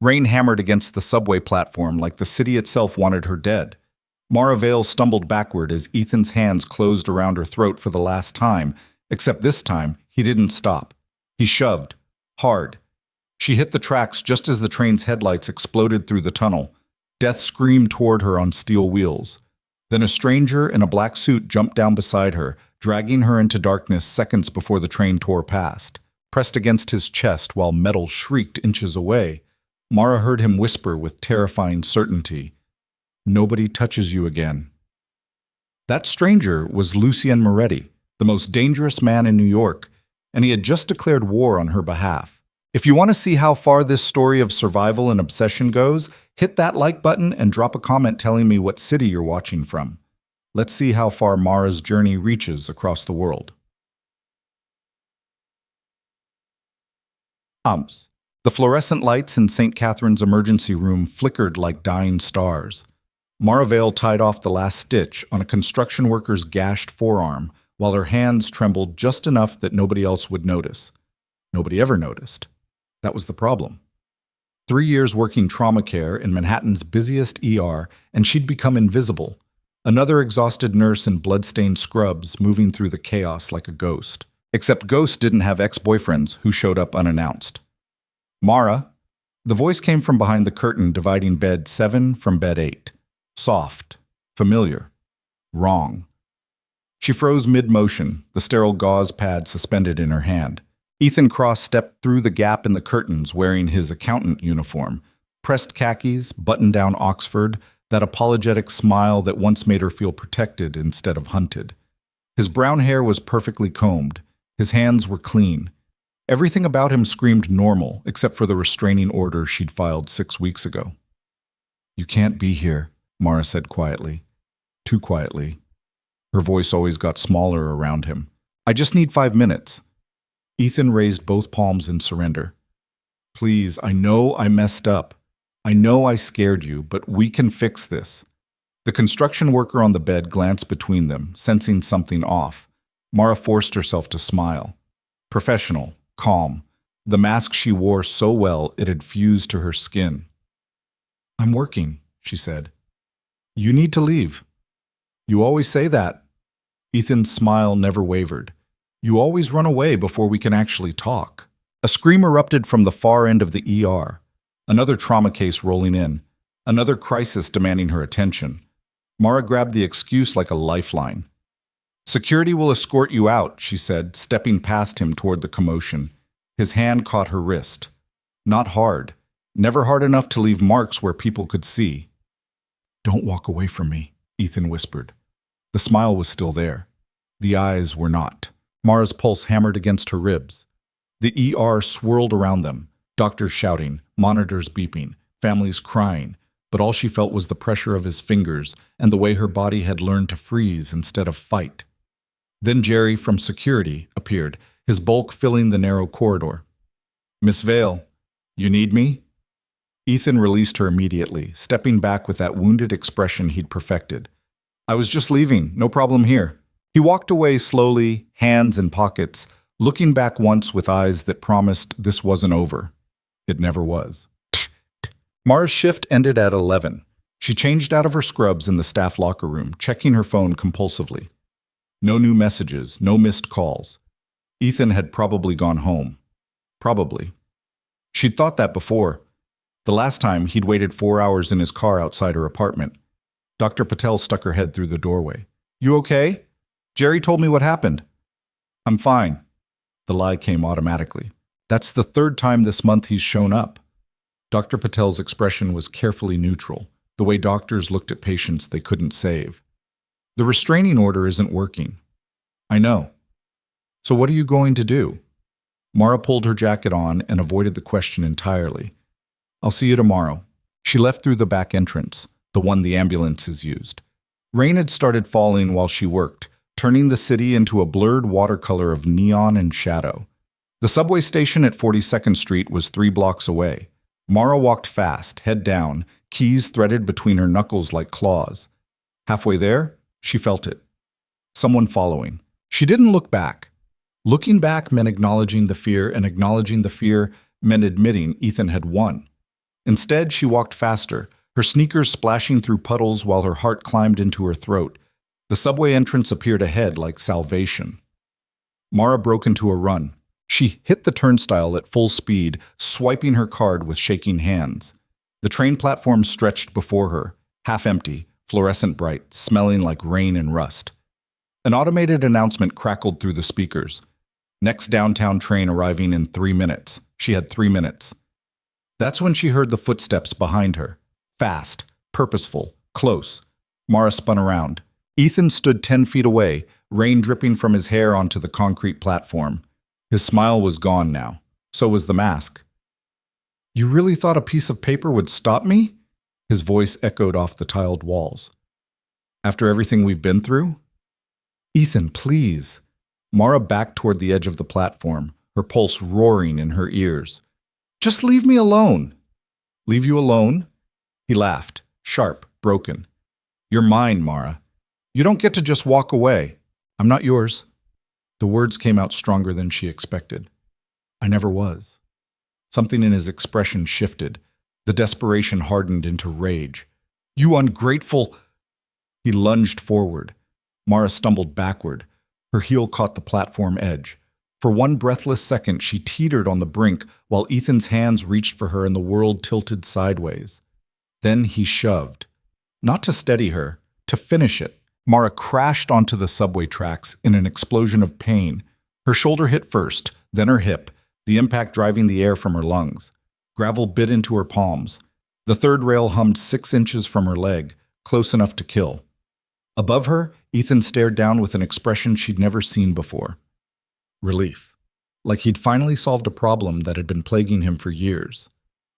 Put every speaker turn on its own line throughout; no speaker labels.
Rain hammered against the subway platform like the city itself wanted her dead. Mara Vale stumbled backward as Ethan's hands closed around her throat for the last time, except this time, he didn't stop. He shoved. Hard. She hit the tracks just as the train's headlights exploded through the tunnel. Death screamed toward her on steel wheels. Then a stranger in a black suit jumped down beside her, dragging her into darkness seconds before the train tore past. Pressed against his chest while metal shrieked inches away, Mara heard him whisper with terrifying certainty, "Nobody touches you again." That stranger was Lucien Moretti, the most dangerous man in New York, and he had just declared war on her behalf. If you want to see how far this story of survival and obsession goes, hit that like button and drop a comment telling me what city you're watching from. Let's see how far Mara's journey reaches across the world. The fluorescent lights in St. Catherine's emergency room flickered like dying stars. Mara Vale tied off the last stitch on a construction worker's gashed forearm while her hands trembled just enough that nobody else would notice. Nobody ever noticed. That was the problem. 3 years working trauma care in Manhattan's busiest ER, and she'd become invisible. Another exhausted nurse in blood-stained scrubs moving through the chaos like a ghost. Except ghosts didn't have ex-boyfriends who showed up unannounced. Mara. The voice came from behind the curtain dividing bed 7 from bed 8. Soft. Familiar. Wrong. She froze mid-motion, the sterile gauze pad suspended in her hand. Ethan Cross stepped through the gap in the curtains wearing his accountant uniform, pressed khakis, button-down Oxford, that apologetic smile that once made her feel protected instead of hunted. His brown hair was perfectly combed. His hands were clean. Everything about him screamed normal, except for the restraining order she'd filed 6 weeks ago. "You can't be here," Mara said quietly. Too quietly. Her voice always got smaller around him. "I just need 5 minutes." Ethan raised both palms in surrender. "Please, I know I messed up. I know I scared you, but we can fix this." The construction worker on the bed glanced between them, sensing something off. Mara forced herself to smile. Professional, calm. The mask she wore so well it had fused to her skin. "I'm working," she said. "You need to leave." "You always say that." Ethan's smile never wavered. "You always run away before we can actually talk." A scream erupted from the far end of the ER. Another trauma case rolling in. Another crisis demanding her attention. Mara grabbed the excuse like a lifeline. "Security will escort you out," she said, stepping past him toward the commotion. His hand caught her wrist. Not hard. Never hard enough to leave marks where people could see. "Don't walk away from me," Ethan whispered. The smile was still there. The eyes were not. Mara's pulse hammered against her ribs. The ER swirled around them, doctors shouting, monitors beeping, families crying, but all she felt was the pressure of his fingers and the way her body had learned to freeze instead of fight. Then Jerry from security appeared, his bulk filling the narrow corridor. "Miss Vale, you need me?" Ethan released her immediately, stepping back with that wounded expression he'd perfected. "I was just leaving, no problem here." He walked away slowly, hands in pockets, looking back once with eyes that promised this wasn't over. It never was. Mara's shift ended at 11. She changed out of her scrubs in the staff locker room, checking her phone compulsively. No new messages, no missed calls. Ethan had probably gone home. Probably. She'd thought that before. The last time, he'd waited 4 hours in his car outside her apartment. Dr. Patel stuck her head through the doorway. "You okay? Jerry told me what happened." "I'm fine." The lie came automatically. "That's the 3rd time this month he's shown up." Dr. Patel's expression was carefully neutral, the way doctors looked at patients they couldn't save. "The restraining order isn't working." "I know." "So what are you going to do?" Mara pulled her jacket on and avoided the question entirely. "I'll see you tomorrow." She left through the back entrance, the one the ambulances used. Rain had started falling while she worked, turning the city into a blurred watercolor of neon and shadow. The subway station at 42nd Street was 3 blocks away. Mara walked fast, head down, keys threaded between her knuckles like claws. Halfway there, she felt it. Someone following. She didn't look back. Looking back meant acknowledging the fear, and acknowledging the fear meant admitting Ethan had won. Instead, she walked faster, her sneakers splashing through puddles while her heart climbed into her throat. The subway entrance appeared ahead like salvation. Mara broke into a run. She hit the turnstile at full speed, swiping her card with shaking hands. The train platform stretched before her, half empty, fluorescent bright, smelling like rain and rust. An automated announcement crackled through the speakers. Next downtown train arriving in 3 minutes. She had 3 minutes. That's when she heard the footsteps behind her. Fast, purposeful, close. Mara spun around. Ethan stood 10 feet away, rain dripping from his hair onto the concrete platform. His smile was gone now. So was the mask. "You really thought a piece of paper would stop me?" His voice echoed off the tiled walls. "After everything we've been through?" "Ethan, please." Mara backed toward the edge of the platform, her pulse roaring in her ears. "Just leave me alone." "Leave you alone?" He laughed, sharp, broken. "You're mine, Mara. You don't get to just walk away. I'm not yours." The words came out stronger than she expected. "I never was." Something in his expression shifted. The desperation hardened into rage. "You ungrateful—" He lunged forward. Mara stumbled backward. Her heel caught the platform edge. For one breathless second, she teetered on the brink while Ethan's hands reached for her and the world tilted sideways. Then he shoved. Not to steady her, to finish it. Mara crashed onto the subway tracks in an explosion of pain. Her shoulder hit first, then her hip, the impact driving the air from her lungs. Gravel bit into her palms. The third rail hummed 6 inches from her leg, close enough to kill. Above her, Ethan stared down with an expression she'd never seen before. Relief. Like he'd finally solved a problem that had been plaguing him for years.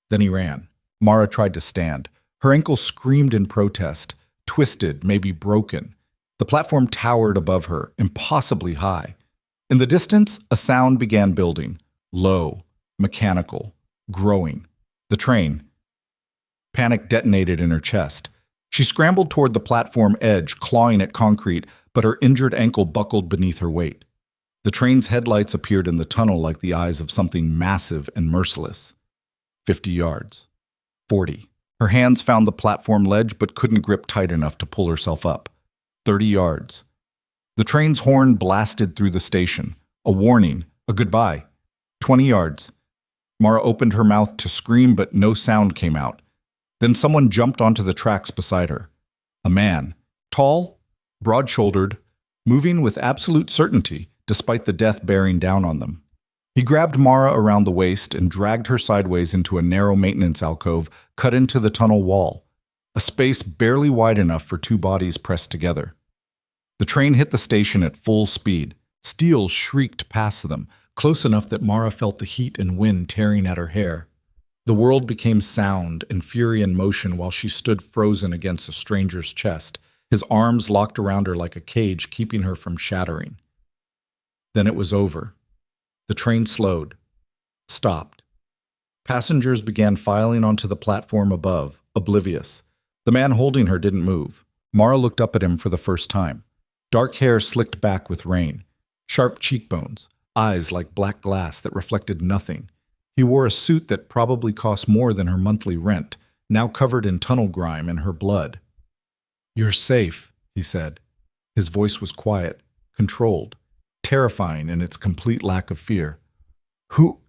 Then he ran. Mara tried to stand. Her ankle screamed in protest, twisted, maybe broken. The platform towered above her, impossibly high. In the distance, a sound began building. Low, mechanical, growing. The train. Panic detonated in her chest. She scrambled toward the platform edge, clawing at concrete, but her injured ankle buckled beneath her weight. The train's headlights appeared in the tunnel like the eyes of something massive and merciless. 50 yards. 40. Her hands found the platform ledge but couldn't grip tight enough to pull herself up. 30 yards. The train's horn blasted through the station. A warning, a goodbye. 20 yards. Mara opened her mouth to scream, but no sound came out. Then someone jumped onto the tracks beside her. A man. Tall, broad-shouldered, moving with absolute certainty, despite the death bearing down on them. He grabbed Mara around the waist and dragged her sideways into a narrow maintenance alcove cut into the tunnel wall, a space barely wide enough for 2 bodies pressed together. The train hit the station at full speed. Steel shrieked past them, close enough that Mara felt the heat and wind tearing at her hair. The world became sound and fury in motion while she stood frozen against a stranger's chest, his arms locked around her like a cage keeping her from shattering. Then it was over. The train slowed, stopped. Passengers began filing onto the platform above, oblivious. The man holding her didn't move. Mara looked up at him for the first time. Dark hair slicked back with rain. Sharp cheekbones, eyes like black glass that reflected nothing. He wore a suit that probably cost more than her monthly rent, now covered in tunnel grime and her blood. "You're safe," he said. His voice was quiet, controlled, terrifying in its complete lack of fear. "Who?"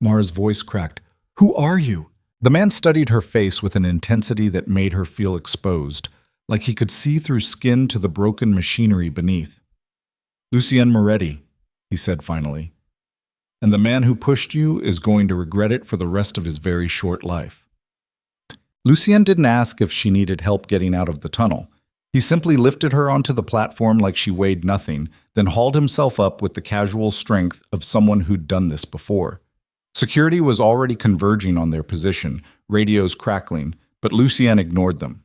Mara's voice cracked. "Who are you?" The man studied her face with an intensity that made her feel exposed, like he could see through skin to the broken machinery beneath. "Lucien Moretti," he said finally. "And the man who pushed you is going to regret it for the rest of his very short life." Lucien didn't ask if she needed help getting out of the tunnel. He simply lifted her onto the platform like she weighed nothing, then hauled himself up with the casual strength of someone who'd done this before. Security was already converging on their position, radios crackling, but Lucien ignored them.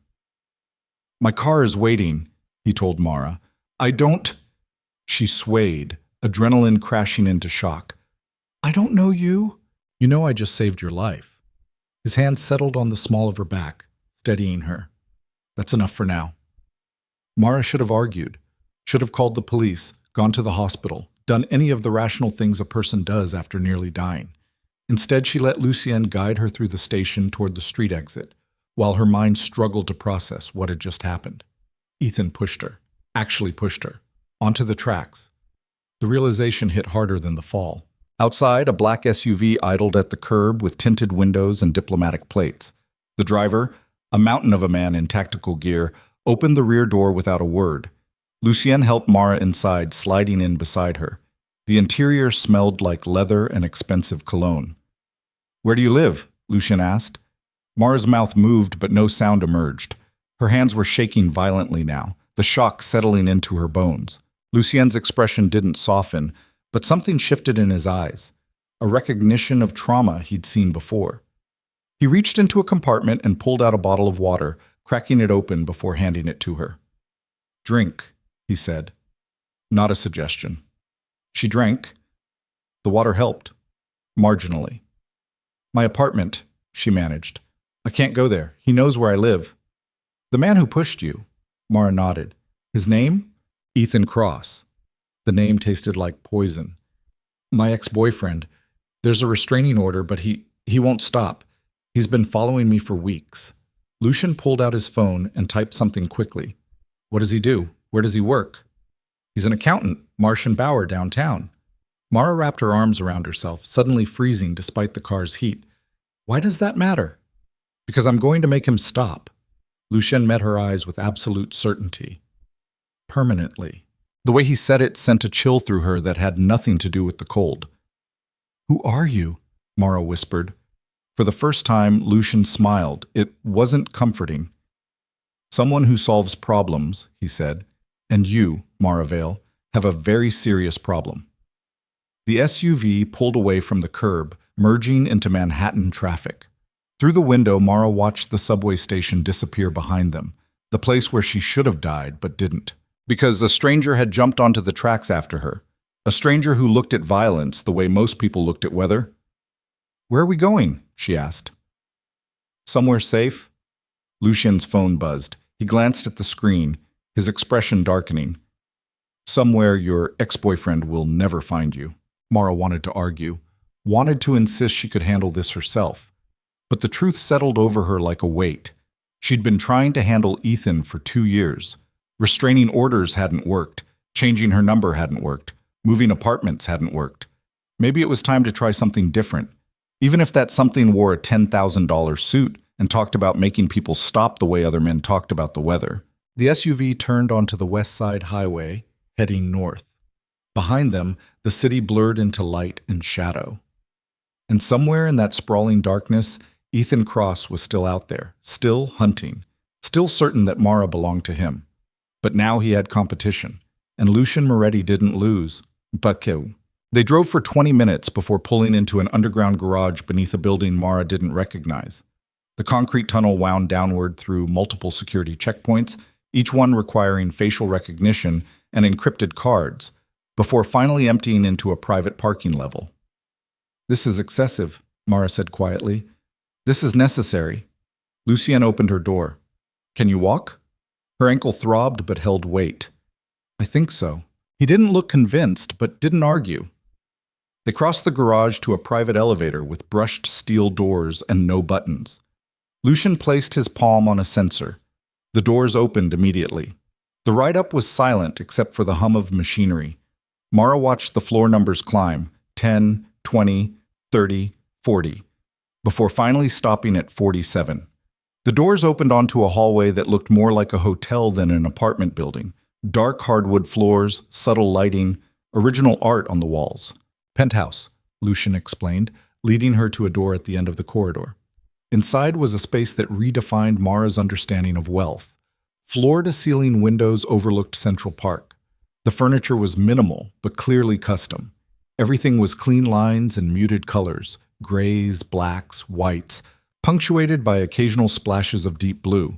"My car is waiting," he told Mara. "I don't—" She swayed, adrenaline crashing into shock. "I don't know you." "You know I just saved your life." His hand settled on the small of her back, steadying her. "That's enough for now." Mara should have argued, should have called the police, gone to the hospital, done any of the rational things a person does after nearly dying. Instead, she let Lucienne guide her through the station toward the street exit, while her mind struggled to process what had just happened. Ethan pushed her, actually pushed her, onto the tracks. The realization hit harder than the fall. Outside, a black SUV idled at the curb with tinted windows and diplomatic plates. The driver, a mountain of a man in tactical gear, opened the rear door without a word. Lucienne helped Mara inside, sliding in beside her. The interior smelled like leather and expensive cologne. "Where do you live?" Lucienne asked. Mara's mouth moved, but no sound emerged. Her hands were shaking violently now, the shock settling into her bones. Lucienne's expression didn't soften, but something shifted in his eyes, a recognition of trauma he'd seen before. He reached into a compartment and pulled out a bottle of water, cracking it open before handing it to her. "Drink," he said. Not a suggestion. She drank. The water helped. Marginally. "My apartment," she managed. "I can't go there. He knows where I live." "The man who pushed you." Mara nodded. "His name?" "Ethan Cross." The name tasted like poison. "My ex-boyfriend. There's a restraining order, but he won't stop. He's been following me for weeks." Lucian pulled out his phone and typed something quickly. "What does he do? Where does he work?" "He's an accountant, Marsh and Bauer downtown." Mara wrapped her arms around herself, suddenly freezing despite the car's heat. "Why does that matter?" "Because I'm going to make him stop." Lucian met her eyes with absolute certainty. Permanently. The way he said it sent a chill through her that had nothing to do with the cold. "Who are you?" Mara whispered. For the first time, Lucian smiled. It wasn't comforting. "Someone who solves problems," he said. "And you, Mara Vale, have a very serious problem." The SUV pulled away from the curb, merging into Manhattan traffic. Through the window, Mara watched the subway station disappear behind them, the place where she should have died but didn't. Because a stranger had jumped onto the tracks after her. A stranger who looked at violence the way most people looked at weather. "Where are we going?" she asked. "Somewhere safe." Lucian's phone buzzed. He glanced at the screen, his expression darkening. "Somewhere your ex-boyfriend will never find you." Mara wanted to argue, wanted to insist she could handle this herself. But the truth settled over her like a weight. She'd been trying to handle Ethan for 2 years. Restraining orders hadn't worked. Changing her number hadn't worked. Moving apartments hadn't worked. Maybe it was time to try something different. Even if that something wore a $10,000 suit and talked about making people stop the way other men talked about the weather. The SUV turned onto the West Side Highway, heading north. Behind them, the city blurred into light and shadow. And somewhere in that sprawling darkness, Ethan Cross was still out there, still hunting, still certain that Mara belonged to him. But now he had competition, and Lucian Moretti didn't lose. Bakeau. They drove for 20 minutes before pulling into an underground garage beneath a building Mara didn't recognize. The concrete tunnel wound downward through multiple security checkpoints, each one requiring facial recognition and encrypted cards, before finally emptying into a private parking level. "This is excessive," Mara said quietly. "This is necessary." Lucienne opened her door. "Can you walk?" Her ankle throbbed but held weight. "I think so." He didn't look convinced, but didn't argue. They crossed the garage to a private elevator with brushed steel doors and no buttons. Lucian placed his palm on a sensor. The doors opened immediately. The ride-up was silent except for the hum of machinery. Mara watched the floor numbers climb, 10, 20, 30, 40, before finally stopping at 47. The doors opened onto a hallway that looked more like a hotel than an apartment building. Dark hardwood floors, subtle lighting, original art on the walls. "Penthouse," Lucian explained, leading her to a door at the end of the corridor. Inside was a space that redefined Mara's understanding of wealth. Floor-to-ceiling windows overlooked Central Park. The furniture was minimal, but clearly custom. Everything was clean lines and muted colors, grays, blacks, whites, punctuated by occasional splashes of deep blue.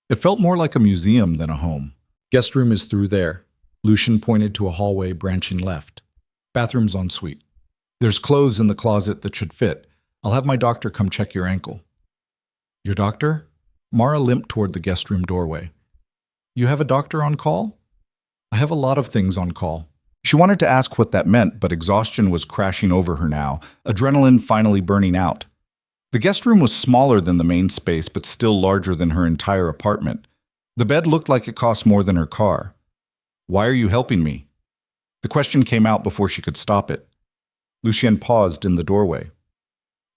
It felt more like a museum than a home. "Guest room is through there." Lucian pointed to a hallway branching left. "Bathroom's en suite. There's clothes in the closet that should fit. I'll have my doctor come check your ankle." "Your doctor?" Mara limped toward the guest room doorway. "You have a doctor on call?" "I have a lot of things on call." She wanted to ask what that meant, but exhaustion was crashing over her now, adrenaline finally burning out. The guest room was smaller than the main space, but still larger than her entire apartment. The bed looked like it cost more than her car. "Why are you helping me?" The question came out before she could stop it. Lucien paused in the doorway.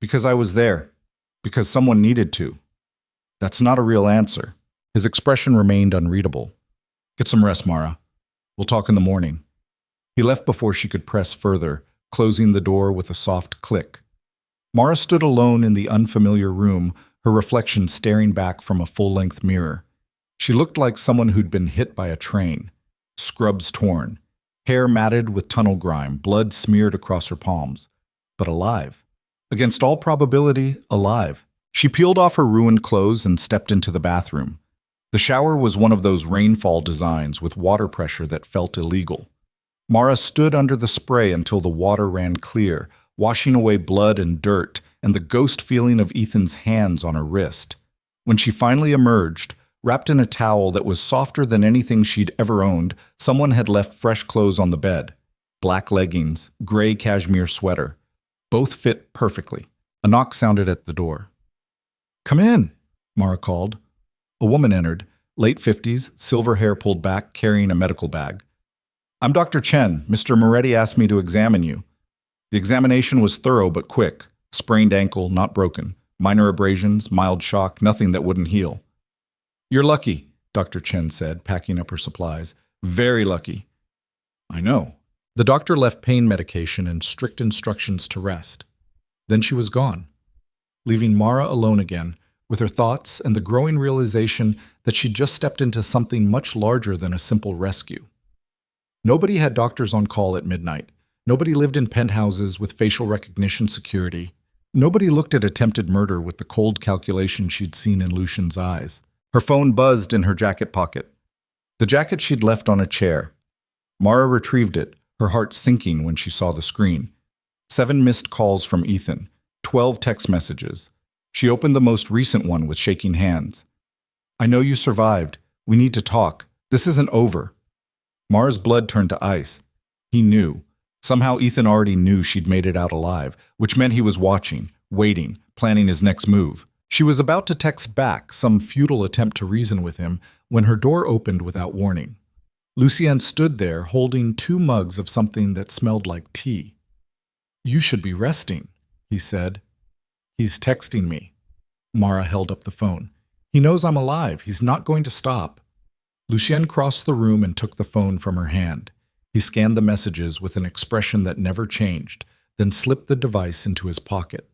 "Because I was there. Because someone needed to." That's not a real answer. His expression remained unreadable. "Get some rest, Mara. We'll talk in the morning." He left before she could press further, closing the door with a soft click. Mara stood alone in the unfamiliar room, her reflection staring back from a full-length mirror. She looked like someone who'd been hit by a train. Scrubs torn, hair matted with tunnel grime, blood smeared across her palms. But alive. Against all probability, alive. She peeled off her ruined clothes and stepped into the bathroom. The shower was one of those rainfall designs with water pressure that felt illegal. Mara stood under the spray until the water ran clear, washing away blood and dirt and the ghost feeling of Ethan's hands on her wrist. When she finally emerged, wrapped in a towel that was softer than anything she'd ever owned, someone had left fresh clothes on the bed. Black leggings, gray cashmere sweater. Both fit perfectly. A knock sounded at the door. "Come in," Mara called. A woman entered, late 50s, silver hair pulled back, carrying a medical bag. "I'm Dr. Chen. Mr. Moretti asked me to examine you." The examination was thorough but quick. Sprained ankle, not broken. Minor abrasions, mild shock, nothing that wouldn't heal. "You're lucky," Dr. Chen said, packing up her supplies. "Very lucky." "I know." The doctor left pain medication and strict instructions to rest. Then she was gone, leaving Mara alone again, with her thoughts and the growing realization that she'd just stepped into something much larger than a simple rescue. Nobody had doctors on call at midnight. Nobody lived in penthouses with facial recognition security. Nobody looked at attempted murder with the cold calculation she'd seen in Lucian's eyes. Her phone buzzed in her jacket pocket. The jacket she'd left on a chair. Mara retrieved it, her heart sinking when she saw the screen. 7 missed calls from Ethan, 12 text messages. She opened the most recent one with shaking hands. "I know you survived. We need to talk. This isn't over." Mara's blood turned to ice. He knew. Somehow Ethan already knew she'd made it out alive, which meant he was watching, waiting, planning his next move. She was about to text back, some futile attempt to reason with him, when her door opened without warning. Lucien stood there, holding 2 mugs of something that smelled like tea. "You should be resting," he said. "He's texting me." Mara held up the phone. "He knows I'm alive. He's not going to stop." Lucien crossed the room and took the phone from her hand. He scanned the messages with an expression that never changed, then slipped the device into his pocket.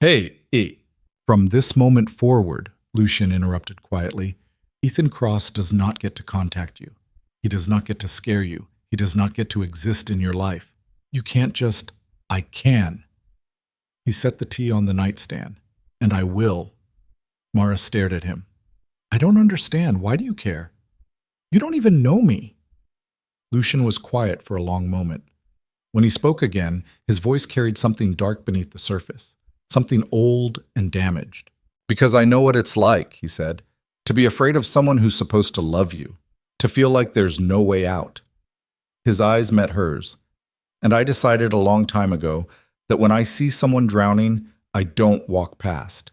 "Hey, E." "From this moment forward," Lucien interrupted quietly, "Ethan Cross does not get to contact you. He does not get to scare you. He does not get to exist in your life. You can't just, I can." He set the tea on the nightstand. "And I will." Mara stared at him. "I don't understand. Why do you care? You don't even know me." Lucien was quiet for a long moment. When he spoke again, his voice carried something dark beneath the surface, something old and damaged. "Because I know what it's like," he said, "to be afraid of someone who's supposed to love you, to feel like there's no way out." His eyes met hers. "And I decided a long time ago that when I see someone drowning, I don't walk past."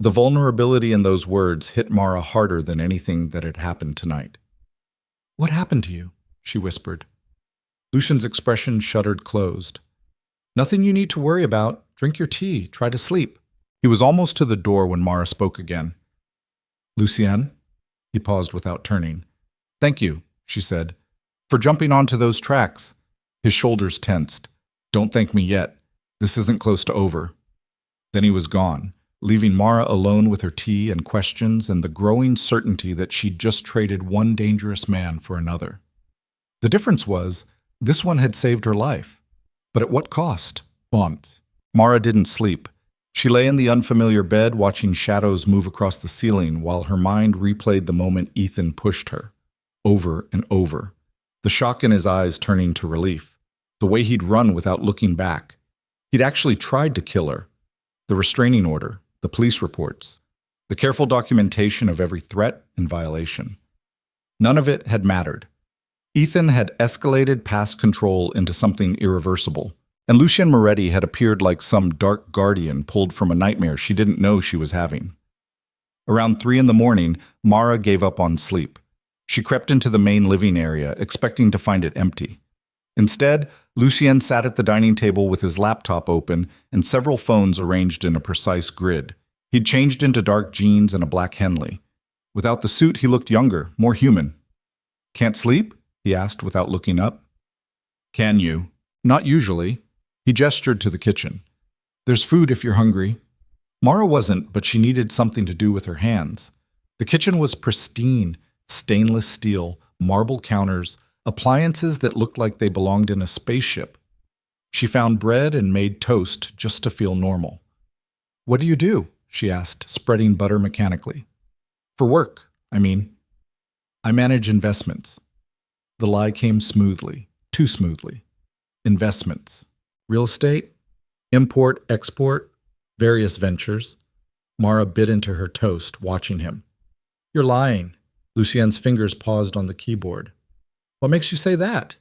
The vulnerability in those words hit Mara harder than anything that had happened tonight. "What happened to you?" she whispered. Lucian's expression shuttered closed. "Nothing you need to worry about. Drink your tea. Try to sleep." He was almost to the door when Mara spoke again. "Lucien?" He paused without turning. "Thank you," she said, "for jumping onto those tracks." His shoulders tensed. "Don't thank me yet. This isn't close to over." Then he was gone, leaving Mara alone with her tea and questions and the growing certainty that she'd just traded one dangerous man for another. The difference was, this one had saved her life. But at what cost? Bonds. Mara didn't sleep. She lay in the unfamiliar bed watching shadows move across the ceiling while her mind replayed the moment Ethan pushed her. Over and over. The shock in his eyes turning to relief. The way he'd run without looking back. He'd actually tried to kill her. The restraining order, the police reports, the careful documentation of every threat and violation. None of it had mattered. Ethan had escalated past control into something irreversible, and Lucien Moretti had appeared like some dark guardian pulled from a nightmare she didn't know she was having. Around 3 in the morning, Mara gave up on sleep. She crept into the main living area, expecting to find it empty. Instead, Lucien sat at the dining table with his laptop open and several phones arranged in a precise grid. He'd changed into dark jeans and a black Henley. Without the suit, he looked younger, more human. "Can't sleep?" he asked without looking up. "Can you?" "Not usually." He gestured to the kitchen. "There's food if you're hungry." Mara wasn't, but she needed something to do with her hands. The kitchen was pristine, stainless steel, marble counters, appliances that looked like they belonged in a spaceship. She found bread and made toast just to feel normal. "What do you do?" she asked, spreading butter mechanically. "For work, I mean." "I manage investments." The lie came smoothly, too smoothly. Investments. Real estate? Import, export? Various ventures. Mara bit into her toast, watching him. "You're lying." Lucien's fingers paused on the keyboard. "What makes you say that?"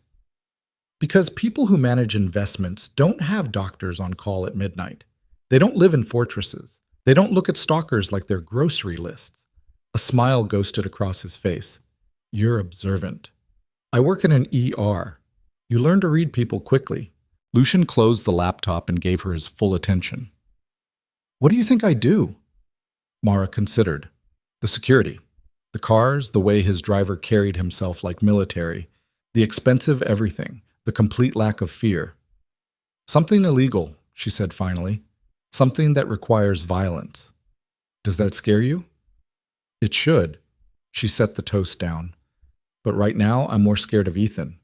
"Because people who manage investments don't have doctors on call at midnight. They don't live in fortresses. They don't look at stalkers like their grocery lists." A smile ghosted across his face. "You're observant." "I work in an ER. You learn to read people quickly." Lucien closed the laptop and gave her his full attention. "What do you think I do?" Mara considered. The security. The cars, the way his driver carried himself like military, the expensive everything, the complete lack of fear. "Something illegal," she said finally. "Something that requires violence." "Does that scare you?" "It should." She set the toast down. "But right now, I'm more scared of Ethan."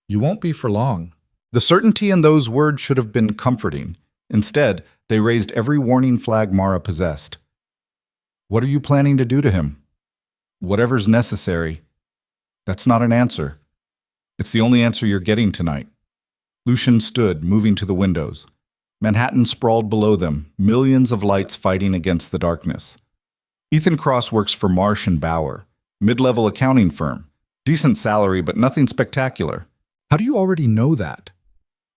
"You won't be for long." The certainty in those words should have been comforting. Instead, they raised every warning flag Mara possessed. "What are you planning to do to him?" "Whatever's necessary." "That's not an answer." "It's the only answer you're getting tonight." Lucien stood, moving to the windows. Manhattan sprawled below them, millions of lights fighting against the darkness. Ethan Cross works for Marsh & Bauer, mid-level accounting firm. Decent salary, but nothing spectacular. "How do you already know that?"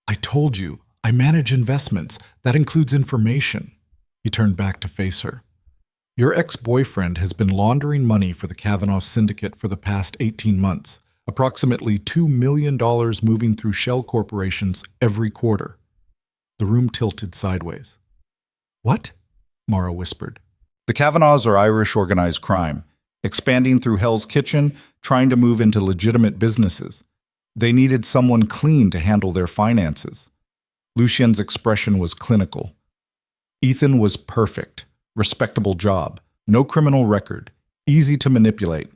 "I told you, I manage investments. That includes information." He turned back to face her. "Your ex-boyfriend has been laundering money for the Kavanaugh syndicate for the past 18 months, approximately $2 million moving through shell corporations every quarter." The room tilted sideways. "What?" Mara whispered. "The Kavanaughs are Irish organized crime, expanding through Hell's Kitchen, trying to move into legitimate businesses. They needed someone clean to handle their finances." Lucien's expression was clinical. Ethan was perfect. Respectable job, no criminal record, easy to manipulate.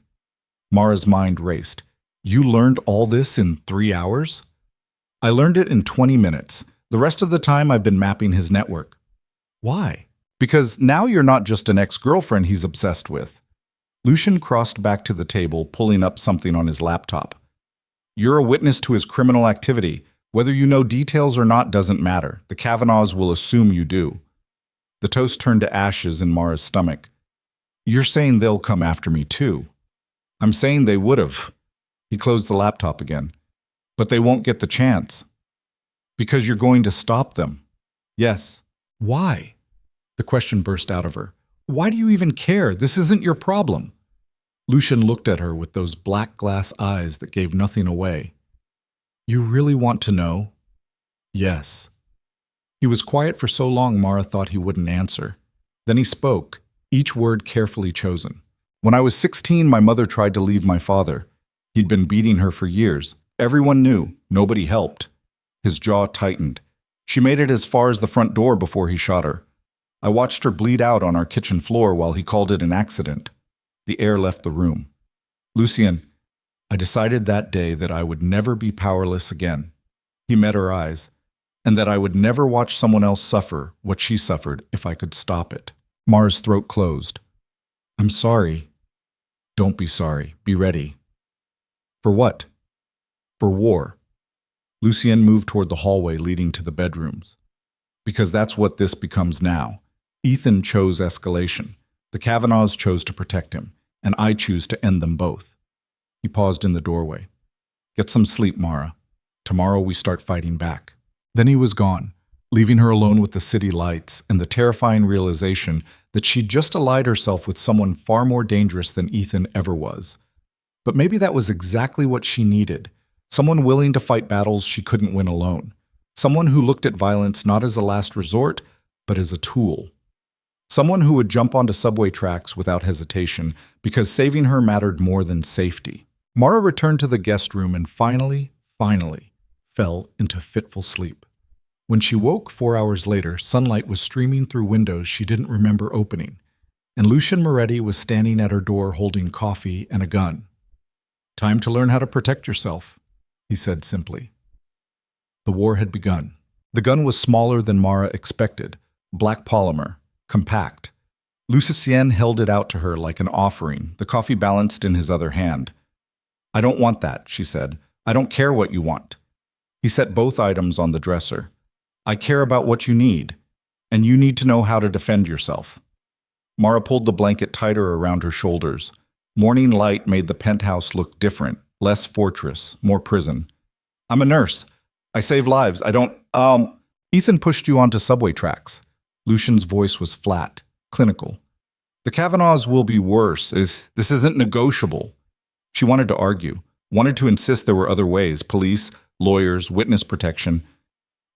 Mara's mind raced. "You learned all this in 3 hours?" "I learned it in 20 minutes. The rest of the time I've been mapping his network." "Why?" "Because now you're not just an ex-girlfriend he's obsessed with." Lucien crossed back to the table, pulling up something on his laptop. "You're a witness to his criminal activity. Whether you know details or not doesn't matter. The Kavanaughs will assume you do." The toast turned to ashes in Mara's stomach. "You're saying they'll come after me too." "I'm saying they would have." He closed the laptop again. "But they won't get the chance." "Because you're going to stop them." "Yes." "Why?" The question burst out of her. "Why do you even care? This isn't your problem." Lucien looked at her with those black glass eyes that gave nothing away. "You really want to know?" "Yes." He was quiet for so long Mara thought he wouldn't answer. Then he spoke, each word carefully chosen. "When I was 16, my mother tried to leave my father. He'd been beating her for years. Everyone knew. Nobody helped." His jaw tightened. "She made it as far as the front door before he shot her. I watched her bleed out on our kitchen floor while he called it an accident." The air left the room. "Lucien, I decided that day that I would never be powerless again." He met her eyes. "And that I would never watch someone else suffer what she suffered if I could stop it." Mara's throat closed. "I'm sorry." "Don't be sorry. Be ready." "For what?" "For war." Lucien moved toward the hallway leading to the bedrooms. "Because that's what this becomes now. Ethan chose escalation. The Kavanaughs chose to protect him, and I choose to end them both." He paused in the doorway. Get some sleep, Mara. Tomorrow we start fighting back." Then he was gone, leaving her alone with the city lights and the terrifying realization that she'd just allied herself with someone far more dangerous than Ethan ever was. But maybe that was exactly what she needed. Someone willing to fight battles she couldn't win alone. Someone who looked at violence not as a last resort, but as a tool. Someone who would jump onto subway tracks without hesitation because saving her mattered more than safety. Mara returned to the guest room and finally fell into fitful sleep. When she woke 4 hours later, sunlight was streaming through windows she didn't remember opening, and Lucian Moretti was standing at her door holding coffee and a gun. "Time to learn how to protect yourself," he said simply. The war had begun. The gun was smaller than Mara expected, black polymer, compact. Lucien held it out to her like an offering, the coffee balanced in his other hand. "I don't want that," she said. "I don't care what you want." He set both items on the dresser. "I care about what you need, and you need to know how to defend yourself." Mara pulled the blanket tighter around her shoulders. Morning light made the penthouse look different, less fortress, more prison. "I'm a nurse. I save lives. I don't, Ethan pushed you onto subway tracks." Lucian's voice was flat, clinical. "The Kavanaughs will be worse. This isn't negotiable." She wanted to argue, wanted to insist there were other ways, police, lawyers, witness protection.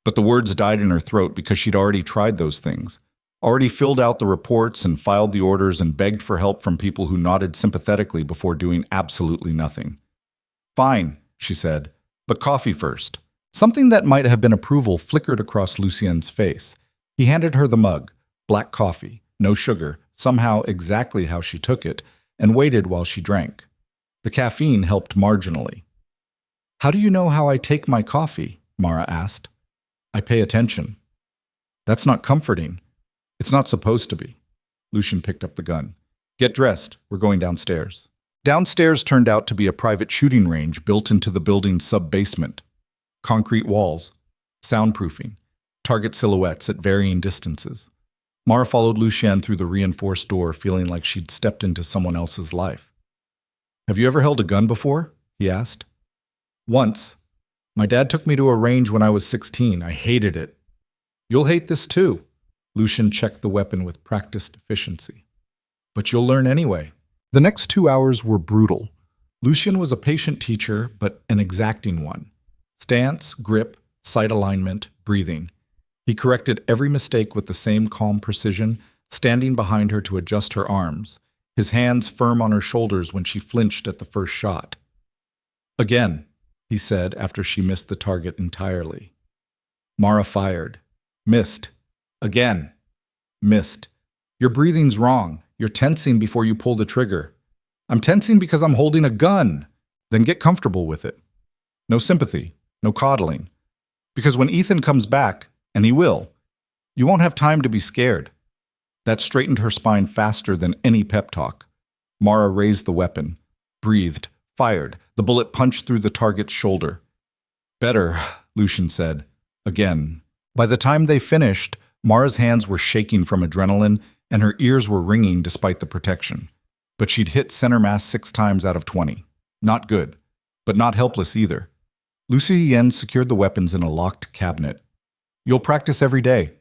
But the words died in her throat because she'd already tried those things, already filled out the reports and filed the orders and begged for help from people who nodded sympathetically before doing absolutely nothing. "Fine," she said, "but coffee first." Something that might have been approval flickered across Lucien's face. He handed her the mug, black coffee, no sugar, somehow exactly how she took it, and waited while she drank. The caffeine helped marginally. "How do you know how I take my coffee?" Mara asked. "I pay attention." "That's not comforting. It's not supposed to be." Lucian picked up the gun. "Get dressed. We're going downstairs." Downstairs turned out to be a private shooting range built into the building's sub-basement. Concrete walls, soundproofing, target silhouettes at varying distances. Mara followed Lucien through the reinforced door, feeling like she'd stepped into someone else's life. "Have you ever held a gun before?" he asked. "Once. My dad took me to a range when I was 16. I hated it." "You'll hate this too." Lucian checked the weapon with practiced efficiency. "But you'll learn anyway." The next 2 hours were brutal. Lucian was a patient teacher, but an exacting one. Stance, grip, sight alignment, breathing. He corrected every mistake with the same calm precision, standing behind her to adjust her arms, his hands firm on her shoulders when she flinched at the first shot. "Again," he said after she missed the target entirely. Mara fired. Missed. Again. Missed. "Your breathing's wrong. You're tensing before you pull the trigger." "I'm tensing because I'm holding a gun." "Then get comfortable with it." No sympathy, no coddling. Because when Ethan comes back, and he will, you won't have time to be scared. That straightened her spine faster than any pep talk. Mara raised the weapon, breathed, fired. The bullet punched through the target's shoulder. "Better," Lucian said. Again. By the time they finished, Mara's hands were shaking from adrenaline, and her ears were ringing despite the protection. But she'd hit center mass 6 times out of 20. Not good, but not helpless either. Lucien secured the weapons in a locked cabinet. "You'll practice every day."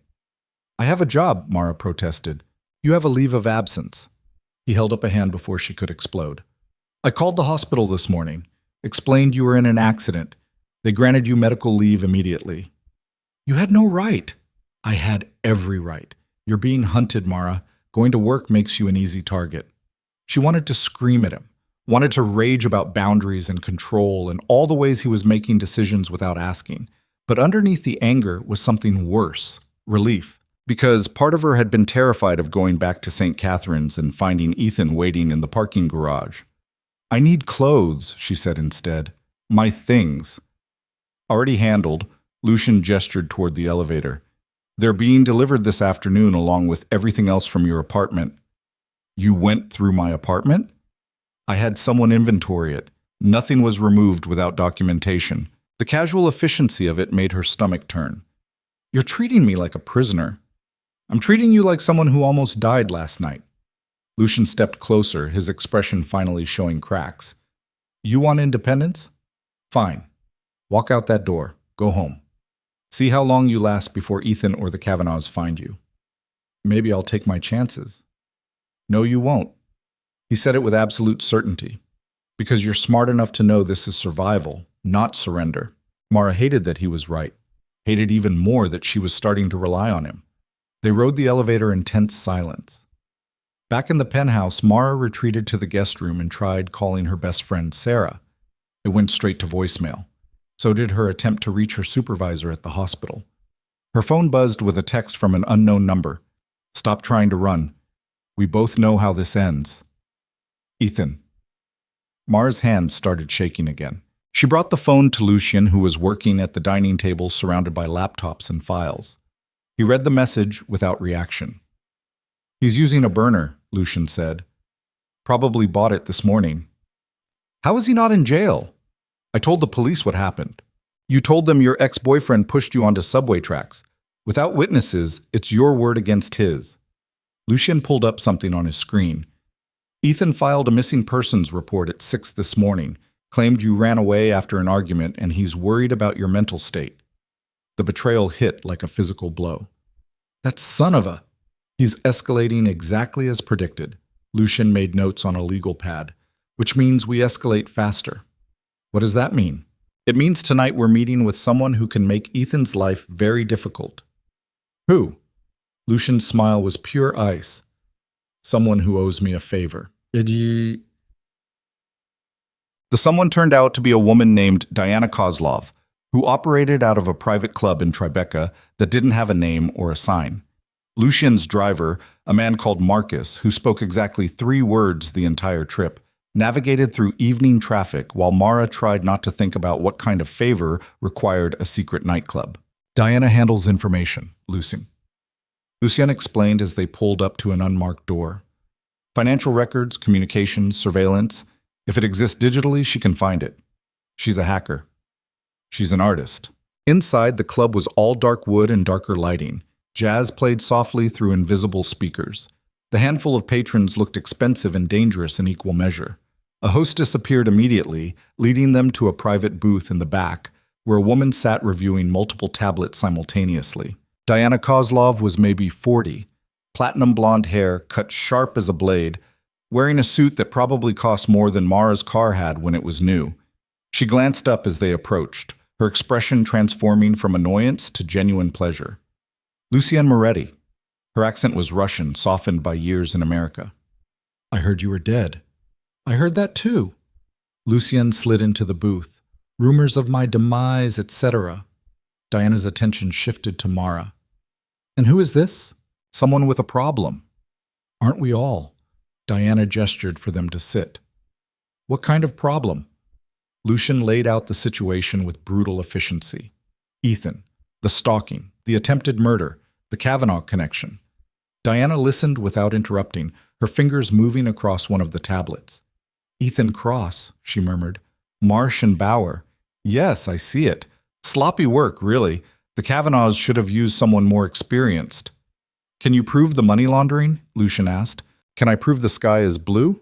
"I have a job," Mara protested. "You have a leave of absence." He held up a hand before she could explode. "I called the hospital this morning, explained you were in an accident. They granted you medical leave immediately." "You had no right." "I had every right. You're being hunted, Mara. Going to work makes you an easy target." She wanted to scream at him, wanted to rage about boundaries and control and all the ways he was making decisions without asking. But underneath the anger was something worse, relief. Because part of her had been terrified of going back to St. Catherine's and finding Ethan waiting in the parking garage. "I need clothes," she said instead. "My things." Already handled, Lucian gestured toward the elevator. "They're being delivered this afternoon along with everything else from your apartment." "You went through my apartment?" "I had someone inventory it. Nothing was removed without documentation." The casual efficiency of it made her stomach turn. "You're treating me like a prisoner." "I'm treating you like someone who almost died last night." Lucian stepped closer, his expression finally showing cracks. "You want independence?" Fine. Walk out that door. Go home. See how long you last before Ethan or the Kavanaughs find you. Maybe I'll take my chances. No, you won't. He said it with absolute certainty. Because you're smart enough to know this is survival, not surrender. Mara hated that he was right. Hated even more that she was starting to rely on him. They rode the elevator in tense silence. Back in the penthouse, Mara retreated to the guest room and tried calling her best friend, Sarah. It went straight to voicemail. So did her attempt to reach her supervisor at the hospital. Her phone buzzed with a text from an unknown number. Stop trying to run. We both know how this ends. Ethan. Mara's hands started shaking again. She brought the phone to Lucien, who was working at the dining table surrounded by laptops and files. He read the message without reaction. He's using a burner, Lucien said. Probably bought it this morning. How is he not in jail? I told the police what happened. You told them your ex-boyfriend pushed you onto subway tracks. Without witnesses, it's your word against his. Lucien pulled up something on his screen. Ethan filed a missing persons report at 6 this morning, claimed you ran away after an argument, and he's worried about your mental state. The betrayal hit like a physical blow. That son of a... He's escalating exactly as predicted. Lucien made notes on a legal pad, which means we escalate faster. What does that mean? It means tonight we're meeting with someone who can make Ethan's life very difficult. Who? Lucien's smile was pure ice. Someone who owes me a favor. The someone turned out to be a woman named Diana Kozlov, who operated out of a private club in Tribeca that didn't have a name or a sign. Lucien's driver, a man called Marcus, who spoke exactly 3 words the entire trip, navigated through evening traffic while Mara tried not to think about what kind of favor required a secret nightclub. Diana handles information, Lucien. Lucien explained as they pulled up to an unmarked door. Financial records, communications, surveillance. If it exists digitally, she can find it. She's a hacker. She's an artist. Inside, the club was all dark wood and darker lighting. Jazz played softly through invisible speakers. The handful of patrons looked expensive and dangerous in equal measure. A hostess appeared immediately, leading them to a private booth in the back, where a woman sat reviewing multiple tablets simultaneously. Diana Kozlov was maybe 40, platinum blonde hair cut sharp as a blade, wearing a suit that probably cost more than Mara's car had when it was new. She glanced up as they approached, her expression transforming from annoyance to genuine pleasure. Lucienne Moretti. Her accent was Russian, softened by years in America. I heard you were dead. I heard that too. Lucienne slid into the booth. Rumors of my demise, etc. Diana's attention shifted to Mara. And who is this? Someone with a problem. Aren't we all? Diana gestured for them to sit. What kind of problem? Lucien laid out the situation with brutal efficiency. Ethan, the stalking, the attempted murder, the Kavanaugh connection. Diana listened without interrupting, her fingers moving across one of the tablets. Ethan Cross, she murmured. Marsh and Bauer. Yes, I see it. Sloppy work, really. The Kavanaughs should have used someone more experienced. Can you prove the money laundering? Lucien asked. Can I prove the sky is blue?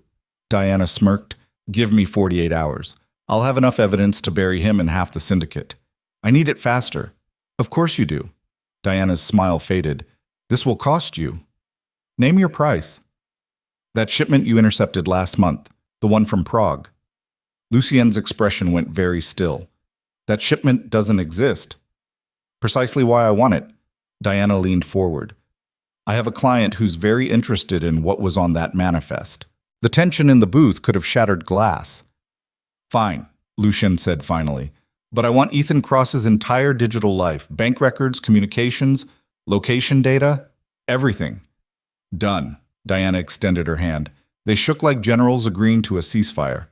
Diana smirked. Give me 48 hours. I'll have enough evidence to bury him and half the syndicate. I need it faster. Of course you do. Diana's smile faded. This will cost you. Name your price. That shipment you intercepted last month, the one from Prague. Lucien's expression went very still. That shipment doesn't exist. Precisely why I want it. Diana leaned forward. I have a client who's very interested in what was on that manifest. The tension in the booth could have shattered glass. Fine, Lucien said finally. But I want Ethan Cross's entire digital life, bank records, communications, location data, everything. Done. Diana extended her hand. They shook like generals agreeing to a ceasefire.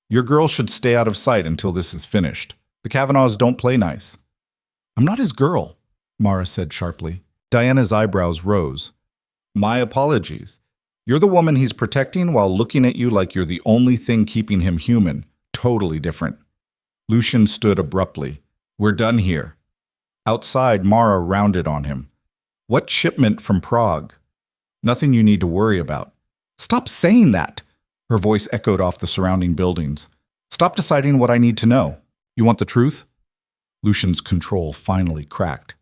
Your girl should stay out of sight until this is finished. The Kavanaughs don't play nice. I'm not his girl, Mara said sharply. Diana's eyebrows rose. My apologies. You're the woman he's protecting while looking at you like you're the only thing keeping him human. Totally different. Lucien stood abruptly. We're done here. Outside, Mara rounded on him. What shipment from Prague? Nothing you need to worry about. Stop saying that! Her voice echoed off the surrounding buildings. Stop deciding what I need to know. You want the truth? Lucian's control finally cracked.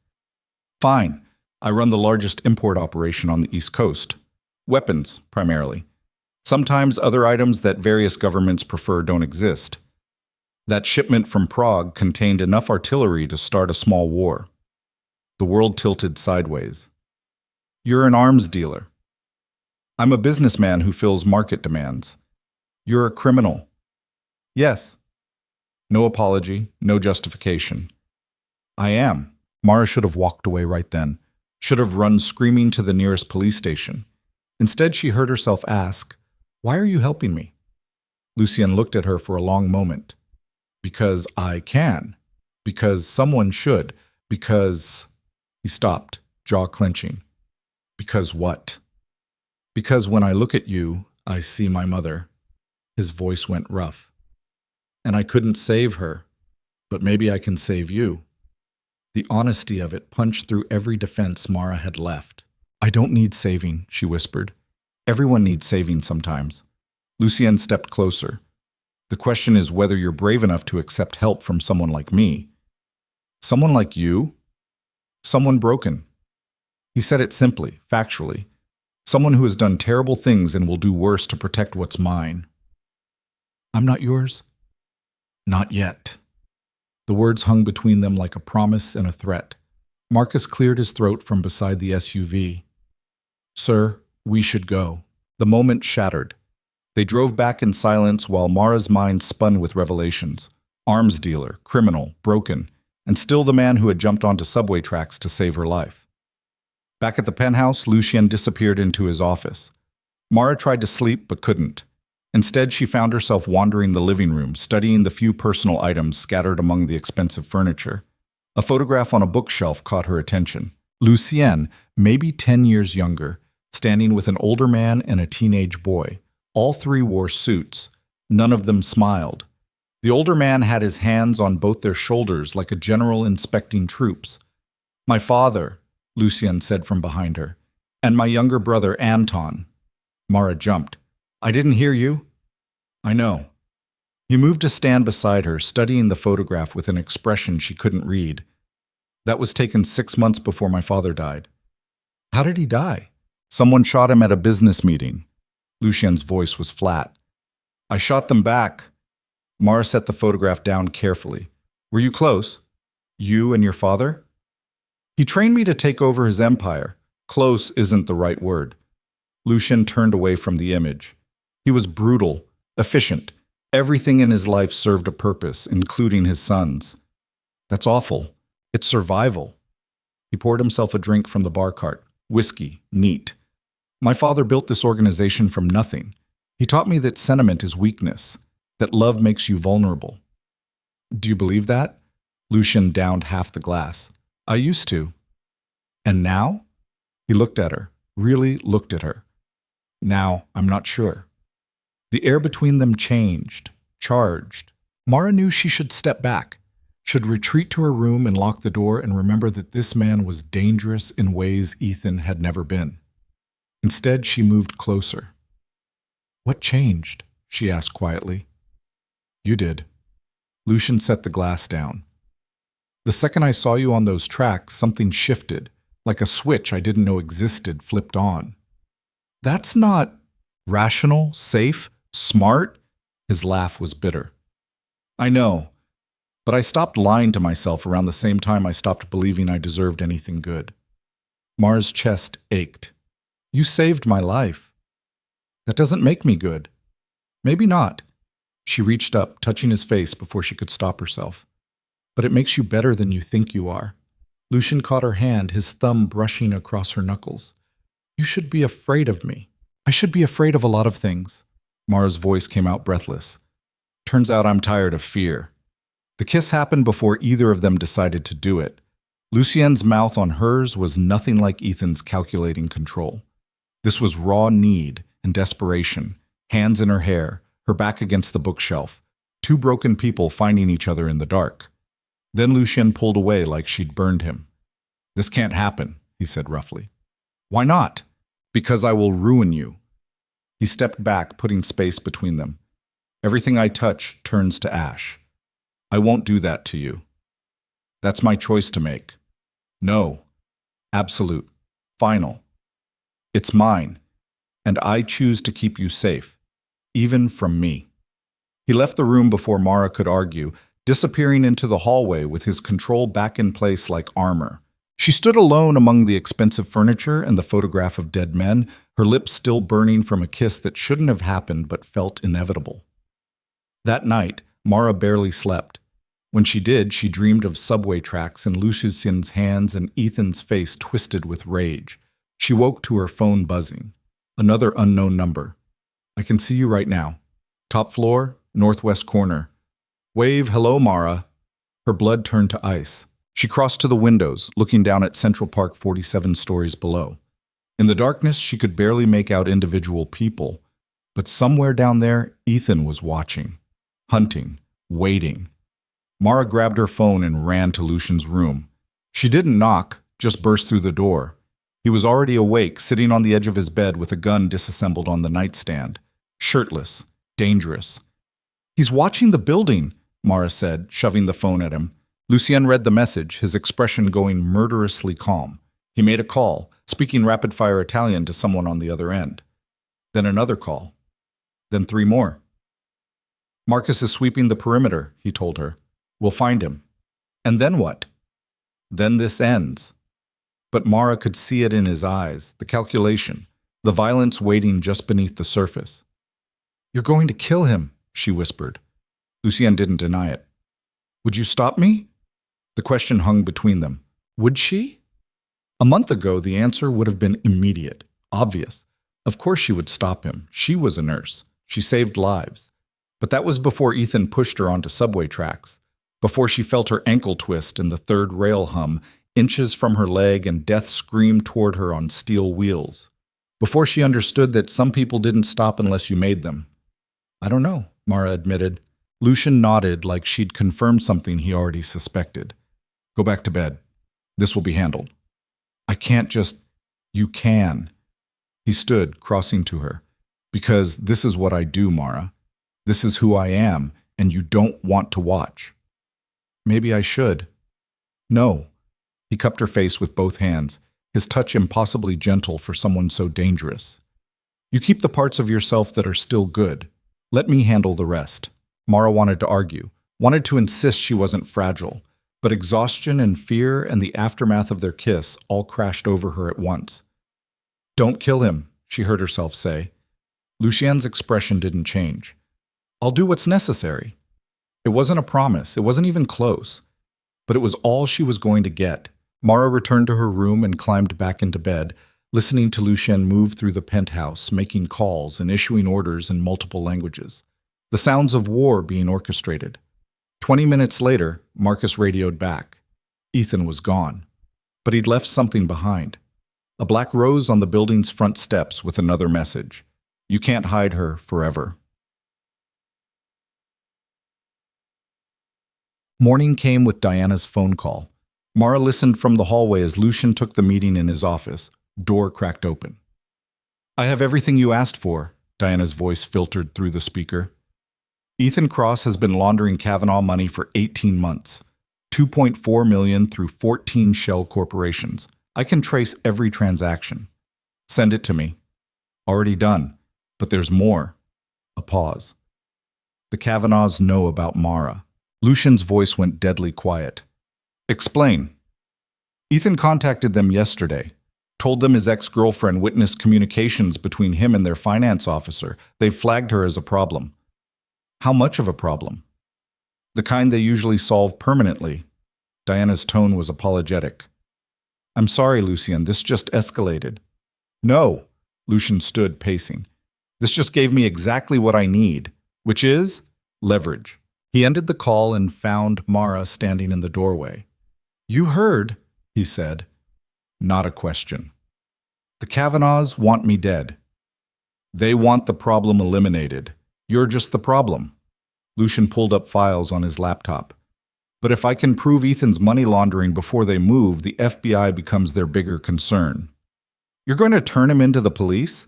Fine. I run the largest import operation on the East Coast. Weapons, primarily. Sometimes other items that various governments prefer don't exist. That shipment from Prague contained enough artillery to start a small war. The world tilted sideways. You're an arms dealer. I'm a businessman who fills market demands. You're a criminal. Yes. No apology, no justification. I am. Mara should have walked away right then, should have run screaming to the nearest police station. Instead, she heard herself ask, "Why are you helping me?" Lucien looked at her for a long moment. Because I can. Because someone should. Because... He stopped, jaw clenching. Because what? Because when I look at you, I see my mother. His voice went rough. And I couldn't save her, but maybe I can save you. The honesty of it punched through every defense Mara had left. I don't need saving, she whispered. Everyone needs saving sometimes. Lucien stepped closer. The question is whether you're brave enough to accept help from someone like me. Someone like you? Someone broken. He said it simply, factually. Someone who has done terrible things and will do worse to protect what's mine. I'm not yours? Not yet. The words hung between them like a promise and a threat. Marcus cleared his throat from beside the SUV. Sir, we should go. The moment shattered. They drove back in silence while Mara's mind spun with revelations. Arms dealer, criminal, broken, and still the man who had jumped onto subway tracks to save her life. Back at the penthouse, Lucien disappeared into his office. Mara tried to sleep but couldn't. Instead, she found herself wandering the living room, studying the few personal items scattered among the expensive furniture. A photograph on a bookshelf caught her attention. Lucien, maybe 10 years younger, standing with an older man and a teenage boy. All three wore suits. None of them smiled. The older man had his hands on both their shoulders like a general inspecting troops. My father, Lucien said from behind her, and my younger brother Anton. Mara jumped. I didn't hear you. I know. He moved to stand beside her, studying the photograph with an expression she couldn't read. That was taken 6 months before my father died. How did he die? Someone shot him at a business meeting. Lucien's voice was flat. I shot them back. Mara set the photograph down carefully. Were you close? You and your father? He trained me to take over his empire. Close isn't the right word. Lucien turned away from the image. He was brutal, efficient. Everything in his life served a purpose, including his sons. That's awful. It's survival. He poured himself a drink from the bar cart. Whiskey, neat. My father built this organization from nothing. He taught me that sentiment is weakness, that love makes you vulnerable. Do you believe that? Lucien downed half the glass. I used to. And now? He looked at her, really looked at her. Now, I'm not sure. The air between them changed, charged. Mara knew she should step back, should retreat to her room and lock the door and remember that this man was dangerous in ways Ethan had never been. Instead, she moved closer. What changed? She asked quietly. You did. Lucien set the glass down. The second I saw you on those tracks, something shifted, like a switch I didn't know existed flipped on. That's not rational, safe, smart. His laugh was bitter. I know, but I stopped lying to myself around the same time I stopped believing I deserved anything good. Mara's chest ached. You saved my life. That doesn't make me good. Maybe not. She reached up, touching his face before she could stop herself. But it makes you better than you think you are. Lucien caught her hand, his thumb brushing across her knuckles. You should be afraid of me. I should be afraid of a lot of things. Mara's voice came out breathless. Turns out I'm tired of fear. The kiss happened before either of them decided to do it. Lucien's mouth on hers was nothing like Ethan's calculating control. This was raw need and desperation, hands in her hair, her back against the bookshelf, two broken people finding each other in the dark. Then Lucien pulled away like she'd burned him. This can't happen, he said roughly. Why not? Because I will ruin you. He stepped back, putting space between them. Everything I touch turns to ash. I won't do that to you. That's my choice to make. No. Absolute. Final. It's mine. And I choose to keep you safe. Even from me. He left the room before Mara could argue, disappearing into the hallway with his control back in place like armor. She stood alone among the expensive furniture and the photograph of dead men, her lips still burning from a kiss that shouldn't have happened but felt inevitable. That night, Mara barely slept. When she did, she dreamed of subway tracks and Lucien's hands and Ethan's face twisted with rage. She woke to her phone buzzing. Another unknown number. I can see you right now. Top floor, northwest corner. Wave, hello, Mara. Her blood turned to ice. She crossed to the windows, looking down at Central Park 47 stories below. In the darkness, she could barely make out individual people, but somewhere down there, Ethan was watching, hunting, waiting. Mara grabbed her phone and ran to Lucien's room. She didn't knock, just burst through the door. He was already awake, sitting on the edge of his bed with a gun disassembled on the nightstand. Shirtless, dangerous. He's watching the building, Mara said, shoving the phone at him. Lucien read the message, his expression going murderously calm. He made a call, speaking rapid-fire Italian to someone on the other end. Then another call. Then 3 more. Marcus is sweeping the perimeter, he told her. We'll find him. And then what? Then this ends. But Mara could see it in his eyes, the calculation, the violence waiting just beneath the surface. You're going to kill him, she whispered. Lucien didn't deny it. Would you stop me? The question hung between them. Would she? A month ago, the answer would have been immediate, obvious. Of course she would stop him. She was a nurse. She saved lives. But that was before Ethan pushed her onto subway tracks, before she felt her ankle twist and the third rail hum, inches from her leg and death screamed toward her on steel wheels, before she understood that some people didn't stop unless you made them. I don't know, Mara admitted. Lucien nodded like she'd confirmed something he already suspected. Go back to bed. This will be handled. I can't just... You can. He stood, crossing to her. Because this is what I do, Mara. This is who I am, and you don't want to watch. Maybe I should. No. He cupped her face with both hands, his touch impossibly gentle for someone so dangerous. You keep the parts of yourself that are still good. Let me handle the rest. Mara wanted to argue, wanted to insist she wasn't fragile, but exhaustion and fear and the aftermath of their kiss all crashed over her at once. Don't kill him, she heard herself say. Lucien's expression didn't change. I'll do what's necessary. It wasn't a promise, it wasn't even close, but it was all she was going to get. Mara returned to her room and climbed back into bed, listening to Lucien move through the penthouse, making calls and issuing orders in multiple languages. The sounds of war being orchestrated. 20 minutes later, Marcus radioed back. Ethan was gone, but he'd left something behind. A black rose on the building's front steps with another message. You can't hide her forever. Morning came with Diana's phone call. Mara listened from the hallway as Lucien took the meeting in his office. Door cracked open. I have everything you asked for, Diana's voice filtered through the speaker. Ethan Cross has been laundering Kavanaugh money for 18 months. $2.4 million through 14 shell corporations. I can trace every transaction. Send it to me. Already done. But there's more. A pause. The Kavanaughs know about Mara. Lucien's voice went deadly quiet. Explain. Ethan contacted them yesterday. Told them his ex-girlfriend witnessed communications between him and their finance officer. They flagged her as a problem. How much of a problem? The kind they usually solve permanently. Diana's tone was apologetic. I'm sorry, Lucien, this just escalated. No, Lucien stood pacing. This just gave me exactly what I need, which is leverage. He ended the call and found Mara standing in the doorway. You heard, he said. Not a question. The Kavanaughs want me dead. They want the problem eliminated. You're just the problem. Lucien pulled up files on his laptop. But if I can prove Ethan's money laundering before they move, the FBI becomes their bigger concern. You're going to turn him into the police?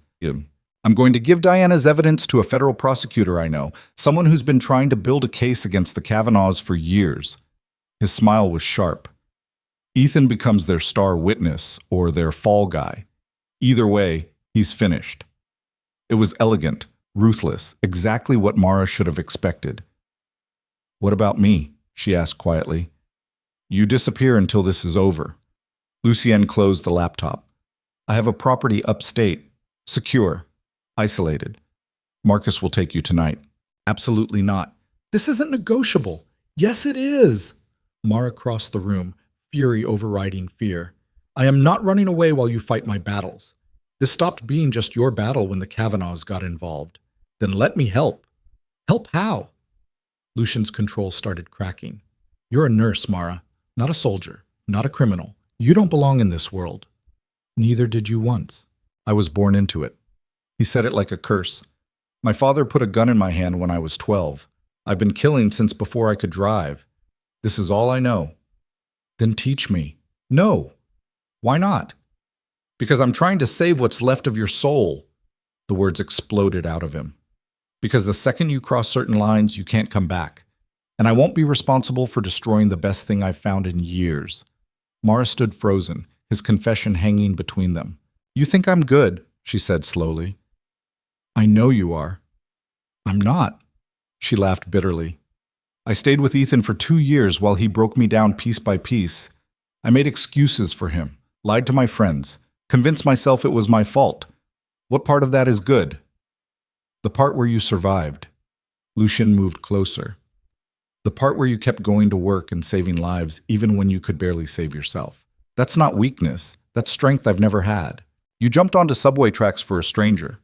I'm going to give Diana's evidence to a federal prosecutor I know, someone who's been trying to build a case against the Kavanaughs for years. His smile was sharp. Ethan becomes their star witness or their fall guy. Either way, he's finished. It was elegant, ruthless, exactly what Mara should have expected. "What about me?" she asked quietly. "You disappear until this is over." Lucien closed the laptop. "I have a property upstate, secure, isolated. Marcus will take you tonight." "Absolutely not. This isn't negotiable." "Yes, it is." Mara crossed the room, fury overriding fear. "I am not running away while you fight my battles. This stopped being just your battle when the Kavanaughs got involved. Then let me help." "Help how?" Lucian's control started cracking. "You're a nurse, Mara, not a soldier, not a criminal. You don't belong in this world." "Neither did you once. I was born into it." He said it like a curse. "My father put a gun in my hand when I was 12. I've been killing since before I could drive. This is all I know." "Then teach me." "No." "Why not?" "Because I'm trying to save what's left of your soul." The words exploded out of him. "Because the second you cross certain lines, you can't come back. And I won't be responsible for destroying the best thing I've found in years." Mara stood frozen, his confession hanging between them. "You think I'm good," she said slowly. "I know you are." "I'm not." She laughed bitterly. "I stayed with Ethan for 2 years while he broke me down piece by piece. I made excuses for him, lied to my friends, convinced myself it was my fault. What part of that is good?" "The part where you survived." Lucien moved closer. "The part where you kept going to work and saving lives even when you could barely save yourself. That's not weakness. That's strength I've never had. You jumped onto subway tracks for a stranger.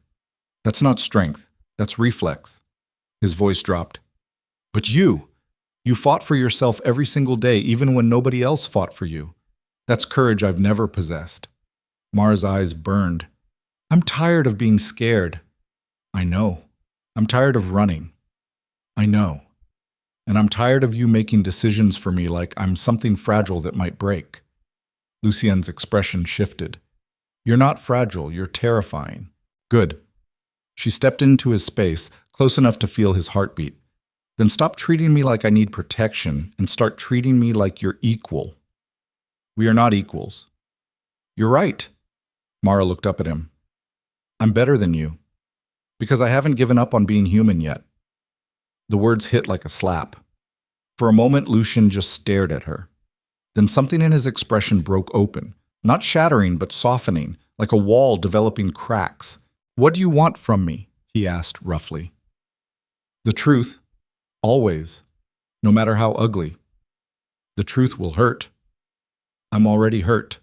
That's not strength. That's reflex." His voice dropped. "But you fought for yourself every single day, even when nobody else fought for you. That's courage I've never possessed." Mara's eyes burned. "I'm tired of being scared." "I know. I'm tired of running." "I know. And I'm tired of you making decisions for me like I'm something fragile that might break." Lucien's expression shifted. "You're not fragile, you're terrifying." "Good." She stepped into his space, close enough to feel his heartbeat. "Then stop treating me like I need protection and start treating me like you're equal." "We are not equals." "You're right." Mara looked up at him. "I'm better than you. Because I haven't given up on being human yet." The words hit like a slap. For a moment, Lucien just stared at her. Then something in his expression broke open, not shattering but softening, like a wall developing cracks. "What do you want from me?" he asked roughly. "The truth. Always. No matter how ugly. The truth will hurt." "I'm already hurt."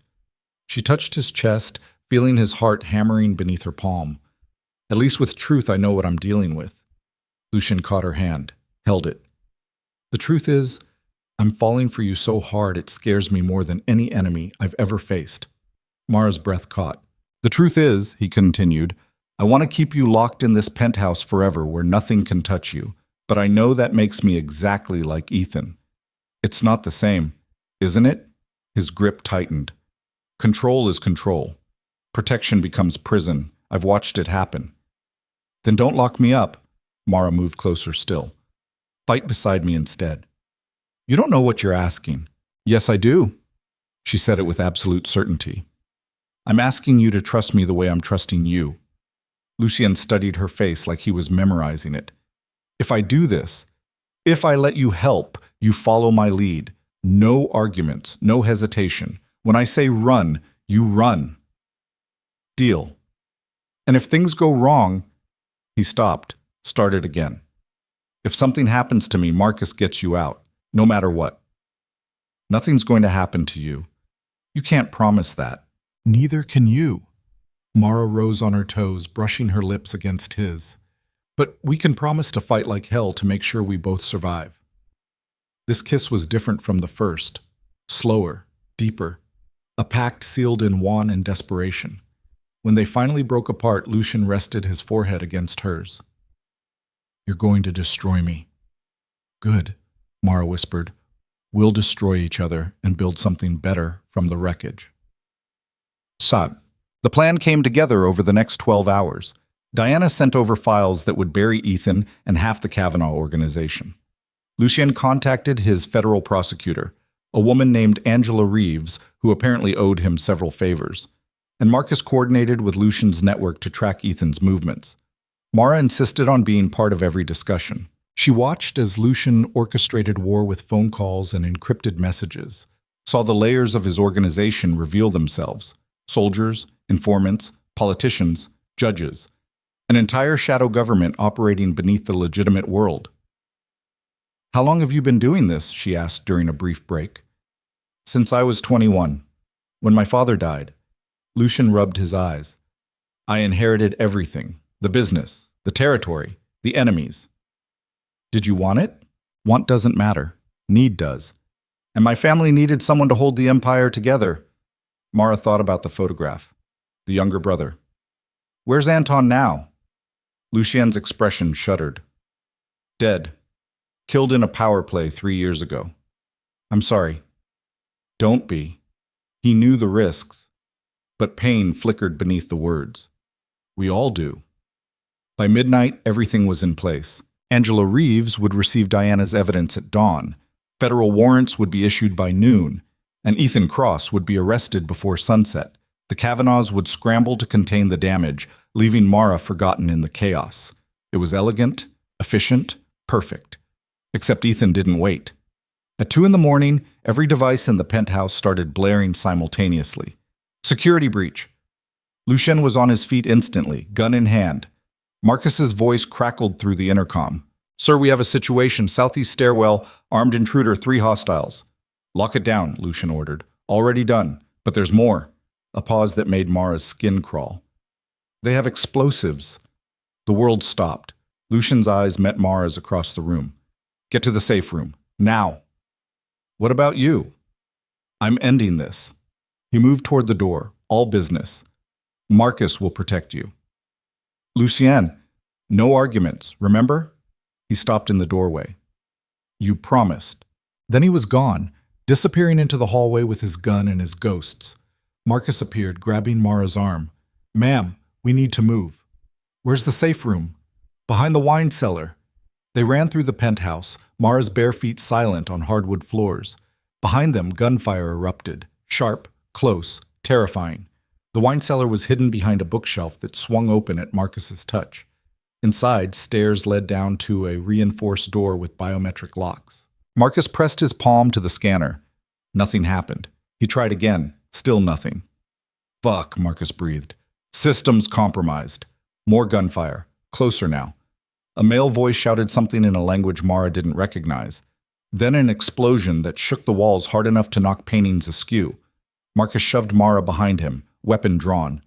She touched his chest, feeling his heart hammering beneath her palm. "At least with truth I know what I'm dealing with." Lucien caught her hand, held it. "The truth is, I'm falling for you so hard it scares me more than any enemy I've ever faced." Mara's breath caught. "The truth is," he continued, "I want to keep you locked in this penthouse forever where nothing can touch you. But I know that makes me exactly like Ethan. It's not the same, isn't it?" His grip tightened. "Control is control. Protection becomes prison. I've watched it happen." "Then don't lock me up." Mara moved closer still. "Fight beside me instead." "You don't know what you're asking." "Yes, I do." She said it with absolute certainty. "I'm asking you to trust me the way I'm trusting you." Lucien studied her face like he was memorizing it. "If I do this, if I let you help, you follow my lead. No arguments, no hesitation. When I say run, you run. Deal. And if things go wrong," he stopped, started again. "If something happens to me, Marcus gets you out, no matter what." "Nothing's going to happen to you. You can't promise that." "Neither can you." Mara rose on her toes, brushing her lips against his. "But we can promise to fight like hell to make sure we both survive." This kiss was different from the first. Slower, deeper. A pact sealed in wan and desperation. When they finally broke apart, Lucien rested his forehead against hers. "You're going to destroy me." "Good," Mara whispered. "We'll destroy each other and build something better from the wreckage." The plan came together over the next 12 hours. Diana sent over files that would bury Ethan and half the Kavanaugh organization. Lucien contacted his federal prosecutor, a woman named Angela Reeves, who apparently owed him several favors. And Marcus coordinated with Lucien's network to track Ethan's movements. Mara insisted on being part of every discussion. She watched as Lucien orchestrated war with phone calls and encrypted messages, saw the layers of his organization reveal themselves: soldiers, informants, politicians, judges, an entire shadow government operating beneath the legitimate world. "How long have you been doing this?" she asked during a brief break. "Since I was 21, when my father died." Lucien rubbed his eyes. "I inherited everything: the business, the territory, the enemies." "Did you want it?" "Want doesn't matter. Need does. And my family needed someone to hold the empire together." Mara thought about the photograph. The younger brother. "Where's Anton now?" Lucien's expression shuddered. "Dead. Killed in a power play 3 years ago." "I'm sorry." "Don't be." He knew the risks, but pain flickered beneath the words. "We all do." By midnight, everything was in place. Angela Reeves would receive Diana's evidence at dawn. Federal warrants would be issued by noon, and Ethan Cross would be arrested before sunset. The Kavanaughs would scramble to contain the damage, leaving Mara forgotten in the chaos. It was elegant, efficient, perfect. Except Ethan didn't wait. At 2 a.m, every device in the penthouse started blaring simultaneously. Security breach. Lucien was on his feet instantly, gun in hand. Marcus's voice crackled through the intercom. "Sir, we have a situation. Southeast stairwell, armed intruder, 3 hostiles." "Lock it down," Lucien ordered. "Already done. But there's more." A pause that made Mara's skin crawl. "They have explosives." The world stopped. Lucien's eyes met Mara's across the room. "Get to the safe room. Now." "What about you?" "I'm ending this." He moved toward the door. "All business. Marcus will protect you." "Lucien, no arguments, remember?" He stopped in the doorway. "You promised." Then he was gone, disappearing into the hallway with his gun and his ghosts. Marcus appeared, grabbing Mara's arm. "Ma'am, we need to move." "Where's the safe room?" "Behind the wine cellar." They ran through the penthouse, Mara's bare feet silent on hardwood floors. Behind them, gunfire erupted. Sharp, close, terrifying. The wine cellar was hidden behind a bookshelf that swung open at Marcus's touch. Inside, stairs led down to a reinforced door with biometric locks. Marcus pressed his palm to the scanner. Nothing happened. He tried again. Still nothing. "Fuck," Marcus breathed. "Systems compromised." More gunfire. Closer now. A male voice shouted something in a language Mara didn't recognize. Then an explosion that shook the walls hard enough to knock paintings askew. Marcus shoved Mara behind him, weapon drawn.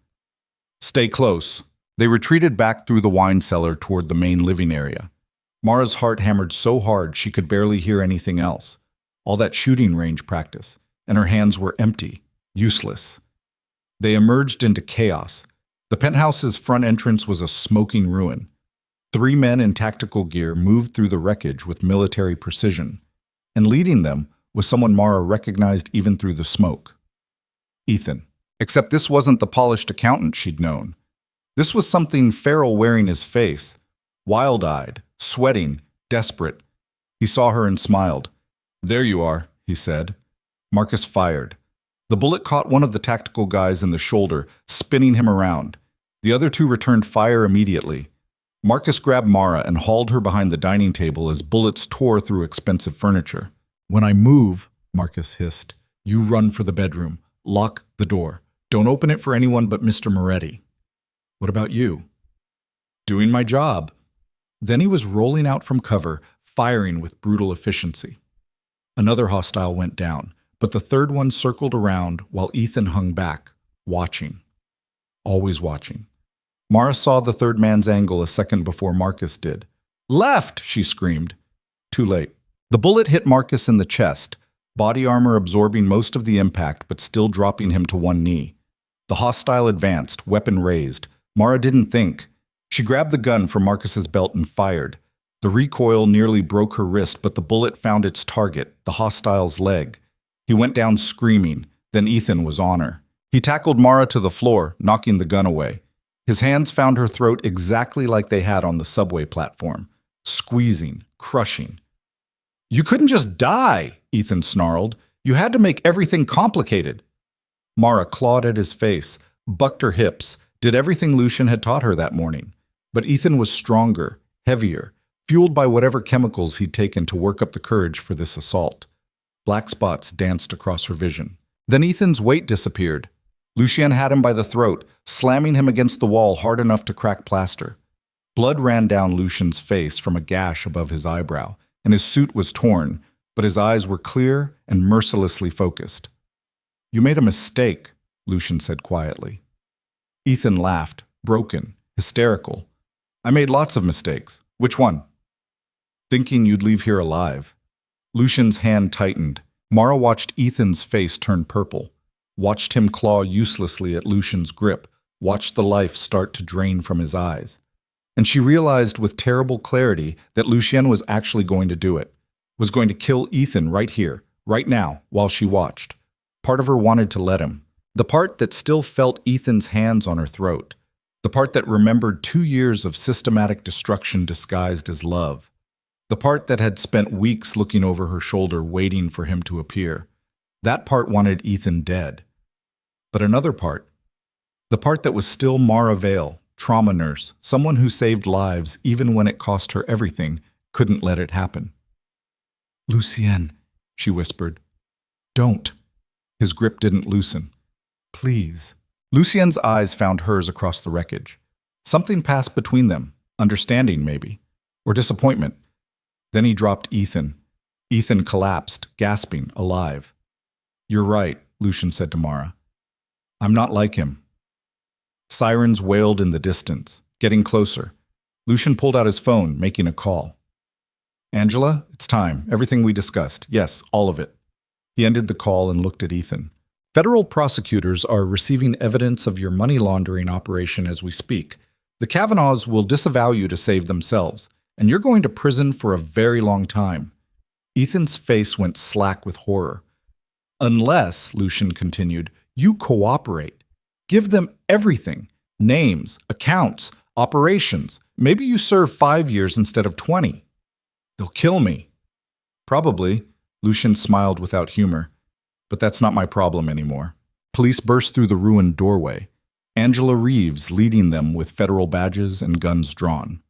"Stay close." They retreated back through the wine cellar toward the main living area. Mara's heart hammered so hard she could barely hear anything else. All that shooting range practice, and her hands were empty, useless. They emerged into chaos. The penthouse's front entrance was a smoking ruin. 3 men in tactical gear moved through the wreckage with military precision, and leading them was someone Mara recognized even through the smoke. Ethan. Except this wasn't the polished accountant she'd known. This was something feral wearing his face, wild-eyed, sweating, desperate. He saw her and smiled. "There you are," he said. Marcus fired. The bullet caught one of the tactical guys in the shoulder, spinning him around. The other 2 returned fire immediately. Marcus grabbed Mara and hauled her behind the dining table as bullets tore through expensive furniture. "When I move," Marcus hissed, "you run for the bedroom. Lock the door. Don't open it for anyone but Mr. Moretti." "What about you?" "Doing my job." Then he was rolling out from cover, firing with brutal efficiency. Another hostile went down, but the third one circled around while Ethan hung back, watching. Always watching. Mara saw the third man's angle a second before Marcus did. "Left!" she screamed. Too late. The bullet hit Marcus in the chest, body armor absorbing most of the impact but still dropping him to one knee. The hostile advanced, weapon raised. Mara didn't think. She grabbed the gun from Marcus's belt and fired. The recoil nearly broke her wrist, but the bullet found its target, the hostile's leg. He went down screaming. Then Ethan was on her. He tackled Mara to the floor, knocking the gun away. His hands found her throat exactly like they had on the subway platform, squeezing, crushing. "You couldn't just die," Ethan snarled. "You had to make everything complicated." Mara clawed at his face, bucked her hips, did everything Lucian had taught her that morning. But Ethan was stronger, heavier, fueled by whatever chemicals he'd taken to work up the courage for this assault. Black spots danced across her vision. Then Ethan's weight disappeared. Lucian had him by the throat, slamming him against the wall hard enough to crack plaster. Blood ran down Lucian's face from a gash above his eyebrow, and his suit was torn, but his eyes were clear and mercilessly focused. "You made a mistake," Lucian said quietly. Ethan laughed, broken, hysterical. "I made lots of mistakes. Which one?" "Thinking you'd leave here alive." Lucian's hand tightened. Mara watched Ethan's face turn purple, watched him claw uselessly at Lucian's grip, watched the life start to drain from his eyes. And she realized with terrible clarity that Lucian was actually going to do it, was going to kill Ethan right here, right now, while she watched. Part of her wanted to let him. The part that still felt Ethan's hands on her throat. The part that remembered 2 years of systematic destruction disguised as love. The part that had spent weeks looking over her shoulder waiting for him to appear. That part wanted Ethan dead. But another part, the part that was still Mara Vale, trauma nurse, someone who saved lives even when it cost her everything, couldn't let it happen. "Lucien," she whispered. "Don't." His grip didn't loosen. "Please." Lucien's eyes found hers across the wreckage. Something passed between them, understanding maybe, or disappointment. Then he dropped Ethan. Ethan collapsed, gasping, alive. "You're right," Lucian said to Mara. "I'm not like him." Sirens wailed in the distance, getting closer. Lucian pulled out his phone, making a call. "Angela, it's time. Everything we discussed. Yes, all of it." He ended the call and looked at Ethan. "Federal prosecutors are receiving evidence of your money laundering operation as we speak. The Kavanaughs will disavow you to save themselves, and you're going to prison for a very long time." Ethan's face went slack with horror. "Unless," Lucian continued, "you cooperate. Give them everything. Names, accounts, operations. Maybe you serve 5 years instead of 20. "They'll kill me." "Probably," Lucian smiled without humor. "But that's not my problem anymore." Police burst through the ruined doorway. Angela Reeves leading them with federal badges and guns drawn.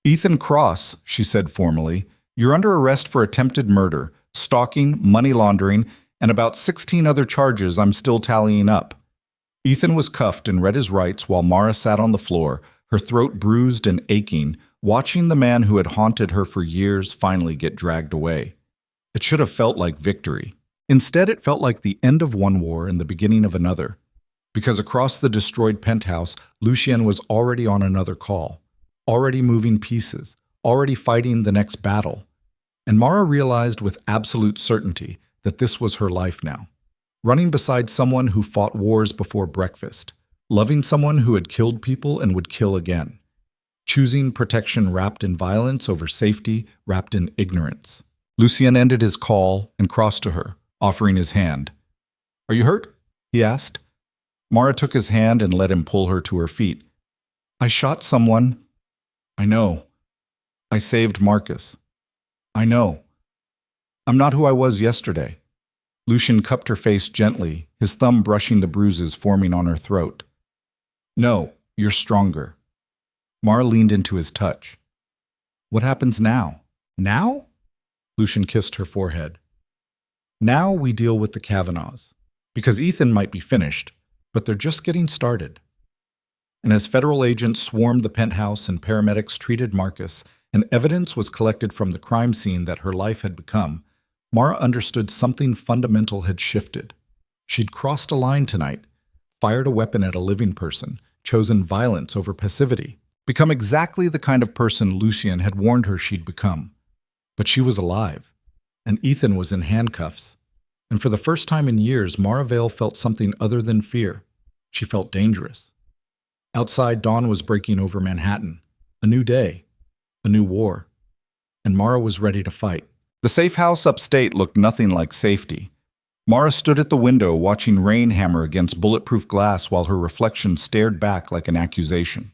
"Ethan Cross," she said formally, "you're under arrest for attempted murder, stalking, money laundering, and about 16 other charges I'm still tallying up." Ethan was cuffed and read his rights while Mara sat on the floor, her throat bruised and aching, watching the man who had haunted her for years finally get dragged away. It should have felt like victory. Instead, it felt like the end of one war and the beginning of another. Because across the destroyed penthouse, Lucien was already on another call, already moving pieces, already fighting the next battle. And Mara realized with absolute certainty that this was her life now. Running beside someone who fought wars before breakfast, loving someone who had killed people and would kill again, choosing protection wrapped in violence over safety wrapped in ignorance. Lucien ended his call and crossed to her, offering his hand. "Are you hurt?" he asked. Mara took his hand and let him pull her to her feet. "I shot someone." "I know. I saved Marcus." "I know. I'm not who I was yesterday." Lucien cupped her face gently, his thumb brushing the bruises forming on her throat. "No, you're stronger." Mara leaned into his touch. "What happens now?" "Now?" Lucien kissed her forehead. "Now we deal with the Kavanaughs. Because Ethan might be finished, but they're just getting started." And as federal agents swarmed the penthouse and paramedics treated Marcus, and evidence was collected from the crime scene that her life had become, Mara understood something fundamental had shifted. She'd crossed a line tonight, fired a weapon at a living person, chosen violence over passivity, become exactly the kind of person Lucien had warned her she'd become. But she was alive, and Ethan was in handcuffs. And for the first time in years, Mara Vale felt something other than fear. She felt dangerous. Outside, dawn was breaking over Manhattan. A new day. A new war. And Mara was ready to fight. The safe house upstate looked nothing like safety. Mara stood at the window watching rain hammer against bulletproof glass while her reflection stared back like an accusation.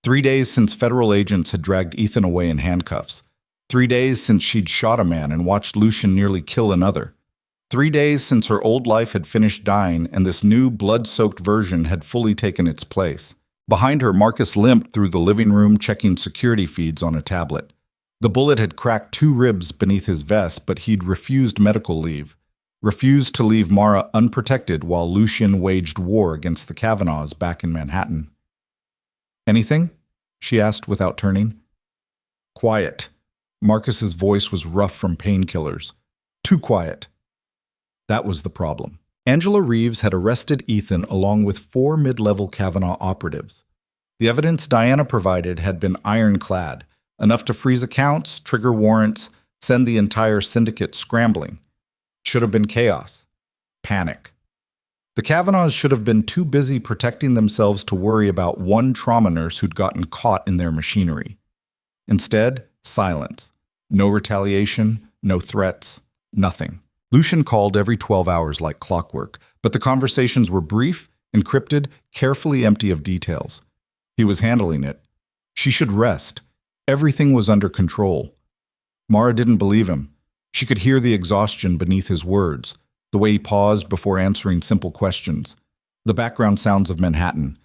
3 days since federal agents had dragged Ethan away in handcuffs. 3 days since she'd shot a man and watched Lucian nearly kill another. 3 days since her old life had finished dying and this new, blood-soaked version had fully taken its place. Behind her, Marcus limped through the living room checking security feeds on a tablet. The bullet had cracked 2 ribs beneath his vest, but he'd refused medical leave. Refused to leave Mara unprotected while Lucian waged war against the Kavanaughs back in Manhattan. "Anything?" she asked without turning. "Quiet." Marcus's voice was rough from painkillers. Too quiet. That was the problem. Angela Reeves had arrested Ethan along with 4 mid-level Kavanaugh operatives. The evidence Diana provided had been ironclad, enough to freeze accounts, trigger warrants, send the entire syndicate scrambling. Should have been chaos. Panic. The Kavanaughs should have been too busy protecting themselves to worry about one trauma nurse who'd gotten caught in their machinery. Instead, silence. No retaliation, no threats, nothing. Lucian called every 12 hours like clockwork, but the conversations were brief, encrypted, carefully empty of details. He was handling it. She should rest. Everything was under control. Mara didn't believe him. She could hear the exhaustion beneath his words, the way he paused before answering simple questions, the background sounds of Manhattan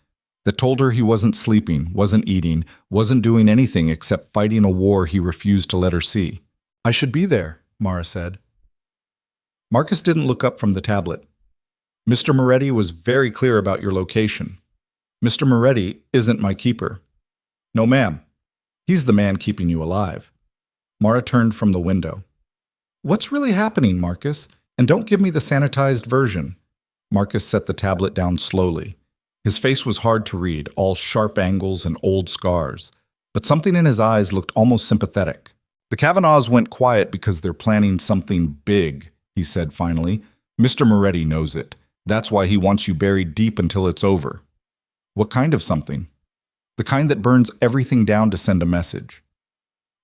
that told her he wasn't sleeping, wasn't eating, wasn't doing anything except fighting a war he refused to let her see. "I should be there," Mara said. Marcus didn't look up from the tablet. "Mr. Moretti was very clear about your location. Mr. Moretti isn't my keeper." "No, ma'am. He's the man keeping you alive." Mara turned from the window. "What's really happening, Marcus? And don't give me the sanitized version." Marcus set the tablet down slowly. His face was hard to read, all sharp angles and old scars. But something in his eyes looked almost sympathetic. "The Kavanaughs went quiet because they're planning something big," he said finally. "Mr. Moretti knows it. That's why he wants you buried deep until it's over." "What kind of something?" "The kind that burns everything down to send a message."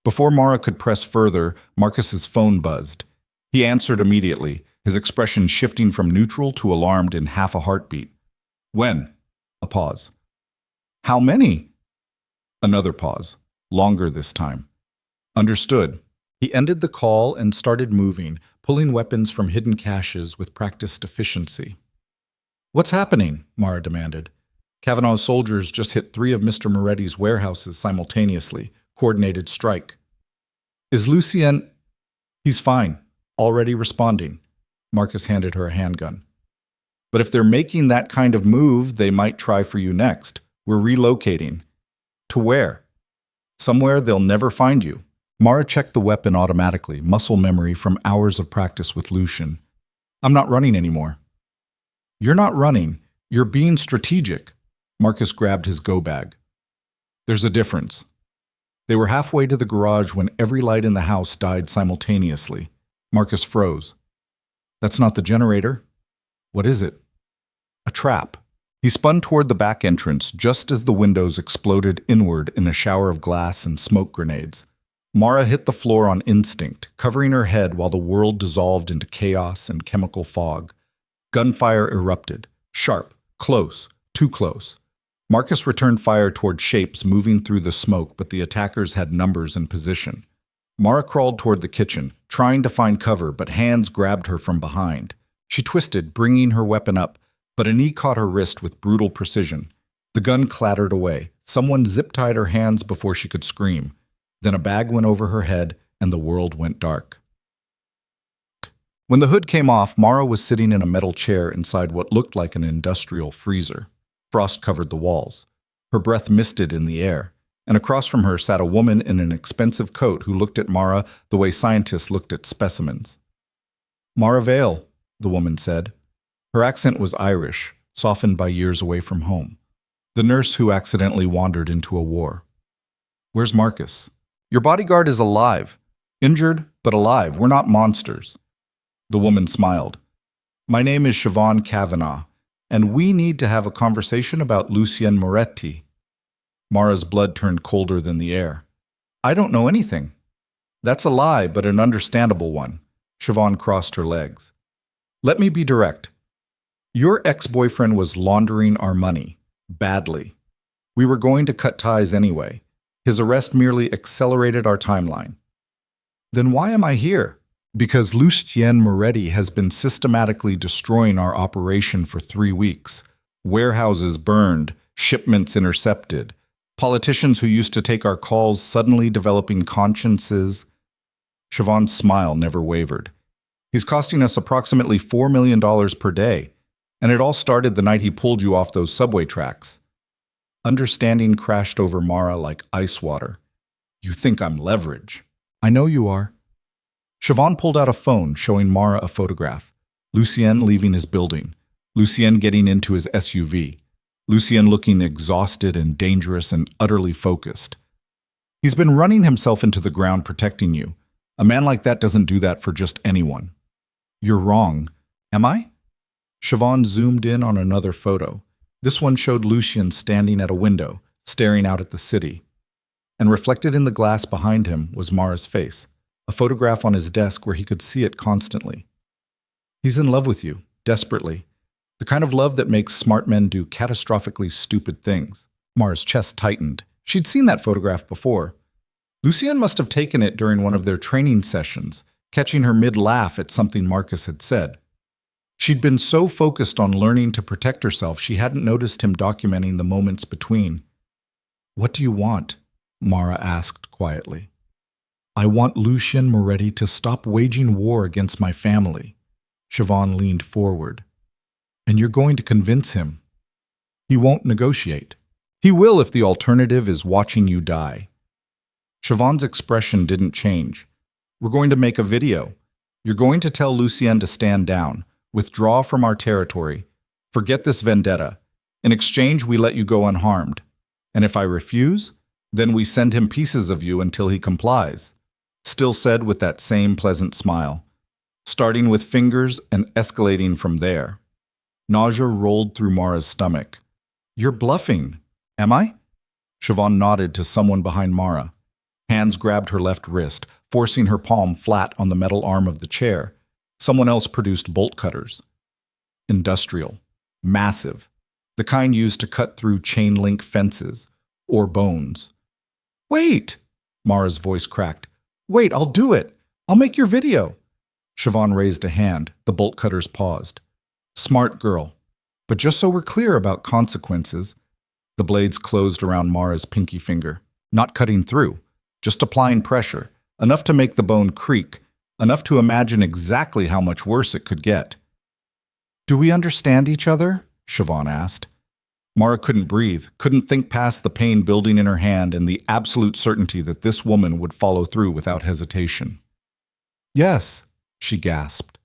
Before Mara could press further, Marcus's phone buzzed. He answered immediately, his expression shifting from neutral to alarmed in half a heartbeat. "When?" A pause. "How many?" Another pause, longer this time. "Understood." He ended the call and started moving, pulling weapons from hidden caches with practiced efficiency. "What's happening?" Mara demanded. "Kavanaugh's soldiers just hit 3 of Mr. Moretti's warehouses simultaneously. Coordinated strike." "Is Lucien—" "He's fine. Already responding." Marcus handed her a handgun. "But if they're making that kind of move, they might try for you next. We're relocating." "To where?" "Somewhere they'll never find you." Mara checked the weapon automatically, muscle memory from hours of practice with Lucian. "I'm not running anymore." "You're not running. You're being strategic." Marcus grabbed his go bag. "There's a difference." They were halfway to the garage when every light in the house died simultaneously. Marcus froze. "That's not the generator." "What is it?" "A trap." He spun toward the back entrance just as the windows exploded inward in a shower of glass and smoke grenades. Mara hit the floor on instinct, covering her head while the world dissolved into chaos and chemical fog. Gunfire erupted. Sharp, close, too close. Marcus returned fire toward shapes moving through the smoke, but the attackers had numbers and position. Mara crawled toward the kitchen, trying to find cover, but hands grabbed her from behind. She twisted, bringing her weapon up, but a knee caught her wrist with brutal precision. The gun clattered away. Someone zip-tied her hands before she could scream. Then a bag went over her head, and the world went dark. When the hood came off, Mara was sitting in a metal chair inside what looked like an industrial freezer. Frost covered the walls. Her breath misted in the air, and across from her sat a woman in an expensive coat who looked at Mara the way scientists looked at specimens. "Mara Vale," the woman said. Her accent was Irish, softened by years away from home. The nurse who accidentally wandered into a war. "Where's Marcus?" "Your bodyguard is alive. Injured, but alive. We're not monsters." The woman smiled. "My name is Siobhan Kavanaugh, and we need to have a conversation about Lucien Moretti." Mara's blood turned colder than the air. "I don't know anything." "That's a lie, but an understandable one." Siobhan crossed her legs. Let me be direct. Your ex-boyfriend was laundering our money. Badly. We were going to cut ties anyway. His arrest merely accelerated our timeline. Then why am I here? Because Lucien Moretti has been systematically destroying our operation for 3 weeks. Warehouses burned, shipments intercepted, politicians who used to take our calls suddenly developing consciences. Siobhan's smile never wavered. He's costing us approximately $4 million per day, and it all started the night he pulled you off those subway tracks. Understanding crashed over Mara like ice water. You think I'm leverage. I know you are. Siobhan pulled out a phone showing Mara a photograph. Lucien leaving his building. Lucien getting into his SUV. Lucien looking exhausted and dangerous and utterly focused. He's been running himself into the ground protecting you. A man like that doesn't do that for just anyone. You're wrong. Am I? Siobhan zoomed in on another photo. This one showed Lucien standing at a window, staring out at the city. And reflected in the glass behind him was Mara's face, a photograph on his desk where he could see it constantly. He's in love with you, desperately. The kind of love that makes smart men do catastrophically stupid things. Mara's chest tightened. She'd seen that photograph before. Lucien must have taken it during one of their training sessions, catching her mid-laugh at something Marcus had said. She'd been so focused on learning to protect herself she hadn't noticed him documenting the moments between. What do you want? Mara asked quietly. I want Lucien Moretti to stop waging war against my family. Siobhan leaned forward. And you're going to convince him. He won't negotiate. He will if the alternative is watching you die. Siobhan's expression didn't change. We're going to make a video. You're going to tell Lucien to stand down, withdraw from our territory, forget this vendetta. In exchange, we let you go unharmed. And if I refuse, then we send him pieces of you until he complies. Still said with that same pleasant smile, starting with fingers and escalating from there. Nausea rolled through Mara's stomach. You're bluffing, am I? Siobhan nodded to someone behind Mara. Hands grabbed her left wrist, forcing her palm flat on the metal arm of the chair. Someone else produced bolt cutters. Industrial. Massive. The kind used to cut through chain-link fences. Or bones. Wait! Mara's voice cracked. Wait, I'll do it! I'll make your video! Siobhan raised a hand. The bolt cutters paused. Smart girl. But just so we're clear about consequences, the blades closed around Mara's pinky finger. Not cutting through. Just applying pressure. Enough to make the bone creak. Enough to imagine exactly how much worse it could get. Do we understand each other? Siobhan asked. Mara couldn't breathe, couldn't think past the pain building in her hand and the absolute certainty that this woman would follow through without hesitation. Yes, she gasped.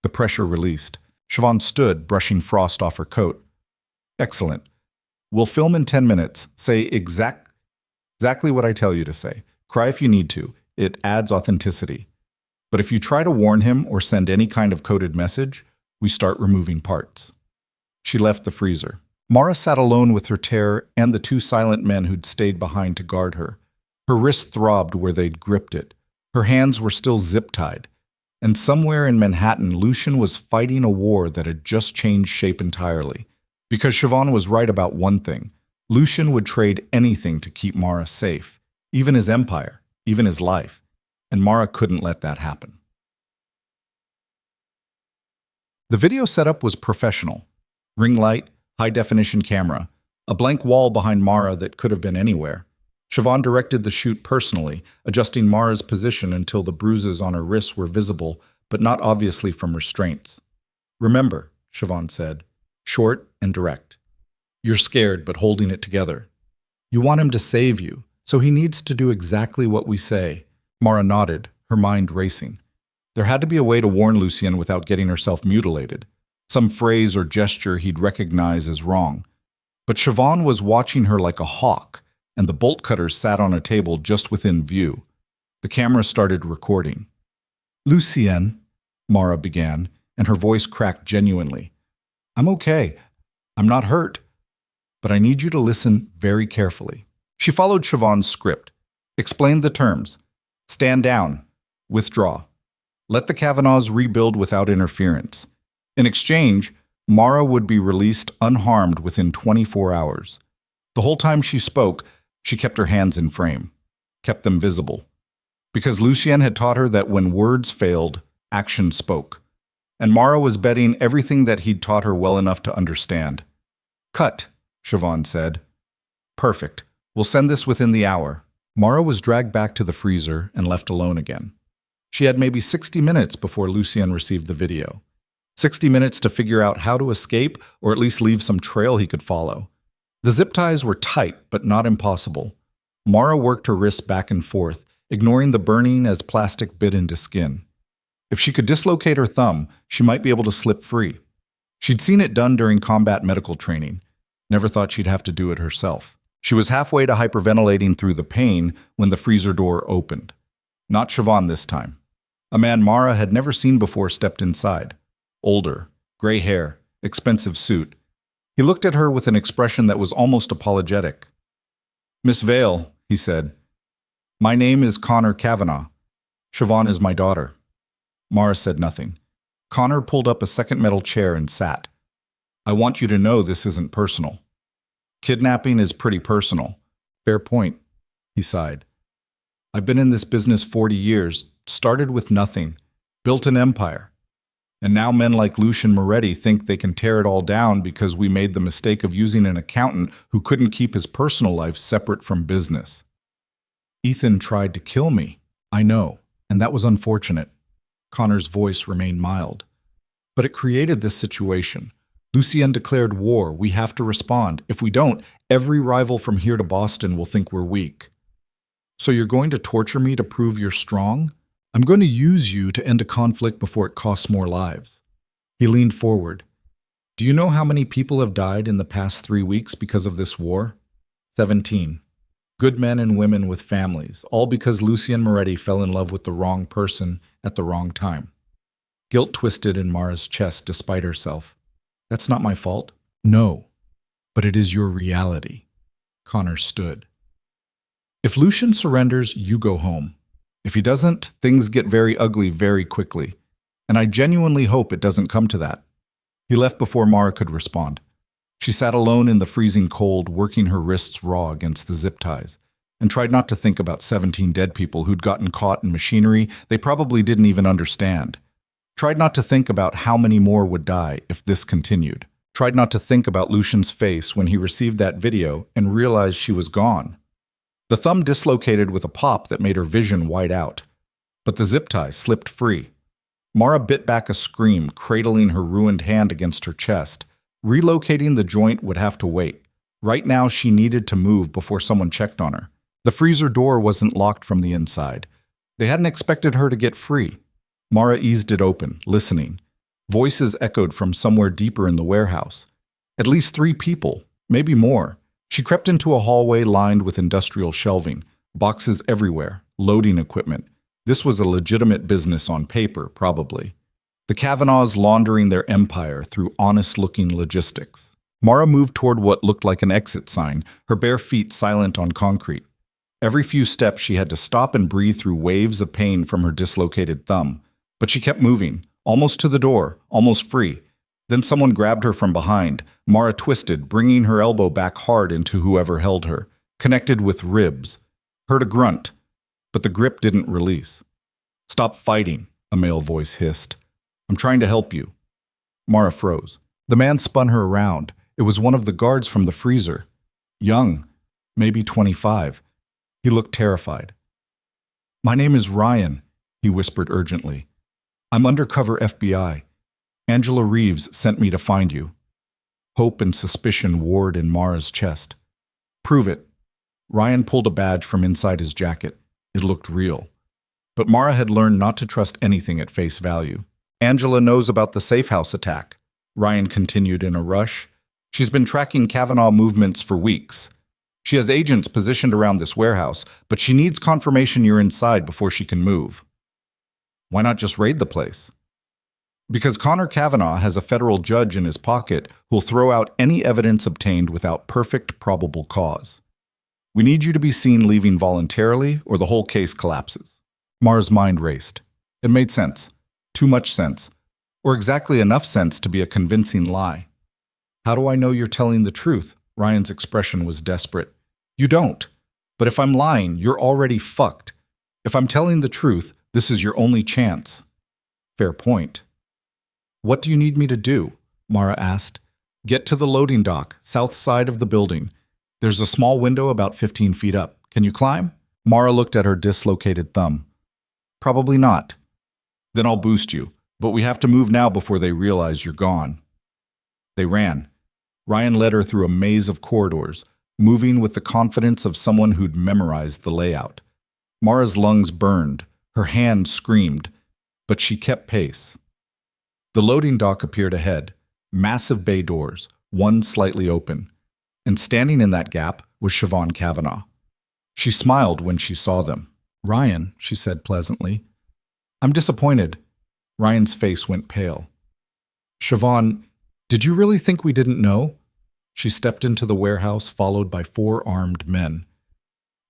The pressure released. Siobhan stood, brushing frost off her coat. Excellent. We'll film in 10 minutes. Say exactly what I tell you to say. Cry if you need to. It adds authenticity. But if you try to warn him or send any kind of coded message, we start removing parts. She left the freezer. Mara sat alone with her terror and the 2 silent men who'd stayed behind to guard her. Her wrist throbbed where they'd gripped it. Her hands were still zip-tied. And somewhere in Manhattan, Lucien was fighting a war that had just changed shape entirely. Because Siobhan was right about one thing. Lucien would trade anything to keep Mara safe. Even his empire. Even his life. And Mara couldn't let that happen. The video setup was professional. Ring light, high-definition camera, a blank wall behind Mara that could have been anywhere. Siobhan directed the shoot personally, adjusting Mara's position until the bruises on her wrists were visible, but not obviously from restraints. Remember, Siobhan said, short and direct. You're scared, but holding it together. You want him to save you, so he needs to do exactly what we say. Mara nodded, her mind racing. There had to be a way to warn Lucien without getting herself mutilated. Some phrase or gesture he'd recognize as wrong. But Siobhan was watching her like a hawk, and the bolt cutters sat on a table just within view. The camera started recording. Lucien, Mara began, and her voice cracked genuinely. I'm okay. I'm not hurt. But I need you to listen very carefully. She followed Siobhan's script. Explained the terms. Stand down. Withdraw. Let the Kavanaughs rebuild without interference. In exchange, Mara would be released unharmed within 24 hours. The whole time she spoke, she kept her hands in frame, kept them visible. Because Lucien had taught her that when words failed, action spoke. And Mara was betting everything that he'd taught her well enough to understand. "Cut," Siobhan said. "Perfect. We'll send this within the hour." Mara was dragged back to the freezer and left alone again. She had maybe 60 minutes before Lucien received the video. 60 minutes to figure out how to escape, or at least leave some trail he could follow. The zip ties were tight, but not impossible. Mara worked her wrists back and forth, ignoring the burning as plastic bit into skin. If she could dislocate her thumb, she might be able to slip free. She'd seen it done during combat medical training. Never thought she'd have to do it herself. She was halfway to hyperventilating through the pain when the freezer door opened. Not Siobhan this time. A man Mara had never seen before stepped inside. Older, gray hair, expensive suit. He looked at her with an expression that was almost apologetic. "Miss Vale," he said. "My name is Connor Kavanagh. Siobhan is my daughter." Mara said nothing. Connor pulled up a second metal chair and sat. "I want you to know this isn't personal." "Kidnapping is pretty personal." "Fair point," he sighed. "I've been in this business 40 years, started with nothing, built an empire. And now men like Lucien Moretti think they can tear it all down because we made the mistake of using an accountant who couldn't keep his personal life separate from business. Ethan tried to kill me. I know, and that was unfortunate." Connor's voice remained mild. "But it created this situation. Lucien declared war. We have to respond. If we don't, every rival from here to Boston will think we're weak." "So you're going to torture me to prove you're strong?" "I'm going to use you to end a conflict before it costs more lives." He leaned forward. "Do you know how many people have died in the past 3 weeks because of this war? 17. Good men and women with families, all because Lucien Moretti fell in love with the wrong person at the wrong time." Guilt twisted in Mara's chest despite herself. "That's not my fault." "No, but it is your reality." Connor stood. "If Lucien surrenders, you go home. If he doesn't, things get very ugly very quickly. And I genuinely hope it doesn't come to that." He left before Mara could respond. She sat alone in the freezing cold, working her wrists raw against the zip ties, and tried not to think about 17 dead people who'd gotten caught in machinery they probably didn't even understand. Tried not to think about how many more would die if this continued. Tried not to think about Lucien's face when he received that video and realized she was gone. The thumb dislocated with a pop that made her vision white out. But the zip tie slipped free. Mara bit back a scream, cradling her ruined hand against her chest. Relocating the joint would have to wait. Right now she needed to move before someone checked on her. The freezer door wasn't locked from the inside. They hadn't expected her to get free. Mara eased it open, listening. Voices echoed from somewhere deeper in the warehouse. At least 3 people, maybe more. She crept into a hallway lined with industrial shelving, boxes everywhere, loading equipment. This was a legitimate business on paper, probably. The Kavanaghs laundering their empire through honest-looking logistics. Mara moved toward what looked like an exit sign, her bare feet silent on concrete. Every few steps she had to stop and breathe through waves of pain from her dislocated thumb. But she kept moving, almost to the door, almost free. Then someone grabbed her from behind. Mara twisted, bringing her elbow back hard into whoever held her, connected with ribs. Heard a grunt, but the grip didn't release. "Stop fighting," a male voice hissed. "I'm trying to help you." Mara froze. The man spun her around. It was one of the guards from the freezer. Young, maybe 25. He looked terrified. "My name is Ryan," he whispered urgently. "I'm undercover FBI. Angela Reeves sent me to find you." Hope and suspicion warred in Mara's chest. "Prove it." Ryan pulled a badge from inside his jacket. It looked real. But Mara had learned not to trust anything at face value. "Angela knows about the safe house attack," Ryan continued in a rush. "She's been tracking Kavanagh movements for weeks. She has agents positioned around this warehouse, but she needs confirmation you're inside before she can move." "Why not just raid the place?" "Because Connor Kavanagh has a federal judge in his pocket who'll throw out any evidence obtained without perfect probable cause. We need you to be seen leaving voluntarily or the whole case collapses." Mara's mind raced. It made sense. Too much sense. or exactly enough sense to be a convincing lie. How do I know you're telling the truth? Ryan's expression was desperate. You don't. But if I'm lying, you're already fucked. If I'm telling the truth, this is your only chance. Fair point. What do you need me to do? Mara asked. Get to the loading dock, south side of the building. There's a small window about 15 feet up. Can you climb? Mara looked at her dislocated thumb. Probably not. Then I'll boost you, but we have to move now before they realize you're gone. They ran. Ryan led her through a maze of corridors, moving with the confidence of someone who'd memorized the layout. Mara's lungs burned, her hand screamed, but she kept pace. The loading dock appeared ahead, massive bay doors, one slightly open, and standing in that gap was Siobhan Kavanaugh. She smiled when she saw them. Ryan, she said pleasantly. I'm disappointed. Ryan's face went pale. Siobhan, did you really think we didn't know? She stepped into the warehouse, followed by 4 armed men.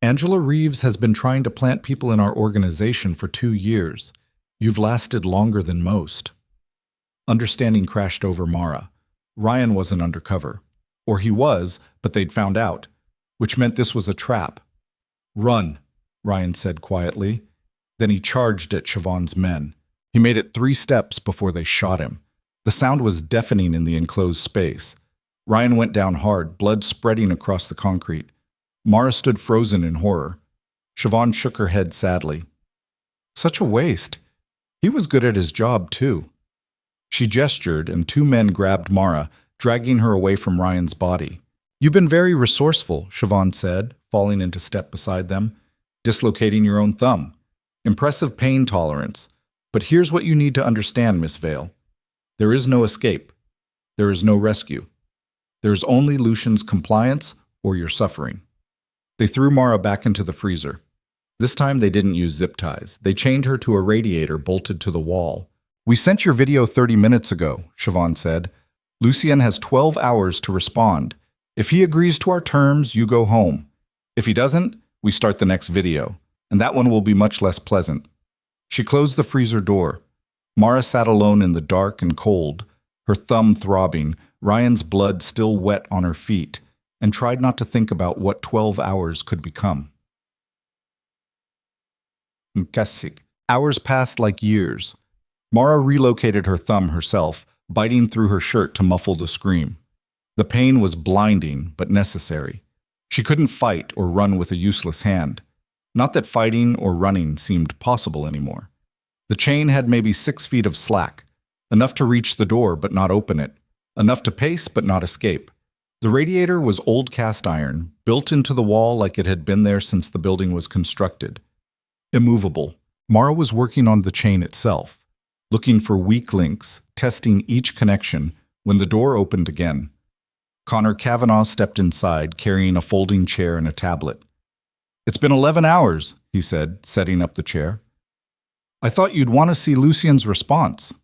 Angela Reeves has been trying to plant people in our organization for 2 years. You've lasted longer than most. Understanding crashed over Mara. Ryan wasn't undercover. Or he was, but they'd found out, which meant this was a trap. Run, Ryan said quietly. Then he charged at Siobhan's men. He made it 3 steps before they shot him. The sound was deafening in the enclosed space. Ryan went down hard, blood spreading across the concrete. Mara stood frozen in horror. Siobhan shook her head sadly. Such a waste. He was good at his job, too. She gestured, and 2 men grabbed Mara, dragging her away from Ryan's body. You've been very resourceful, Siobhan said, falling into step beside them, dislocating your own thumb. Impressive pain tolerance. But here's what you need to understand, Miss Vale. There is no escape. There is no rescue. There is only Lucian's compliance or your suffering. They threw Mara back into the freezer. This time they didn't use zip ties. They chained her to a radiator bolted to the wall. We sent your video 30 minutes ago, Siobhan said. Lucien has 12 hours to respond. If he agrees to our terms, you go home. If he doesn't, we start the next video, and that one will be much less pleasant. She closed the freezer door. Mara sat alone in the dark and cold, her thumb throbbing, Ryan's blood still wet on her feet, and tried not to think about what 12 hours could become. Hours passed like years. Mara relocated her thumb herself, biting through her shirt to muffle the scream. The pain was blinding, but necessary. She couldn't fight or run with a useless hand. Not that fighting or running seemed possible anymore. The chain had maybe 6 feet of slack, enough to reach the door but not open it, enough to pace but not escape. The radiator was old cast iron, built into the wall like it had been there since the building was constructed. Immovable. Mara was working on the chain itself, looking for weak links, testing each connection, when the door opened again. Connor Kavanaugh stepped inside, carrying a folding chair and a tablet. It's been 11 hours, he said, setting up the chair. I thought you'd want to see Lucien's response.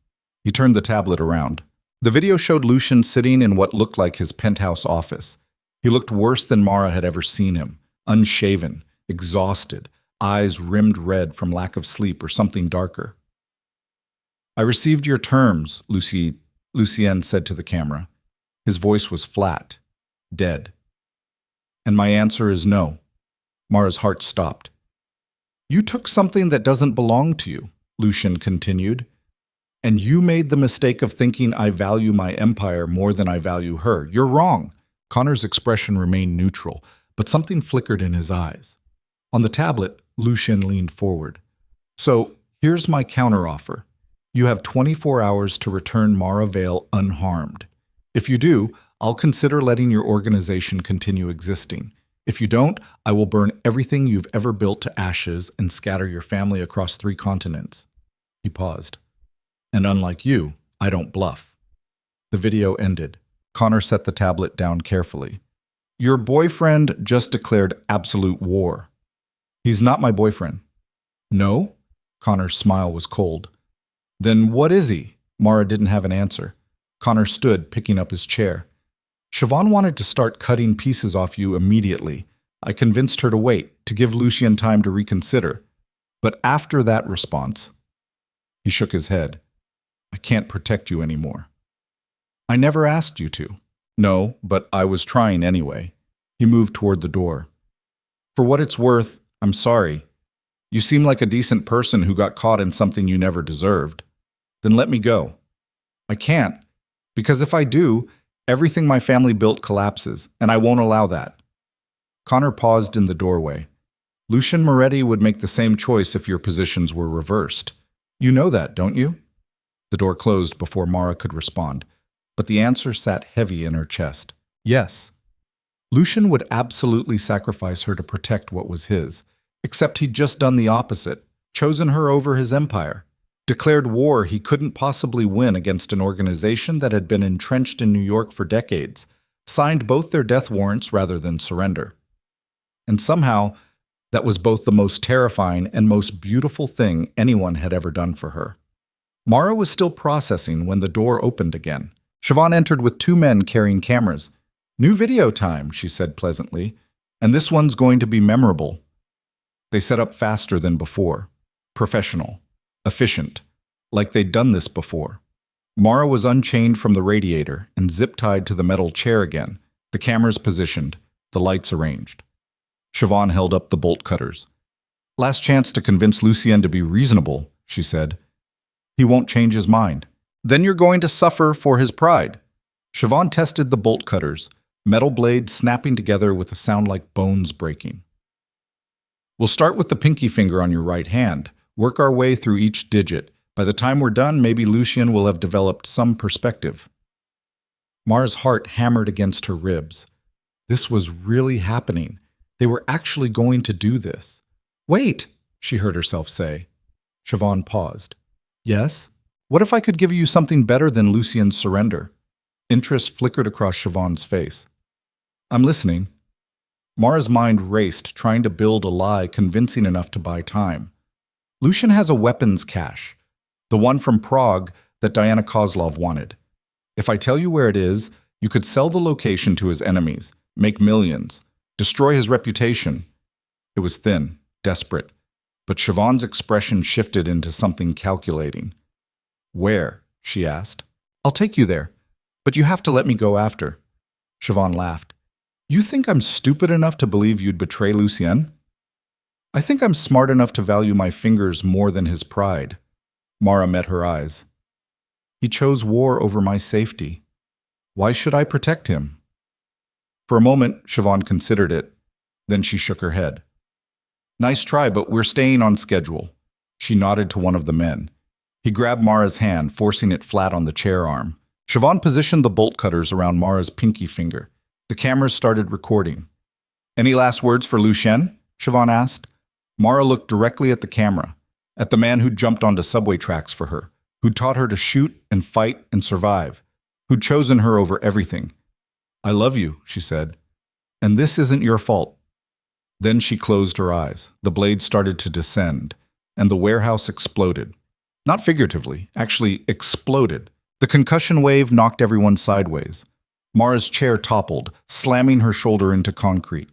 He turned the tablet around. The video showed Lucien sitting in what looked like his penthouse office. He looked worse than Mara had ever seen him, unshaven, exhausted, eyes rimmed red from lack of sleep or something darker. I received your terms, Lucien said to the camera. His voice was flat, dead. And my answer is no. Mara's heart stopped. You took something that doesn't belong to you, Lucien continued. And you made the mistake of thinking I value my empire more than I value her. You're wrong. Connor's expression remained neutral, but something flickered in his eyes. On the tablet, Lucien leaned forward. So, here's my counteroffer. You have 24 hours to return Mara Vale unharmed. If you do, I'll consider letting your organization continue existing. If you don't, I will burn everything you've ever built to ashes and scatter your family across 3 continents. He paused. And unlike you, I don't bluff. The video ended. Connor set the tablet down carefully. Your boyfriend just declared absolute war. He's not my boyfriend. No? Connor's smile was cold. Then what is he? Mara didn't have an answer. Connor stood, picking up his chair. Siobhan wanted to start cutting pieces off you immediately. I convinced her to wait, to give Lucien time to reconsider. But after that response, he shook his head. I can't protect you anymore. I never asked you to. No, but I was trying anyway. He moved toward the door. For what it's worth, I'm sorry. You seem like a decent person who got caught in something you never deserved. Then let me go. I can't, because if I do, everything my family built collapses, and I won't allow that. Connor paused in the doorway. Lucien Moretti would make the same choice if your positions were reversed. You know that, don't you? The door closed before Mara could respond, but the answer sat heavy in her chest. Yes. Lucien would absolutely sacrifice her to protect what was his, except he'd just done the opposite, chosen her over his empire, declared war he couldn't possibly win against an organization that had been entrenched in New York for decades, signed both their death warrants rather than surrender. And somehow, that was both the most terrifying and most beautiful thing anyone had ever done for her. Mara was still processing when the door opened again. Siobhan entered with two men carrying cameras. New video time, she said pleasantly, and this one's going to be memorable. They set up faster than before. Professional. Efficient. Like they'd done this before. Mara was unchained from the radiator and zip-tied to the metal chair again, the cameras positioned, the lights arranged. Siobhan held up the bolt cutters. Last chance to convince Lucien to be reasonable, she said. He won't change his mind. Then you're going to suffer for his pride. Siobhan tested the bolt cutters, metal blades snapping together with a sound like bones breaking. We'll start with the pinky finger on your right hand, work our way through each digit. By the time we're done, maybe Lucien will have developed some perspective. Mara's heart hammered against her ribs. This was really happening. They were actually going to do this. Wait, she heard herself say. Siobhan paused. Yes? What if I could give you something better than Lucien's surrender? Interest flickered across Siobhan's face. I'm listening. Mara's mind raced, trying to build a lie convincing enough to buy time. Lucien has a weapons cache, the one from Prague that Diana Kozlov wanted. If I tell you where it is, you could sell the location to his enemies, make millions, destroy his reputation. It was thin, desperate, but Siobhan's expression shifted into something calculating. Where? She asked. I'll take you there, but you have to let me go after. Siobhan laughed. You think I'm stupid enough to believe you'd betray Lucien? I think I'm smart enough to value my fingers more than his pride. Mara met her eyes. He chose war over my safety. Why should I protect him? For a moment, Siobhan considered it. Then she shook her head. Nice try, but we're staying on schedule. She nodded to one of the men. He grabbed Mara's hand, forcing it flat on the chair arm. Siobhan positioned the bolt cutters around Mara's pinky finger. The cameras started recording. Any last words for Lucien? Siobhan asked. Mara looked directly at the camera, at the man who'd jumped onto subway tracks for her, who'd taught her to shoot and fight and survive, who'd chosen her over everything. I love you, she said, and this isn't your fault. Then she closed her eyes. The blade started to descend, and the warehouse exploded. Not figuratively, actually exploded. The concussion wave knocked everyone sideways. Mara's chair toppled, slamming her shoulder into concrete.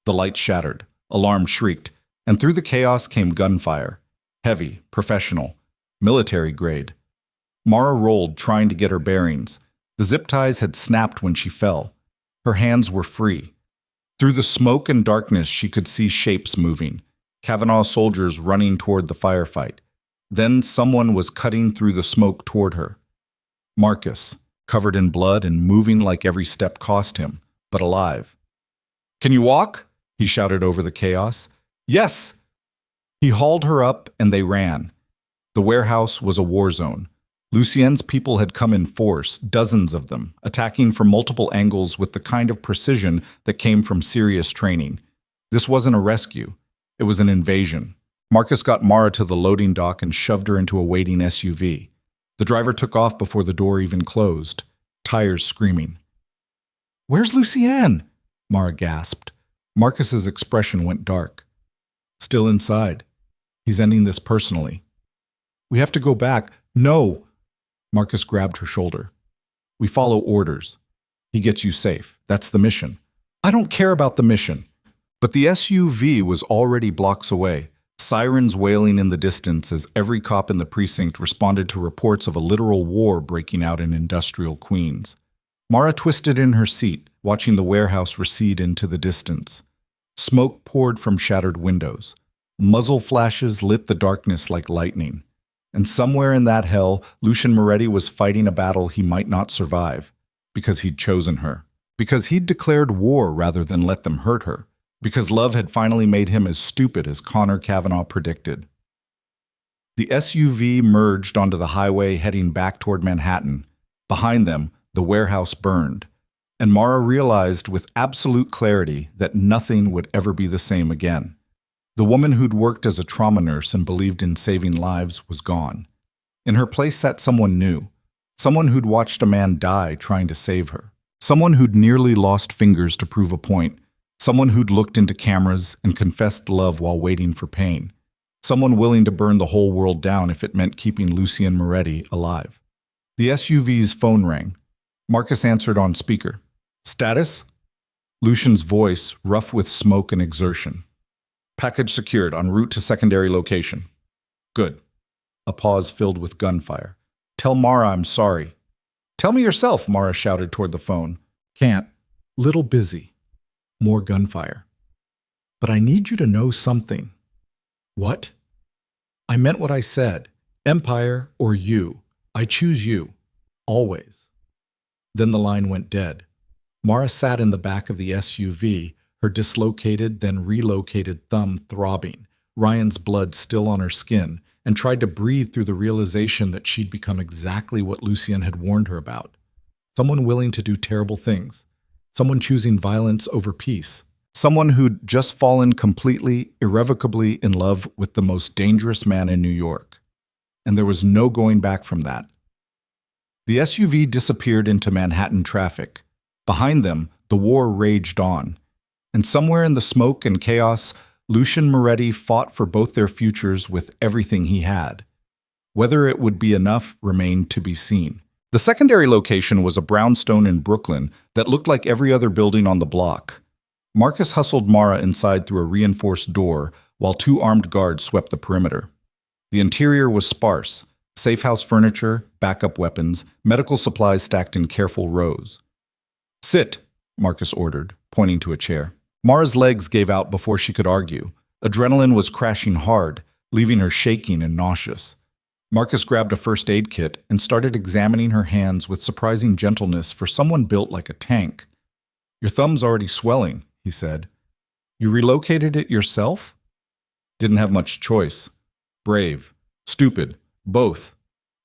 The lights shattered. Alarm shrieked, and through the chaos came gunfire. Heavy, professional, military grade. Mara rolled, trying to get her bearings. The zip ties had snapped when she fell. Her hands were free. Through the smoke and darkness, she could see shapes moving. Kavanaugh soldiers running toward the firefight. Then someone was cutting through the smoke toward her. Marcus, covered in blood and moving like every step cost him, but alive. Can you walk? He shouted over the chaos. Yes! He hauled her up and they ran. The warehouse was a war zone. Lucien's people had come in force, dozens of them, attacking from multiple angles with the kind of precision that came from serious training. This wasn't a rescue. It was an invasion. Marcus got Mara to the loading dock and shoved her into a waiting SUV. The driver took off before the door even closed, tires screaming. Where's Lucien? Mara gasped. Marcus's expression went dark. Still inside. He's ending this personally. We have to go back. No! Marcus grabbed her shoulder. We follow orders. He gets you safe. That's the mission. I don't care about the mission. But the SUV was already blocks away. Sirens wailing in the distance as every cop in the precinct responded to reports of a literal war breaking out in industrial Queens. Mara twisted in her seat, watching the warehouse recede into the distance. Smoke poured from shattered windows. Muzzle flashes lit the darkness like lightning. And somewhere in that hell, Lucian Moretti was fighting a battle he might not survive, because he'd chosen her. Because he'd declared war rather than let them hurt her. Because love had finally made him as stupid as Connor Cavanaugh predicted. The SUV merged onto the highway heading back toward Manhattan. Behind them, the warehouse burned. And Mara realized with absolute clarity that nothing would ever be the same again. The woman who'd worked as a trauma nurse and believed in saving lives was gone. In her place sat someone new, someone who'd watched a man die trying to save her, someone who'd nearly lost fingers to prove a point, someone who'd looked into cameras and confessed love while waiting for pain, someone willing to burn the whole world down if it meant keeping Lucian Moretti alive. The SUV's phone rang. Marcus answered on speaker. Status? Lucian's voice, rough with smoke and exertion. Package secured, en route to secondary location. Good. A pause filled with gunfire. Tell Mara I'm sorry. Tell me yourself, Mara shouted toward the phone. Can't. Little busy. More gunfire. But I need you to know something. What? I meant what I said. Empire or you. I choose you. Always. Then the line went dead. Mara sat in the back of the SUV, her dislocated, then relocated thumb throbbing, Ryan's blood still on her skin, and tried to breathe through the realization that she'd become exactly what Lucian had warned her about. Someone willing to do terrible things. Someone choosing violence over peace. Someone who'd just fallen completely, irrevocably in love with the most dangerous man in New York. And there was no going back from that. The SUV disappeared into Manhattan traffic. Behind them, the war raged on. And somewhere in the smoke and chaos, Lucian Moretti fought for both their futures with everything he had. Whether it would be enough remained to be seen. The secondary location was a brownstone in Brooklyn that looked like every other building on the block. Marcus hustled Mara inside through a reinforced door while two armed guards swept the perimeter. The interior was sparse. Safe house furniture, backup weapons, medical supplies stacked in careful rows. Sit, Marcus ordered, pointing to a chair. Mara's legs gave out before she could argue. Adrenaline was crashing hard, leaving her shaking and nauseous. Marcus grabbed a first aid kit and started examining her hands with surprising gentleness for someone built like a tank. Your thumb's already swelling, he said. You relocated it yourself? Didn't have much choice. Brave. Stupid. Both.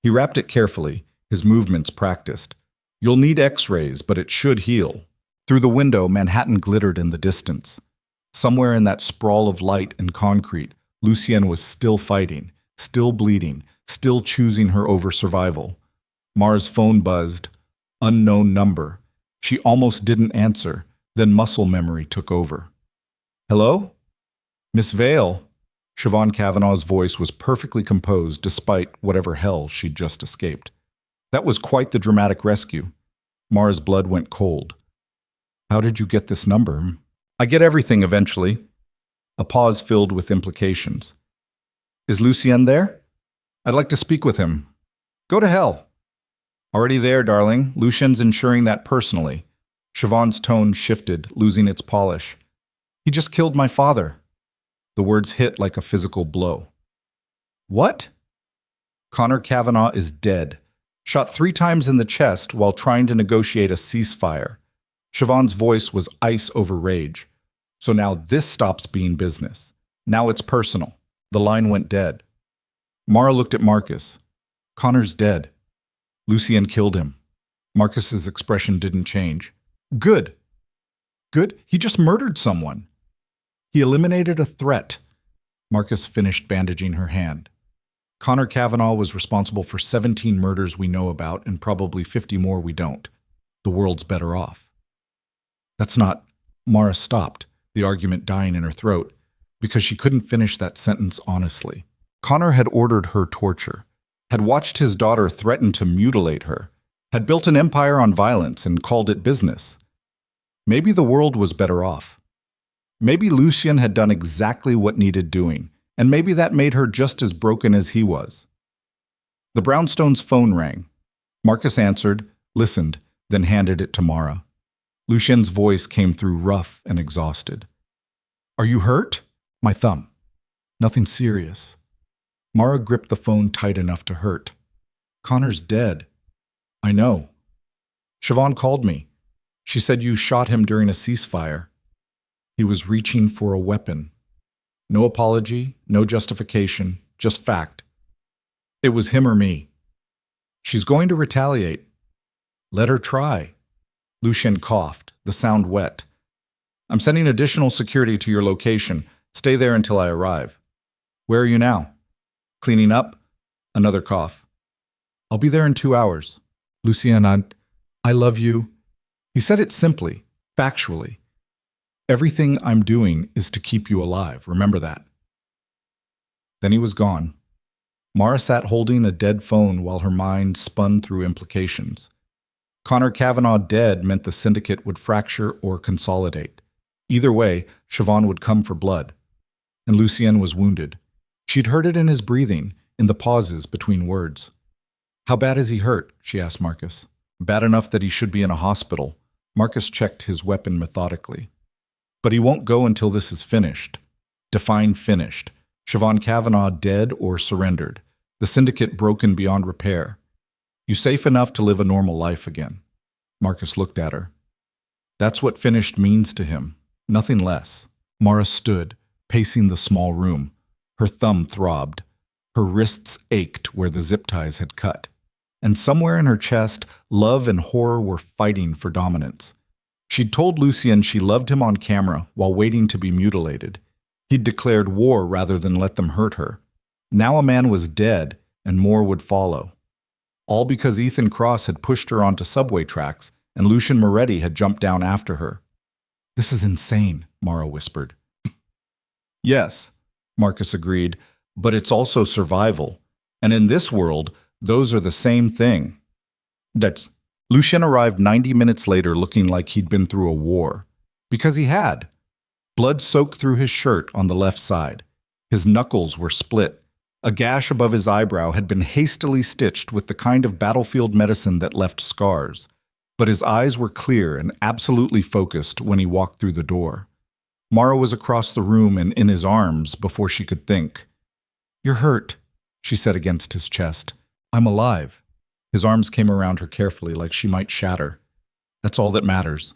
He wrapped it carefully, his movements practiced. You'll need x-rays, but it should heal. Through the window, Manhattan glittered in the distance. Somewhere in that sprawl of light and concrete, Lucian was still fighting, still bleeding, still choosing her over survival. Mara's phone buzzed. Unknown number. She almost didn't answer, then muscle memory took over. Hello? Miss Vale? Siobhan Cavanaugh's voice was perfectly composed despite whatever hell she'd just escaped. That was quite the dramatic rescue. Mara's blood went cold. How did you get this number? I get everything eventually. A pause filled with implications. Is Lucien there? I'd like to speak with him. Go to hell. Already there, darling. Lucien's ensuring that personally. Siobhan's tone shifted, losing its polish. He just killed my father. The words hit like a physical blow. What? Connor Cavanaugh is dead. Shot 3 times in the chest while trying to negotiate a ceasefire. Siobhan's voice was ice over rage. So now this stops being business. Now it's personal. The line went dead. Mara looked at Marcus. Connor's dead. Lucien killed him. Marcus's expression didn't change. Good. Good? He just murdered someone. He eliminated a threat. Marcus finished bandaging her hand. Connor Cavanaugh was responsible for 17 murders we know about and probably 50 more we don't. The world's better off. That's not... Mara stopped, the argument dying in her throat, because she couldn't finish that sentence honestly. Connor had ordered her torture, had watched his daughter threaten to mutilate her, had built an empire on violence and called it business. Maybe the world was better off. Maybe Lucien had done exactly what needed doing, And maybe that made her just as broken as he was. The Brownstones' phone rang. Marcus answered, listened, then handed it to Mara. Lucien's voice came through rough and exhausted. Are you hurt? My thumb. Nothing serious. Mara gripped the phone tight enough to hurt. Connor's dead. I know. Siobhan called me. She said you shot him during a ceasefire. He was reaching for a weapon. No apology, no justification, just fact. It was him or me. She's going to retaliate. Let her try. Lucien coughed, the sound wet. I'm sending additional security to your location. Stay there until I arrive. Where are you now? Cleaning up? Another cough. I'll be there in 2 hours. Lucien, I love you. He said it simply, factually. Everything I'm doing is to keep you alive. Remember that. Then he was gone. Mara sat holding a dead phone while her mind spun through implications. Connor Kavanaugh dead meant the syndicate would fracture or consolidate. Either way, Siobhan would come for blood. And Lucien was wounded. She'd heard it in his breathing, in the pauses between words. How bad is he hurt? She asked Marcus. Bad enough that he should be in a hospital. Marcus checked his weapon methodically. But he won't go until this is finished. Define finished. Siobhan Kavanaugh dead or surrendered. The syndicate broken beyond repair. You safe enough to live a normal life again. Marcus looked at her. That's what finished means to him. Nothing less. Mara stood, pacing the small room. Her thumb throbbed. Her wrists ached where the zip ties had cut. And somewhere in her chest, love and horror were fighting for dominance. She'd told Lucien she loved him on camera while waiting to be mutilated. He'd declared war rather than let them hurt her. Now a man was dead, and more would follow. All because Ethan Cross had pushed her onto subway tracks, and Lucien Moretti had jumped down after her. This is insane, Mara whispered. Yes, Marcus agreed, but it's also survival. And in this world, those are the same thing. Lucien arrived 90 minutes later looking like he'd been through a war. Because he had. Blood soaked through his shirt on the left side. His knuckles were split. A gash above his eyebrow had been hastily stitched with the kind of battlefield medicine that left scars. But his eyes were clear and absolutely focused when he walked through the door. Mara was across the room and in his arms before she could think. You're hurt, she said against his chest. I'm alive. His arms came around her carefully like she might shatter. That's all that matters.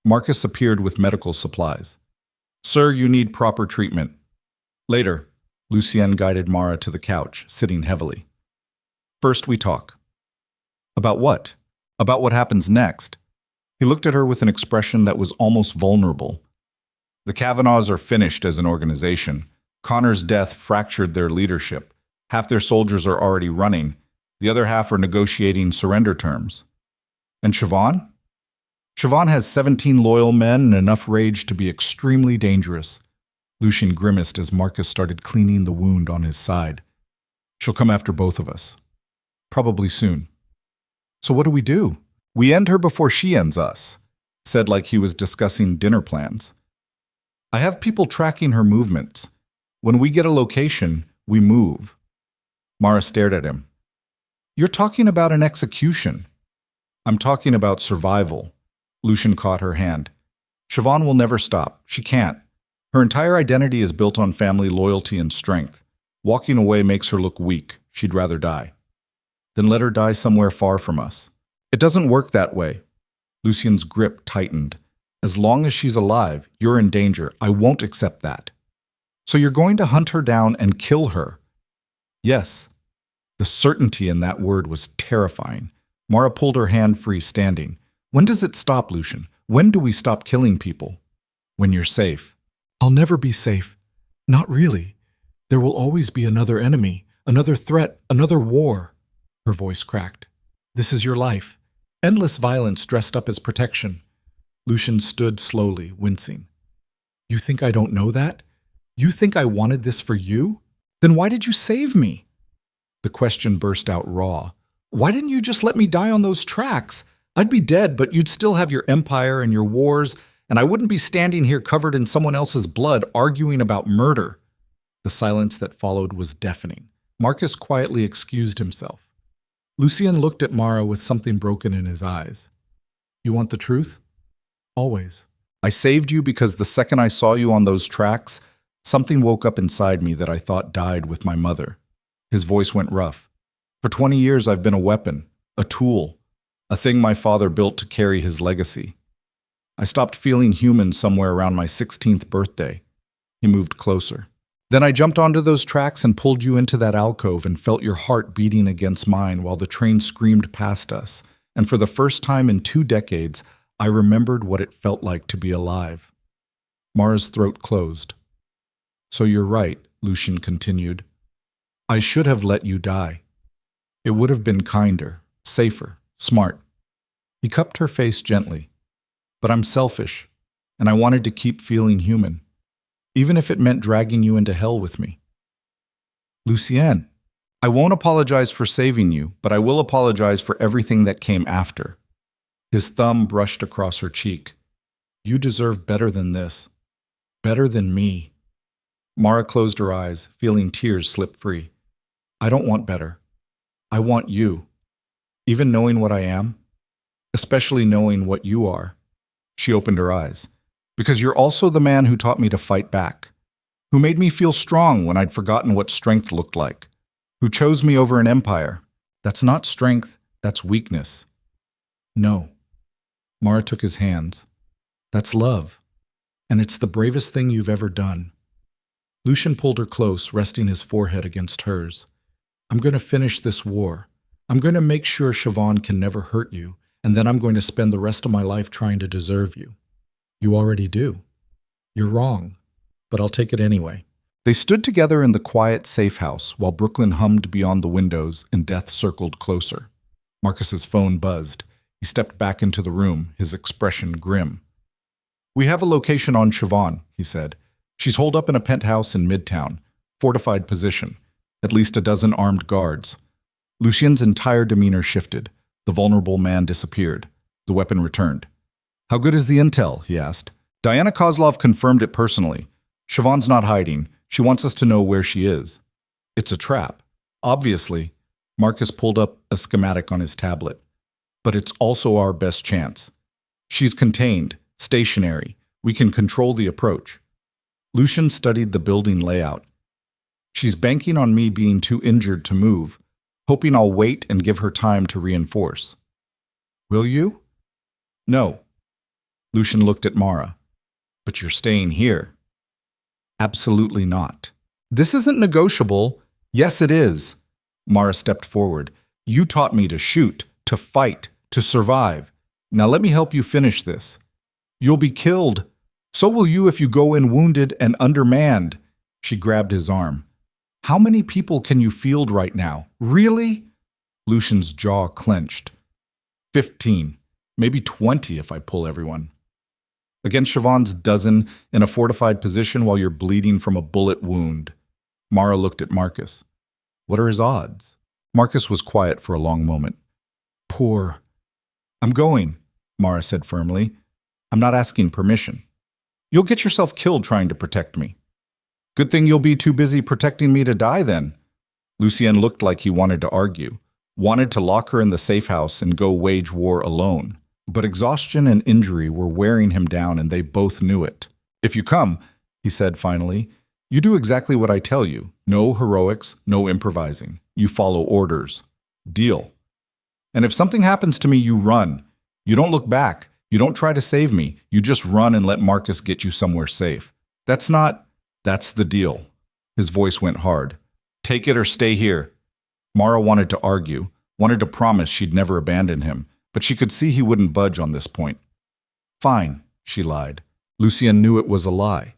Marcus appeared with medical supplies. Sir, you need proper treatment. Later, Lucien guided Mara to the couch, sitting heavily. First we talk. About what? About what happens next. He looked at her with an expression that was almost vulnerable. The Kavanaughs are finished as an organization. Connor's death fractured their leadership. Half their soldiers are already running. The other half are negotiating surrender terms. And Siobhan? Siobhan has 17 loyal men and enough rage to be extremely dangerous. Lucien grimaced as Marcus started cleaning the wound on his side. She'll come after both of us. Probably soon. So what do? We end her before she ends us, said like he was discussing dinner plans. I have people tracking her movements. When we get a location, we move. Mara stared at him. You're talking about an execution. I'm talking about survival. Lucien caught her hand. Siobhan will never stop. She can't. Her entire identity is built on family loyalty and strength. Walking away makes her look weak. She'd rather die. Then let her die somewhere far from us. It doesn't work that way. Lucien's grip tightened. As long as she's alive, you're in danger. I won't accept that. So you're going to hunt her down and kill her? Yes. The certainty in that word was terrifying. Mara pulled her hand free, standing. When does it stop, Lucien? When do we stop killing people? When you're safe. I'll never be safe. Not really. There will always be another enemy, another threat, another war. Her voice cracked. This is your life. Endless violence dressed up as protection. Lucien stood slowly, wincing. You think I don't know that? You think I wanted this for you? Then why did you save me? The question burst out raw. Why didn't you just let me die on those tracks? I'd be dead, but you'd still have your empire and your wars, and I wouldn't be standing here covered in someone else's blood arguing about murder. The silence that followed was deafening. Marcus quietly excused himself. Lucien looked at Mara with something broken in his eyes. You want the truth? Always. I saved you because the second I saw you on those tracks, something woke up inside me that I thought died with my mother. His voice went rough. For 20 years I've been a weapon, a tool, a thing my father built to carry his legacy. I stopped feeling human somewhere around my 16th birthday. He moved closer. Then I jumped onto those tracks and pulled you into that alcove and felt your heart beating against mine while the train screamed past us. And for the first time in 2 decades, I remembered what it felt like to be alive. Mara's throat closed. So you're right, Lucien continued. I should have let you die. It would have been kinder, safer, smart. He cupped her face gently. But I'm selfish, and I wanted to keep feeling human, even if it meant dragging you into hell with me. Lucien, I won't apologize for saving you, but I will apologize for everything that came after. His thumb brushed across her cheek. You deserve better than this. Better than me. Mara closed her eyes, feeling tears slip free. I don't want better. I want you. Even knowing what I am, especially knowing what you are. She opened her eyes. Because you're also the man who taught me to fight back, who made me feel strong when I'd forgotten what strength looked like, who chose me over an empire. That's not strength, that's weakness. No. Mara took his hands. That's love, and it's the bravest thing you've ever done. Lucien pulled her close, resting his forehead against hers. I'm going to finish this war. I'm going to make sure Siobhan can never hurt you, and then I'm going to spend the rest of my life trying to deserve you. You already do. You're wrong, but I'll take it anyway. They stood together in the quiet safe house while Brooklyn hummed beyond the windows and death circled closer. Marcus's phone buzzed. He stepped back into the room, his expression grim. We have a location on Siobhan, he said. She's holed up in a penthouse in Midtown, fortified position, at least a dozen armed guards. Lucien's entire demeanor shifted. The vulnerable man disappeared. The weapon returned. How good is the intel? He asked. Diana Kozlov confirmed it personally. Siobhan's not hiding. She wants us to know where she is. It's a trap. Obviously, Marcus pulled up a schematic on his tablet. But it's also our best chance. She's contained, stationary. We can control the approach. Lucien studied the building layout. She's banking on me being too injured to move, hoping I'll wait and give her time to reinforce. Will you? No. Lucien looked at Mara. But you're staying here. Absolutely not. This isn't negotiable. Yes, it is. Mara stepped forward. You taught me to shoot, to fight, to survive. Now let me help you finish this. You'll be killed. So will you if you go in wounded and undermanned. She grabbed his arm. How many people can you field right now? Really? Lucien's jaw clenched. 15, maybe 20 if I pull everyone. Against Siobhan's dozen in a fortified position while you're bleeding from a bullet wound. Mara looked at Marcus. What are his odds? Marcus was quiet for a long moment. Poor. I'm going, Mara said firmly. I'm not asking permission. You'll get yourself killed trying to protect me. Good thing you'll be too busy protecting me to die then. Lucien looked like he wanted to argue, wanted to lock her in the safe house and go wage war alone. But exhaustion and injury were wearing him down and they both knew it. If you come, he said finally, you do exactly what I tell you. No heroics, no improvising. You follow orders. Deal. And if something happens to me, you run. You don't look back. You don't try to save me. You just run and let Marcus get you somewhere safe. That's the deal. His voice went hard. Take it or stay here. Mara wanted to argue, wanted to promise she'd never abandon him, but she could see he wouldn't budge on this point. Fine, she lied. Lucien knew it was a lie.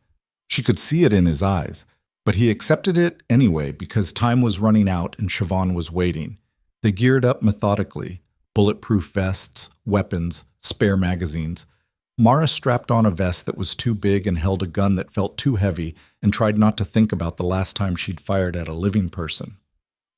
She could see it in his eyes, but he accepted it anyway because time was running out and Siobhan was waiting. They geared up methodically, bulletproof vests, weapons, spare magazines. Mara strapped on a vest that was too big and held a gun that felt too heavy and tried not to think about the last time she'd fired at a living person.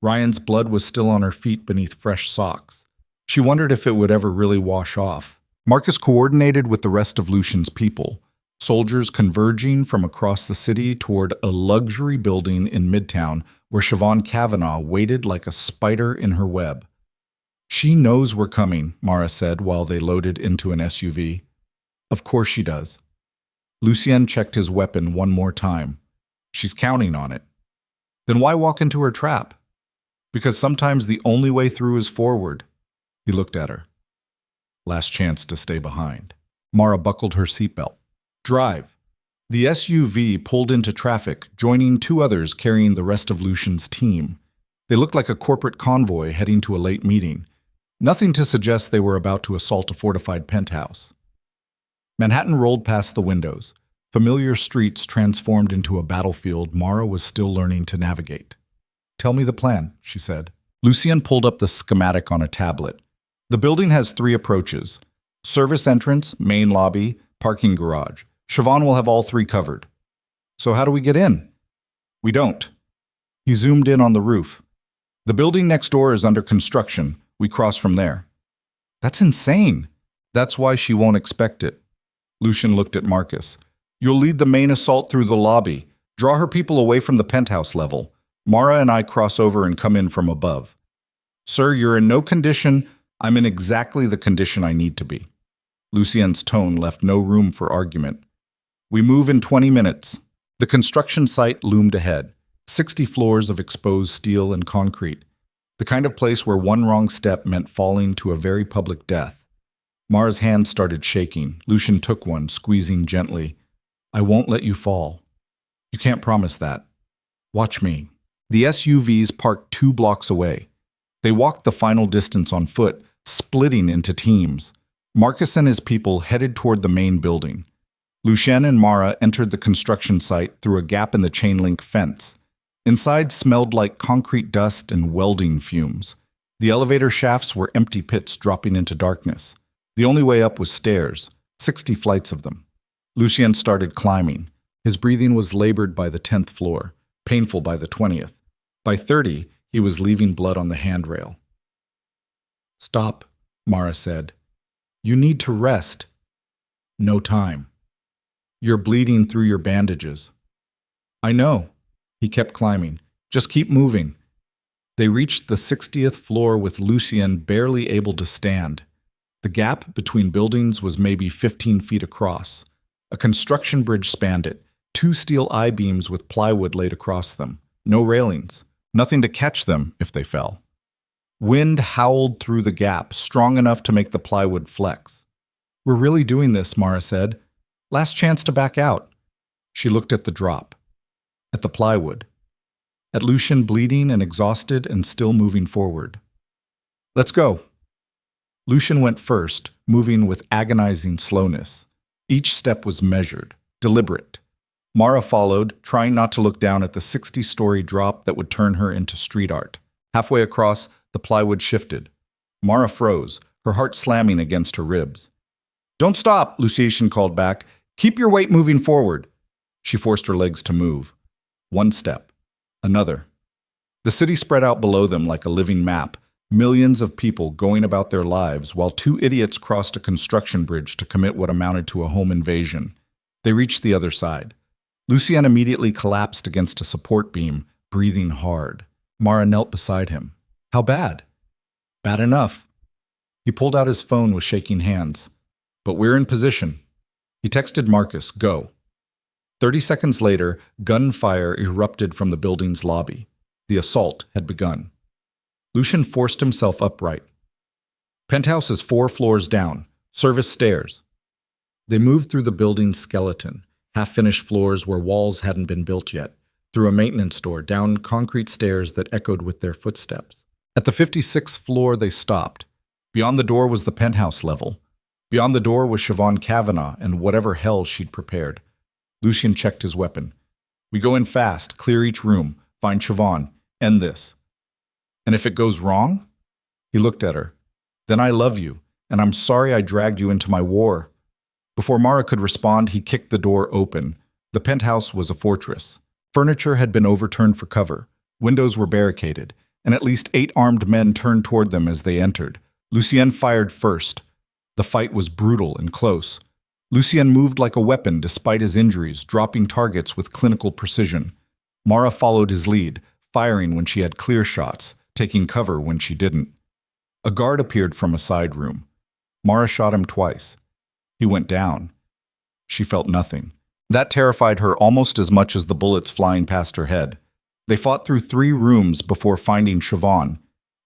Ryan's blood was still on her feet beneath fresh socks. She wondered if it would ever really wash off. Marcus coordinated with the rest of Lucien's people, soldiers converging from across the city toward a luxury building in Midtown where Siobhan Kavanaugh waited like a spider in her web. "She knows we're coming," Mara said while they loaded into an SUV. "Of course she does." Lucien checked his weapon one more time. "She's counting on it." "Then why walk into her trap?" "Because sometimes the only way through is forward." He looked at her. Last chance to stay behind. Mara buckled her seatbelt. "Drive." The SUV pulled into traffic, joining two others carrying the rest of Lucien's team. They looked like a corporate convoy heading to a late meeting. Nothing to suggest they were about to assault a fortified penthouse. Manhattan rolled past the windows. Familiar streets transformed into a battlefield Mara was still learning to navigate. "Tell me the plan," she said. Lucien pulled up the schematic on a tablet. "The building has 3 approaches: service entrance, main lobby, parking garage. Siobhan will have all 3 covered." "So how do we get in?" "We don't." He zoomed in on the roof. "The building next door is under construction. We cross from there." "That's insane." "That's why she won't expect it." Lucien looked at Marcus. "You'll lead the main assault through the lobby. Draw her people away from the penthouse level. Mara and I cross over and come in from above." "Sir, you're in no condition." "I'm in exactly the condition I need to be." Lucien's tone left no room for argument. "We move in 20 minutes. The construction site loomed ahead. 60 floors of exposed steel and concrete. The kind of place where one wrong step meant falling to a very public death. Mara's hand started shaking. Lucien took one, squeezing gently. "I won't let you fall." "You can't promise that." "Watch me." The SUVs parked 2 blocks away. They walked the final distance on foot, splitting into teams. Marcus and his people headed toward the main building. Lucien and Mara entered the construction site through a gap in the chain-link fence. Inside smelled like concrete dust and welding fumes. The elevator shafts were empty pits dropping into darkness. The only way up was stairs, 60 flights of them. Lucien started climbing. His breathing was labored by the 10th floor, painful by the 20th. By 30, he was leaving blood on the handrail. "Stop," Mara said. "You need to rest." "No time." "You're bleeding through your bandages." "I know." He kept climbing. "Just keep moving." They reached the 60th floor with Lucien barely able to stand. The gap between buildings was maybe 15 feet across. A construction bridge spanned it, 2 steel I-beams with plywood laid across them. No railings, nothing to catch them if they fell. Wind howled through the gap, strong enough to make the plywood flex. "We're really doing this," Mara said. "Last chance to back out." She looked at the drop, at the plywood, at Lucien bleeding and exhausted and still moving forward. "Let's go." Lucien went first, moving with agonizing slowness. Each step was measured, deliberate. Mara followed, trying not to look down at the 60-story drop that would turn her into street art. Halfway across, the plywood shifted. Mara froze, her heart slamming against her ribs. "Don't stop," Lucien called back. "Keep your weight moving forward." She forced her legs to move. One step. Another. The city spread out below them like a living map, millions of people going about their lives while 2 idiots crossed a construction bridge to commit what amounted to a home invasion. They reached the other side. Lucien immediately collapsed against a support beam, breathing hard. Mara knelt beside him. "How bad?" "Bad enough." He pulled out his phone with shaking hands. "But we're in position." He texted Marcus, "Go." 30 seconds later, gunfire erupted from the building's lobby. The assault had begun. Lucien forced himself upright. "Penthouse is 4 floors down. Service stairs." They moved through the building's skeleton, half-finished floors where walls hadn't been built yet, through a maintenance door, down concrete stairs that echoed with their footsteps. At the 56th floor, they stopped. Beyond the door was the penthouse level. Beyond the door was Siobhan Kavanaugh and whatever hell she'd prepared. Lucien checked his weapon. "We go in fast, clear each room, find Siobhan, end this." "And if it goes wrong?" He looked at her. "Then I love you, and I'm sorry I dragged you into my war." Before Mara could respond, he kicked the door open. The penthouse was a fortress. Furniture had been overturned for cover. Windows were barricaded, and at least 8 armed men turned toward them as they entered. Lucien fired first. The fight was brutal and close. Lucien moved like a weapon despite his injuries, dropping targets with clinical precision. Mara followed his lead, firing when she had clear shots, taking cover when she didn't. A guard appeared from a side room. Mara shot him twice. He went down. She felt nothing. That terrified her almost as much as the bullets flying past her head. They fought through 3 rooms before finding Siobhan.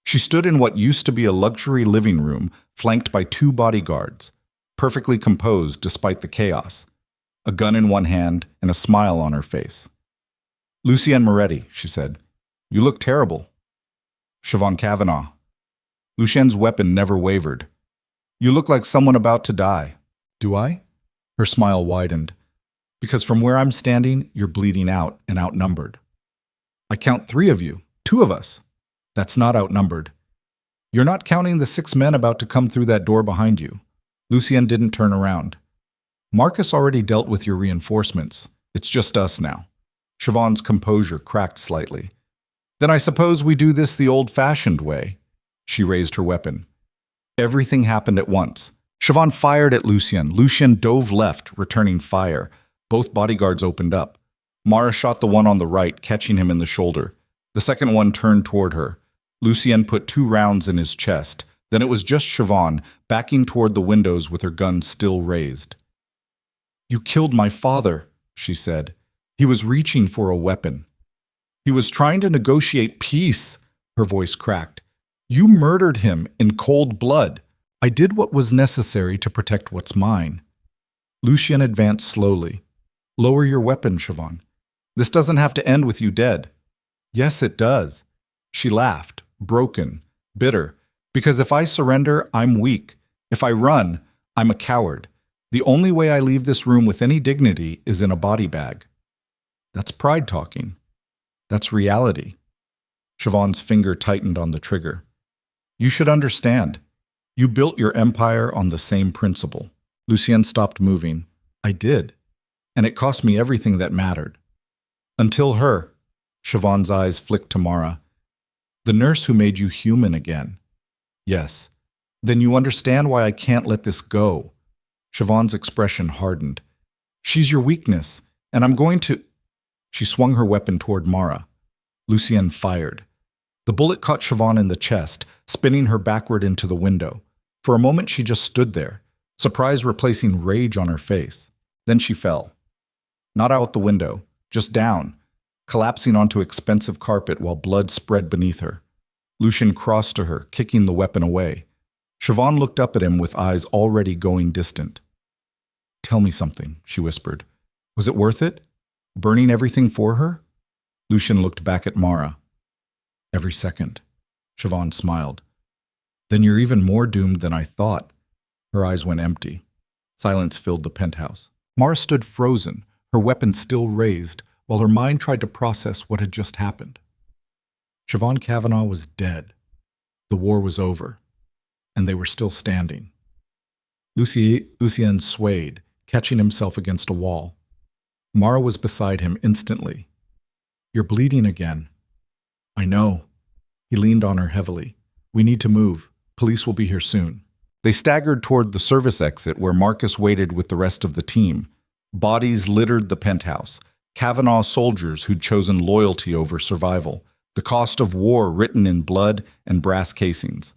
She stood in what used to be a luxury living room, flanked by 2 bodyguards, perfectly composed despite the chaos, a gun in one hand and a smile on her face. "Lucien Moretti," she said. "You look terrible." "Siobhan Kavanaugh." Lucien's weapon never wavered. "You look like someone about to die." "Do I?" Her smile widened. "Because from where I'm standing, you're bleeding out and outnumbered. I count 3 of you, 2 of us. That's not outnumbered. You're not counting the 6 men about to come through that door behind you." Lucien didn't turn around. "Marcus already dealt with your reinforcements. It's just us now." Siobhan's composure cracked slightly. "Then I suppose we do this the old-fashioned way." She raised her weapon. Everything happened at once. Siobhan fired at Lucien. Lucien dove left, returning fire. Both bodyguards opened up. Mara shot the one on the right, catching him in the shoulder. The second one turned toward her. Lucien put 2 rounds in his chest. Then it was just Siobhan, backing toward the windows with her gun still raised. "You killed my father," she said. "He was reaching for a weapon. He was trying to negotiate peace." Her voice cracked. "You murdered him in cold blood. I did what was necessary to protect what's mine." Lucien advanced slowly. "Lower your weapon, Siobhan. This doesn't have to end with you dead." "Yes, it does." She laughed, broken, bitter. "Because if I surrender, I'm weak. If I run, I'm a coward. The only way I leave this room with any dignity is in a body bag." That's pride talking. That's reality. Siobhan's finger tightened on the trigger. "You should understand. You built your empire on the same principle." Lucien stopped moving. "I did. And it cost me everything that mattered. Until her." Siobhan's eyes flicked to Mara. "The nurse who made you human again." "Yes. Then you understand why I can't let this go." Siobhan's expression hardened. "She's your weakness, and I'm going to—" She swung her weapon toward Mara. Lucien fired. The bullet caught Siobhan in the chest, spinning her backward into the window. For a moment she just stood there, surprise replacing rage on her face. Then she fell. Not out the window, just down, collapsing onto expensive carpet while blood spread beneath her. Lucien crossed to her, kicking the weapon away. Siobhan looked up at him with eyes already going distant. "Tell me something," she whispered. "Was it worth it? Burning everything for her?" Lucien looked back at Mara. "Every second." Siobhan smiled. "Then you're even more doomed than I thought." Her eyes went empty. Silence filled the penthouse. Mara stood frozen, her weapon still raised, while her mind tried to process what had just happened. Siobhan Kavanaugh was dead. The war was over. And they were still standing. Lucien swayed, catching himself against a wall. Mara was beside him instantly. "You're bleeding again." "I know." He leaned on her heavily. "We need to move. Police will be here soon." They staggered toward the service exit where Marcus waited with the rest of the team. Bodies littered the penthouse. Kavanaugh soldiers who'd chosen loyalty over survival. The cost of war written in blood and brass casings.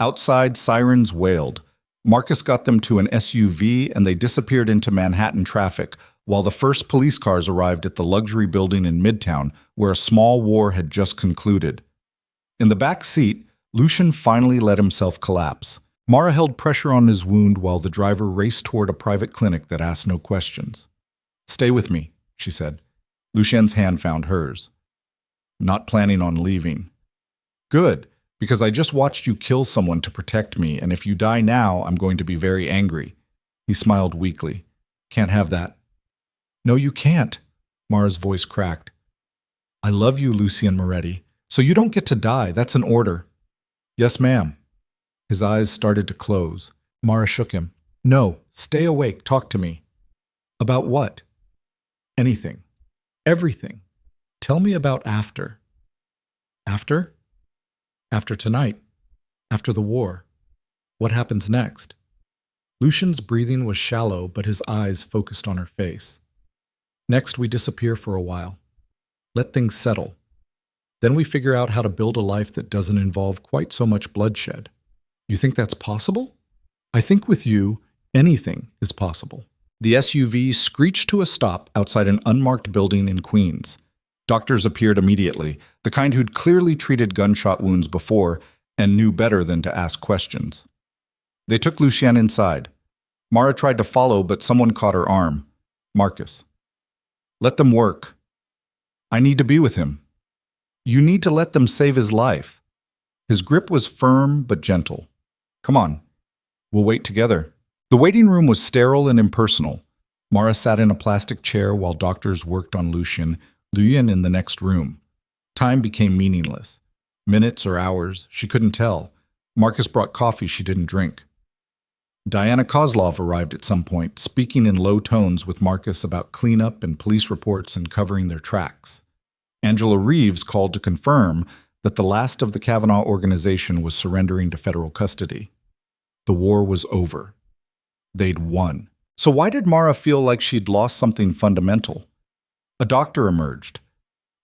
Outside, sirens wailed. Marcus got them to an SUV and they disappeared into Manhattan traffic, while the first police cars arrived at the luxury building in Midtown where a small war had just concluded. In the back seat, Lucien finally let himself collapse. Mara held pressure on his wound while the driver raced toward a private clinic that asked no questions. "Stay with me," she said. Lucien's hand found hers. "Not planning on leaving." "Good. Because I just watched you kill someone to protect me, and if you die now, I'm going to be very angry." He smiled weakly. "Can't have that." "No, you can't." Mara's voice cracked. "I love you, Lucien Moretti. So you don't get to die. That's an order." "Yes, ma'am." His eyes started to close. Mara shook him. "No, stay awake. Talk to me." "About what?" "Anything. Everything. Tell me about after." "After?" "After tonight. After the war. What happens next?" Lucian's breathing was shallow, but his eyes focused on her face. Next, we disappear for a while. Let things settle. Then we figure out how to build a life that doesn't involve quite so much bloodshed. You think that's possible? I think with you, anything is possible. The SUV screeched to a stop outside an unmarked building in Queens. Doctors appeared immediately, the kind who'd clearly treated gunshot wounds before and knew better than to ask questions. They took Lucien inside. Mara tried to follow, but someone caught her arm. Marcus. Let them work. I need to be with him. You need to let them save his life. His grip was firm but gentle. Come on. We'll wait together. The waiting room was sterile and impersonal. Mara sat in a plastic chair while doctors worked on Lucien in the next room. Time became meaningless. Minutes or hours, she couldn't tell. Marcus brought coffee she didn't drink. Diana Kozlov arrived at some point, speaking in low tones with Marcus about cleanup and police reports and covering their tracks. Angela Reeves called to confirm that the last of the Kavanaugh organization was surrendering to federal custody. The war was over. They'd won. So why did Mara feel like she'd lost something fundamental? A doctor emerged.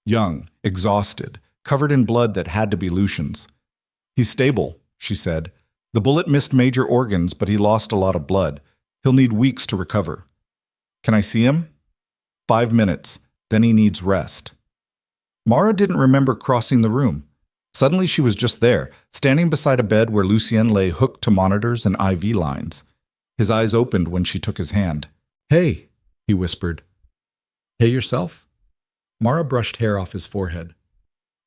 Young, exhausted, covered in blood that had to be Lucian's. He's stable, she said. The bullet missed major organs, but he lost a lot of blood. He'll need weeks to recover. Can I see him? 5 minutes. Then he needs rest. Mara didn't remember crossing the room. Suddenly she was just there, standing beside a bed where Lucien lay hooked to monitors and IV lines. His eyes opened when she took his hand. Hey, he whispered. Hey yourself? Mara brushed hair off his forehead.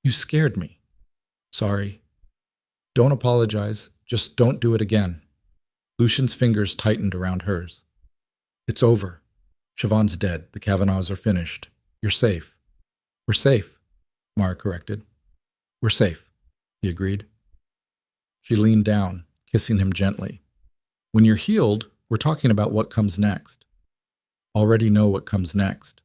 You scared me. Sorry. Don't apologize. Just don't do it again. Lucian's fingers tightened around hers. It's over. Siobhan's dead. The Kavanaughs are finished. You're safe. We're safe, Mara corrected. We're safe, he agreed. She leaned down, kissing him gently. When you're healed, we're talking about what comes next. Already know what comes next.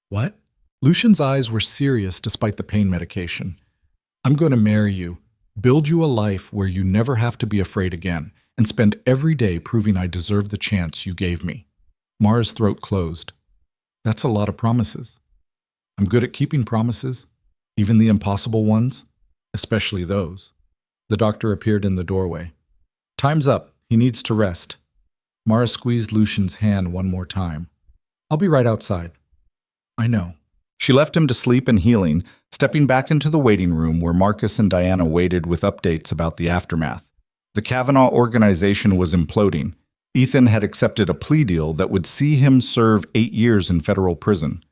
What? Lucian's eyes were serious despite the pain medication. I'm going to marry you, build you a life where you never have to be afraid again, and spend every day proving I deserve the chance you gave me. Mara's throat closed. That's a lot of promises. I'm good at keeping promises, even the impossible ones, especially those. The doctor appeared in the doorway. Time's up. He needs to rest. Mara squeezed Lucian's hand one more time. I'll be right outside. I know. She left him to sleep and healing, stepping back into the waiting room where Marcus and Diana waited with updates about the aftermath. The Kavanaugh organization was imploding. Ethan had accepted a plea deal that would see him serve 8 years in federal prison.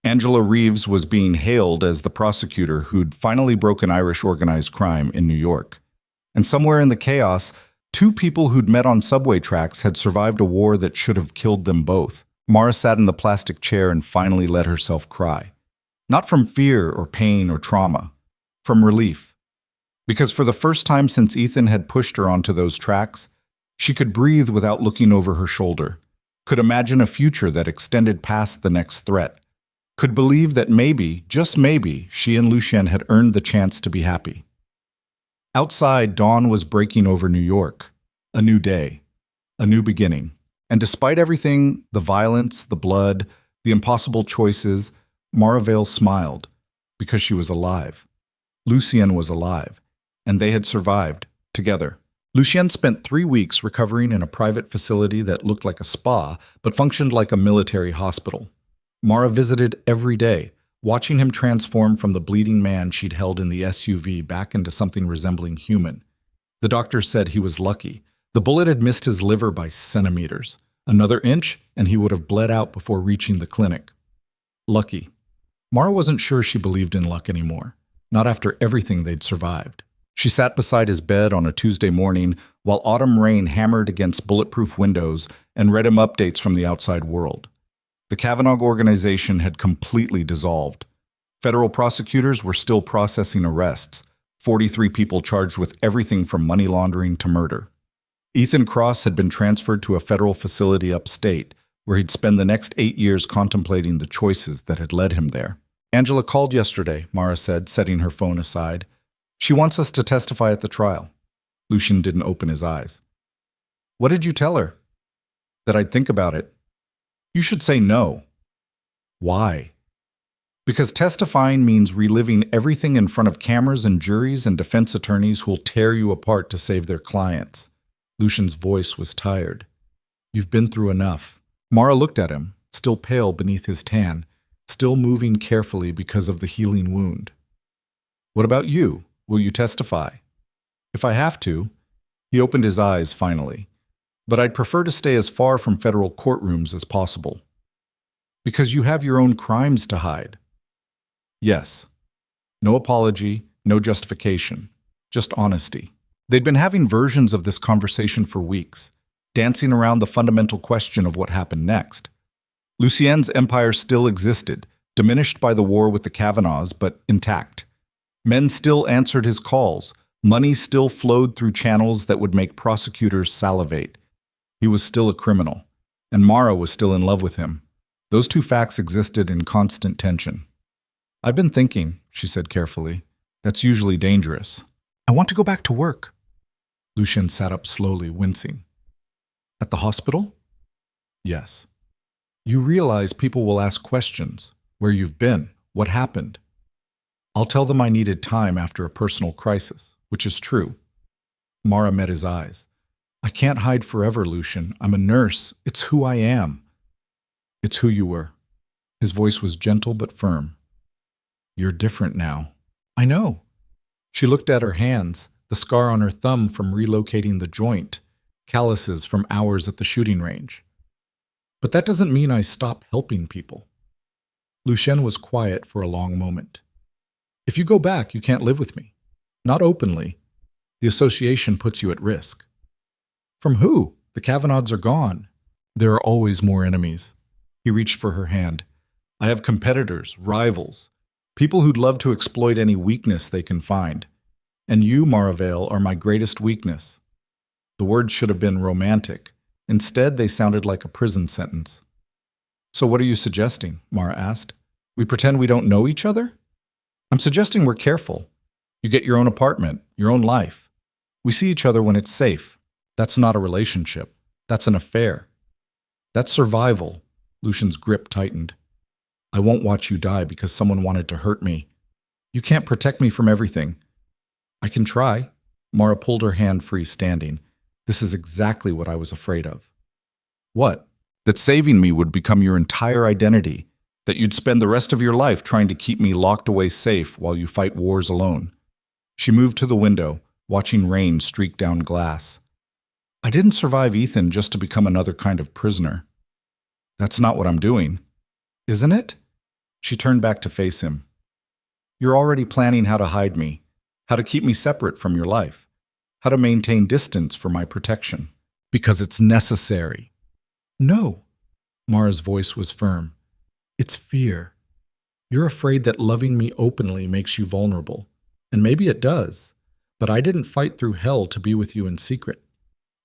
Angela Reeves was being hailed as the prosecutor who'd finally broken Irish organized crime in New York. And somewhere in the chaos, 2 people who'd met on subway tracks had survived a war that should have killed them both. Mara sat in the plastic chair and finally let herself cry. Not from fear or pain or trauma, from relief. Because for the first time since Ethan had pushed her onto those tracks, she could breathe without looking over her shoulder, could imagine a future that extended past the next threat, could believe that maybe, just maybe, she and Lucien had earned the chance to be happy. Outside, dawn was breaking over New York. A new day. A new beginning. And despite everything, the violence, the blood, the impossible choices, Mara Vale smiled because she was alive. Lucien was alive, and they had survived, together. Lucien spent 3 weeks recovering in a private facility that looked like a spa, but functioned like a military hospital. Mara visited every day, watching him transform from the bleeding man she'd held in the SUV back into something resembling human. The doctor said he was lucky. The bullet had missed his liver by centimeters. Another inch, and he would have bled out before reaching the clinic. Lucky. Mara wasn't sure she believed in luck anymore, not after everything they'd survived. She sat beside his bed on a Tuesday morning while autumn rain hammered against bulletproof windows and read him updates from the outside world. The Kavanaugh organization had completely dissolved. Federal prosecutors were still processing arrests, 43 people charged with everything from money laundering to murder. Ethan Cross had been transferred to a federal facility upstate, where he'd spend the next 8 years contemplating the choices that had led him there. Angela called yesterday, Mara said, setting her phone aside. She wants us to testify at the trial. Lucien didn't open his eyes. What did you tell her? That I'd think about it. You should say no. Why? Because testifying means reliving everything in front of cameras and juries and defense attorneys who'll tear you apart to save their clients. Lucian's voice was tired. You've been through enough. Mara looked at him, still pale beneath his tan, still moving carefully because of the healing wound. What about you? Will you testify? If I have to. He opened his eyes finally. But I'd prefer to stay as far from federal courtrooms as possible. Because you have your own crimes to hide. Yes. No apology, no justification, just honesty. They'd been having versions of this conversation for weeks, dancing around the fundamental question of what happened next. Lucien's empire still existed, diminished by the war with the Kavanaughs, but intact. Men still answered his calls. Money still flowed through channels that would make prosecutors salivate. He was still a criminal, and Mara was still in love with him. Those two facts existed in constant tension. I've been thinking, she said carefully. That's usually dangerous. I want to go back to work. Lucien sat up slowly, wincing. At the hospital? Yes. You realize people will ask questions. Where you've been? What happened? I'll tell them I needed time after a personal crisis, which is true. Mara met his eyes. I can't hide forever, Lucien. I'm a nurse. It's who I am. It's who you were. His voice was gentle but firm. You're different now. I know. She looked at her hands, the scar on her thumb from relocating the joint, calluses from hours at the shooting range. But that doesn't mean I stop helping people. Lucien was quiet for a long moment. If you go back, you can't live with me. Not openly. The association puts you at risk. From who? The Kavanaughs are gone. There are always more enemies. He reached for her hand. I have competitors, rivals, people who'd love to exploit any weakness they can find. And you, Maravale, are my greatest weakness. The words should have been romantic. Instead, they sounded like a prison sentence. So what are you suggesting? Mara asked. We pretend we don't know each other? I'm suggesting we're careful. You get your own apartment, your own life. We see each other when it's safe. That's not a relationship. That's an affair. That's survival. Lucien's grip tightened. I won't watch you die because someone wanted to hurt me. You can't protect me from everything. I can try. Mara pulled her hand free, standing. This is exactly what I was afraid of. What? That saving me would become your entire identity. That you'd spend the rest of your life trying to keep me locked away safe while you fight wars alone. She moved to the window, watching rain streak down glass. I didn't survive Ethan just to become another kind of prisoner. That's not what I'm doing. Isn't it? She turned back to face him. You're already planning how to hide me, how to keep me separate from your life, how to maintain distance for my protection. Because it's necessary. No. Mara's voice was firm. It's fear. You're afraid that loving me openly makes you vulnerable. And maybe it does. But I didn't fight through hell to be with you in secret.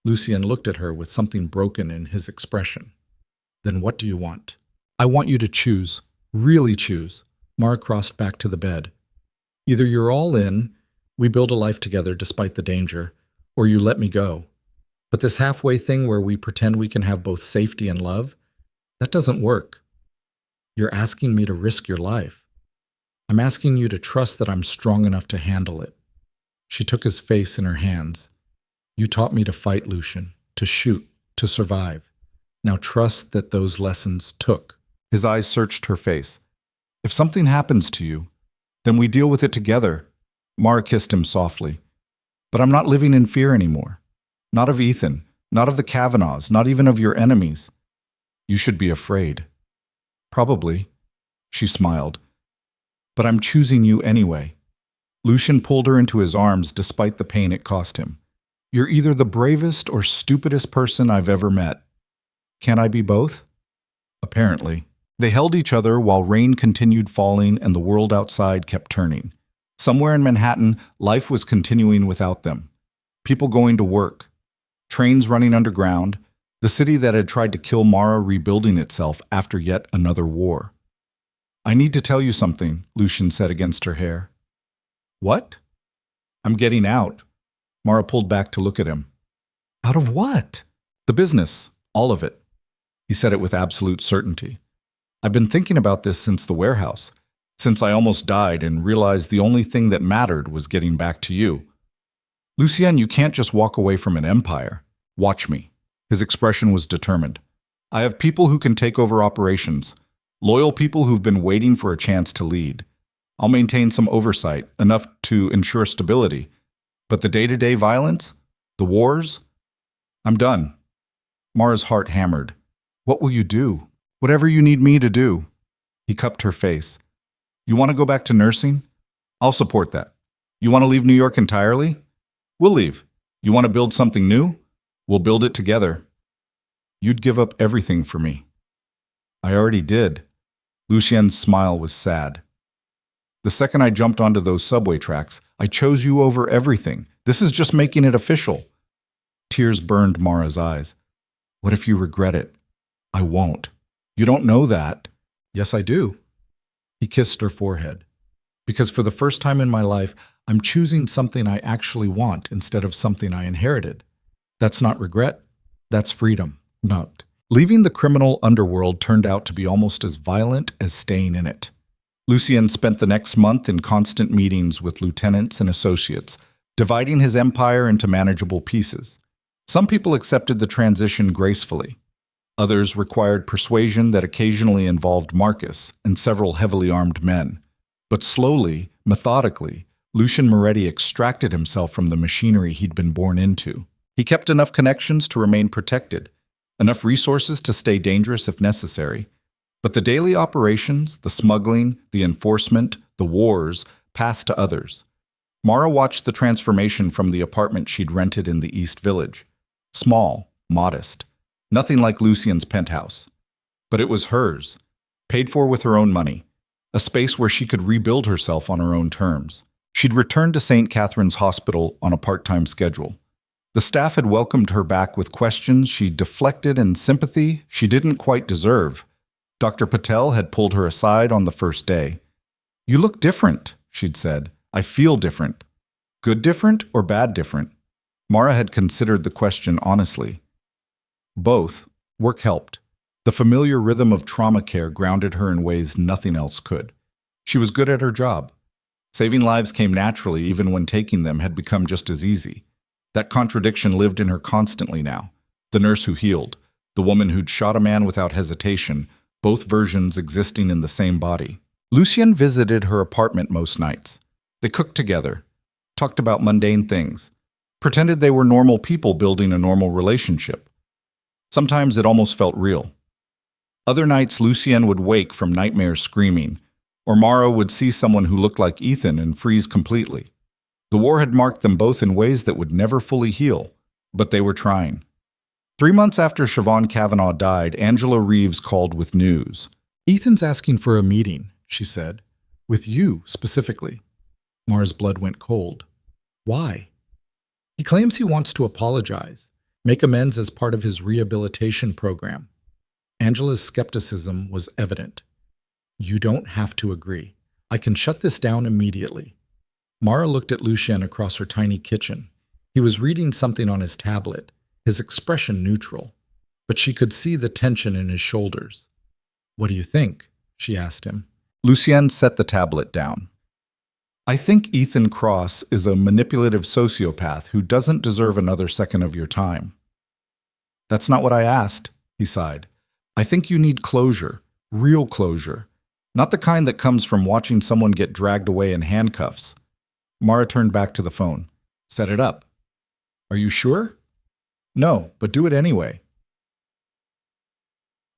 Lucien looked at her with something broken in his expression. Then what do you want? I want you to choose. Really choose. Mara crossed back to the bed. Either you're all in, we build a life together despite the danger, or you let me go. But this halfway thing where we pretend we can have both safety and love, that doesn't work. You're asking me to risk your life. I'm asking you to trust that I'm strong enough to handle it. She took his face in her hands. You taught me to fight, Lucien, to shoot, to survive. Now trust that those lessons took. His eyes searched her face. If something happens to you, then we deal with it together. Mara kissed him softly. But I'm not living in fear anymore. Not of Ethan, not of the Kavanaughs, not even of your enemies. You should be afraid. Probably. She smiled. But I'm choosing you anyway. Lucien pulled her into his arms despite the pain it cost him. You're either the bravest or stupidest person I've ever met. Can I be both? Apparently. They held each other while rain continued falling and the world outside kept turning. Somewhere in Manhattan, life was continuing without them. People going to work. Trains running underground. The city that had tried to kill Mara rebuilding itself after yet another war. I need to tell you something, Lucien said against her hair. What? I'm getting out. Mara pulled back to look at him. Out of what? The business. All of it. He said it with absolute certainty. I've been thinking about this since the warehouse, since I almost died and realized the only thing that mattered was getting back to you. Lucien, you can't just walk away from an empire. Watch me. His expression was determined. I have people who can take over operations, loyal people who've been waiting for a chance to lead. I'll maintain some oversight, enough to ensure stability. But the day-to-day violence? The wars? I'm done. Mara's heart hammered. What will you do? Whatever you need me to do. He cupped her face. You want to go back to nursing? I'll support that. You want to leave New York entirely? We'll leave. You want to build something new? We'll build it together. You'd give up everything for me. I already did. Lucien's smile was sad. The second I jumped onto those subway tracks, I chose you over everything. This is just making it official. Tears burned Mara's eyes. What if you regret it? I won't. You don't know that. Yes, I do. He kissed her forehead. Because for the first time in my life, I'm choosing something I actually want instead of something I inherited. That's not regret. That's freedom. Not. Leaving the criminal underworld turned out to be almost as violent as staying in it. Lucien spent the next month in constant meetings with lieutenants and associates, dividing his empire into manageable pieces. Some people accepted the transition gracefully. Others required persuasion that occasionally involved Marcus and several heavily armed men. But slowly, methodically, Lucien Moretti extracted himself from the machinery he'd been born into. He kept enough connections to remain protected, enough resources to stay dangerous if necessary. But the daily operations, the smuggling, the enforcement, the wars, passed to others. Mara watched the transformation from the apartment she'd rented in the East Village. Small, modest, nothing like Lucien's penthouse. But it was hers, paid for with her own money, a space where she could rebuild herself on her own terms. She'd returned to St. Catherine's Hospital on a part-time schedule. The staff had welcomed her back with questions she deflected and sympathy she didn't quite deserve. Dr. Patel had pulled her aside on the first day. You look different, she'd said. I feel different. Good different or bad different? Mara had considered the question honestly. Both. Work helped. The familiar rhythm of trauma care grounded her in ways nothing else could. She was good at her job. Saving lives came naturally even when taking them had become just as easy. That contradiction lived in her constantly now. The nurse who healed, the woman who'd shot a man without hesitation, both versions existing in the same body. Lucien visited her apartment most nights. They cooked together, talked about mundane things, pretended they were normal people building a normal relationship. Sometimes it almost felt real. Other nights, Lucien would wake from nightmares screaming, or Mara would see someone who looked like Ethan and freeze completely. The war had marked them both in ways that would never fully heal, but they were trying. 3 months after Siobhan Kavanaugh died, Angela Reeves called with news. Ethan's asking for a meeting, she said. With you, specifically. Mara's blood went cold. Why? He claims he wants to apologize, make amends as part of his rehabilitation program. Angela's skepticism was evident. You don't have to agree. I can shut this down immediately. Mara looked at Lucien across her tiny kitchen. He was reading something on his tablet, his expression neutral, but she could see the tension in his shoulders. What do you think? She asked him. Lucien set the tablet down. I think Ethan Cross is a manipulative sociopath who doesn't deserve another second of your time. That's not what I asked, he sighed. I think you need closure, real closure, not the kind that comes from watching someone get dragged away in handcuffs. Mara turned back to the phone. Set it up. Are you sure? No, but do it anyway.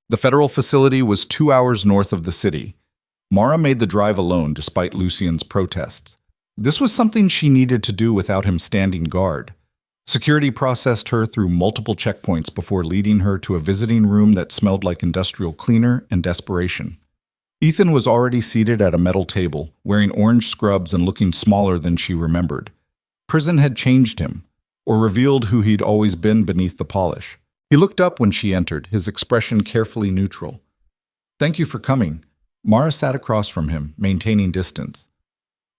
The federal facility was 2 hours north of the city. Mara made the drive alone despite Lucien's protests. This was something she needed to do without him standing guard. Security processed her through multiple checkpoints before leading her to a visiting room that smelled like industrial cleaner and desperation. Ethan was already seated at a metal table, wearing orange scrubs and looking smaller than she remembered. Prison had changed him, or revealed who he'd always been beneath the polish. He looked up when she entered, his expression carefully neutral. Thank you for coming. Mara sat across from him, maintaining distance.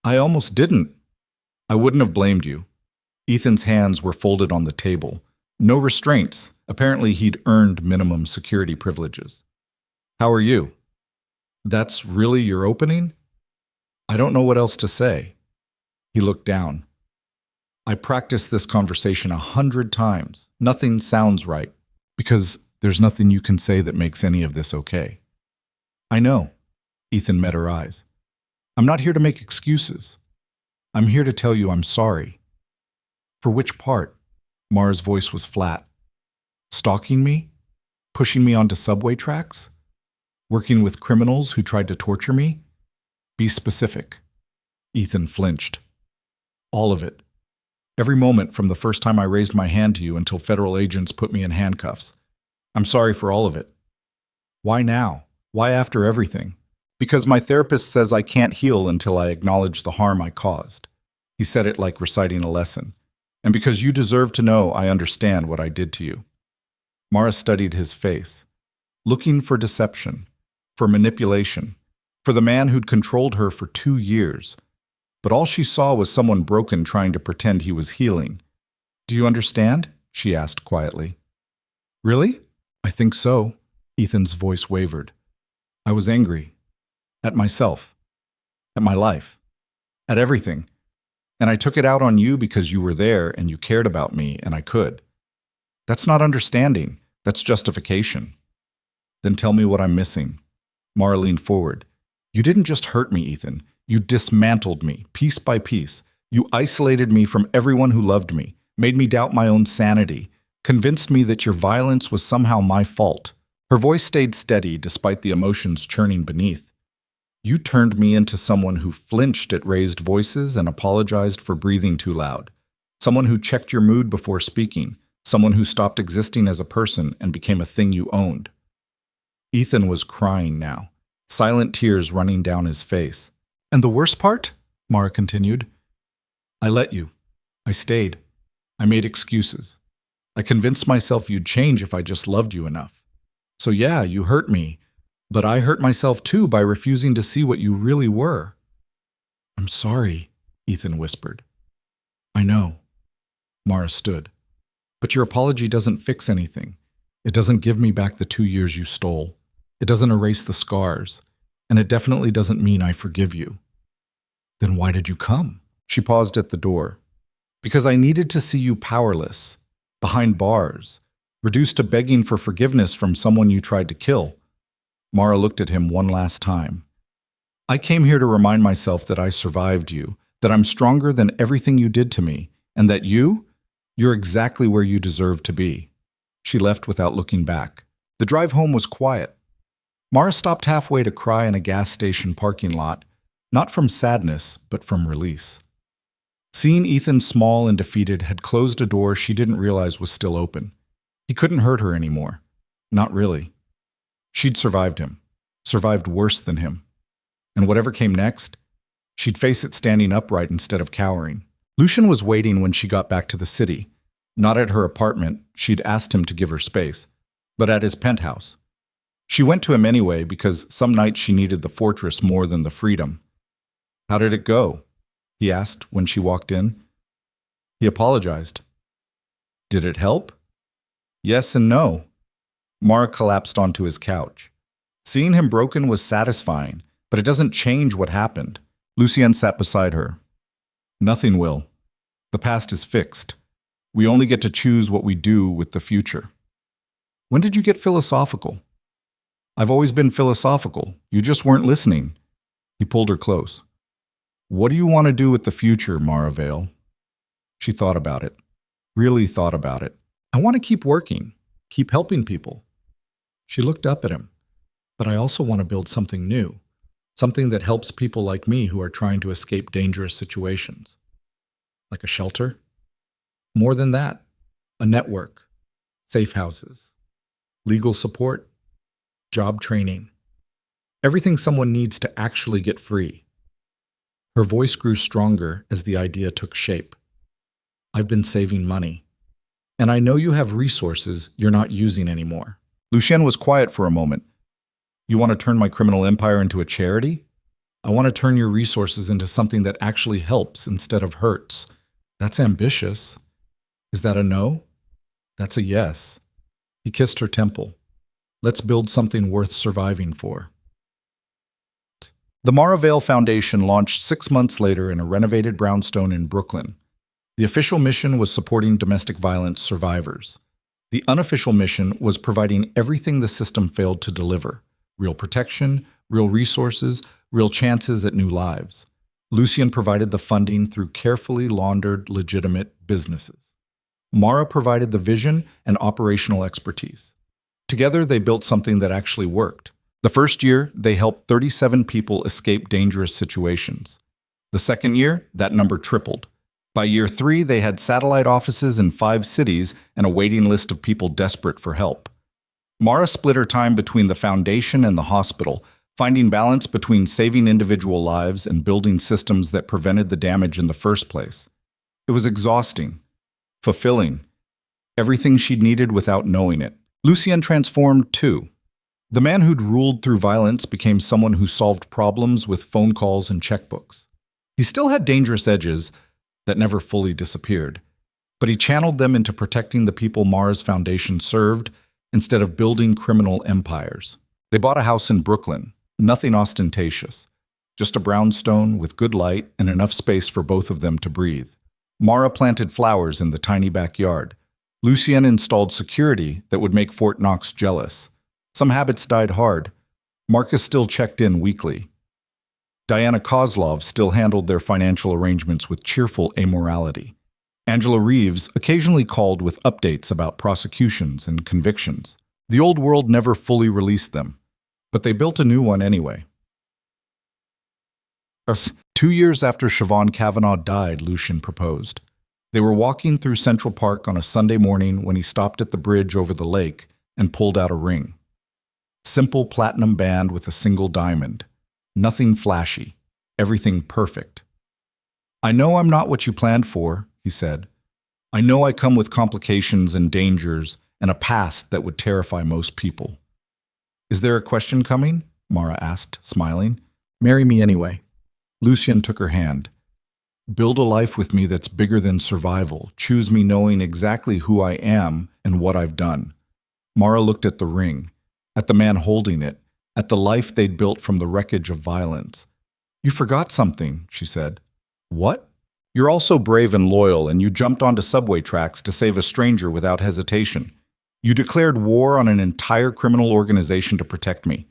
I almost didn't. I wouldn't have blamed you. Ethan's hands were folded on the table. No restraints. Apparently, he'd earned minimum security privileges. How are you? That's really your opening? I don't know what else to say. He looked down. I practiced this conversation 100 times. Nothing sounds right, because there's nothing you can say that makes any of this okay. I know. Ethan met her eyes. I'm not here to make excuses. I'm here to tell you I'm sorry. For which part? Mara's voice was flat. Stalking me? Pushing me onto subway tracks? Working with criminals who tried to torture me? Be specific. Ethan flinched. All of it. Every moment from the first time I raised my hand to you until federal agents put me in handcuffs. I'm sorry for all of it. Why now? Why after everything? Because my therapist says I can't heal until I acknowledge the harm I caused. He said it like reciting a lesson. And because you deserve to know I understand what I did to you. Mara studied his face, looking for deception, for manipulation, for the man who'd controlled her for 2 years. But all she saw was someone broken trying to pretend he was healing. Do you understand? She asked quietly. Really? I think so. Ethan's voice wavered. I was angry. At myself. At my life. At everything. And I took it out on you because you were there and you cared about me and I could. That's not understanding. That's justification. Then tell me what I'm missing. Mara leaned forward. You didn't just hurt me, Ethan. You dismantled me, piece by piece. You isolated me from everyone who loved me, made me doubt my own sanity, convinced me that your violence was somehow my fault. Her voice stayed steady despite the emotions churning beneath. You turned me into someone who flinched at raised voices and apologized for breathing too loud. Someone who checked your mood before speaking. Someone who stopped existing as a person and became a thing you owned. Ethan was crying now, silent tears running down his face. And the worst part? Mara continued. I let you. I stayed. I made excuses. I convinced myself you'd change if I just loved you enough. So yeah, you hurt me, but I hurt myself too by refusing to see what you really were. I'm sorry, Ethan whispered. I know. Mara stood. But your apology doesn't fix anything. It doesn't give me back the 2 years you stole. It doesn't erase the scars. And it definitely doesn't mean I forgive you. Then why did you come? She paused at the door. Because I needed to see you powerless, behind bars, reduced to begging for forgiveness from someone you tried to kill. Mara looked at him one last time. I came here to remind myself that I survived you, that I'm stronger than everything you did to me, and that you're exactly where you deserve to be. She left without looking back. The drive home was quiet. Mara stopped halfway to cry in a gas station parking lot, not from sadness, but from release. Seeing Ethan small and defeated had closed a door she didn't realize was still open. He couldn't hurt her anymore. Not really. She'd survived him, survived worse than him. And whatever came next, she'd face it standing upright instead of cowering. Lucian was waiting when she got back to the city. Not at her apartment, she'd asked him to give her space, but at his penthouse. She went to him anyway because some nights she needed the fortress more than the freedom. How did it go? He asked when she walked in. He apologized. Did it help? Yes and no. Mara collapsed onto his couch. Seeing him broken was satisfying, but it doesn't change what happened. Lucien sat beside her. Nothing will. The past is fixed. We only get to choose what we do with the future. When did you get philosophical? I've always been philosophical. You just weren't listening. He pulled her close. What do you want to do with the future, Mara Vale? She thought about it. Really thought about it. I want to keep working. Keep helping people. She looked up at him. But I also want to build something new. Something that helps people like me who are trying to escape dangerous situations. Like a shelter? More than that. A network. Safe houses. Legal support. Job training. Everything someone needs to actually get free. Her voice grew stronger as the idea took shape. I've been saving money. And I know you have resources you're not using anymore. Lucien was quiet for a moment. You want to turn my criminal empire into a charity? I want to turn your resources into something that actually helps instead of hurts. That's ambitious. Is that a no? That's a yes. He kissed her temple. Let's build something worth surviving for. The Mara Vale Foundation launched 6 months later in a renovated brownstone in Brooklyn. The official mission was supporting domestic violence survivors. The unofficial mission was providing everything the system failed to deliver: real protection, real resources, real chances at new lives. Lucien provided the funding through carefully laundered, legitimate businesses. Mara provided the vision and operational expertise. Together, they built something that actually worked. The first year, they helped 37 people escape dangerous situations. The second year, that number tripled. By year 3, they had satellite offices in 5 cities and a waiting list of people desperate for help. Mara split her time between the foundation and the hospital, finding balance between saving individual lives and building systems that prevented the damage in the first place. It was exhausting, fulfilling, everything she'd needed without knowing it. Lucien transformed too. The man who'd ruled through violence became someone who solved problems with phone calls and checkbooks. He still had dangerous edges that never fully disappeared, but he channeled them into protecting the people Mara's foundation served instead of building criminal empires. They bought a house in Brooklyn, nothing ostentatious, just a brownstone with good light and enough space for both of them to breathe. Mara planted flowers in the tiny backyard. Lucien installed security that would make Fort Knox jealous. Some habits died hard. Marcus still checked in weekly. Diana Kozlov still handled their financial arrangements with cheerful amorality. Angela Reeves occasionally called with updates about prosecutions and convictions. The old world never fully released them, but they built a new one anyway. 2 years after Siobhan Kavanaugh died, Lucien proposed. They were walking through Central Park on a Sunday morning when he stopped at the bridge over the lake and pulled out a ring. Simple platinum band with a single diamond. Nothing flashy. Everything perfect. "I know I'm not what you planned for," he said. "I know I come with complications and dangers and a past that would terrify most people." "Is there a question coming?" Mara asked, smiling. "Marry me anyway." Lucien took her hand. "Build a life with me that's bigger than survival. Choose me knowing exactly who I am and what I've done." Mara looked at the ring, at the man holding it, at the life they'd built from the wreckage of violence. "You forgot something," she said. "What?" "You're also brave and loyal, and you jumped onto subway tracks to save a stranger without hesitation. You declared war on an entire criminal organization to protect me.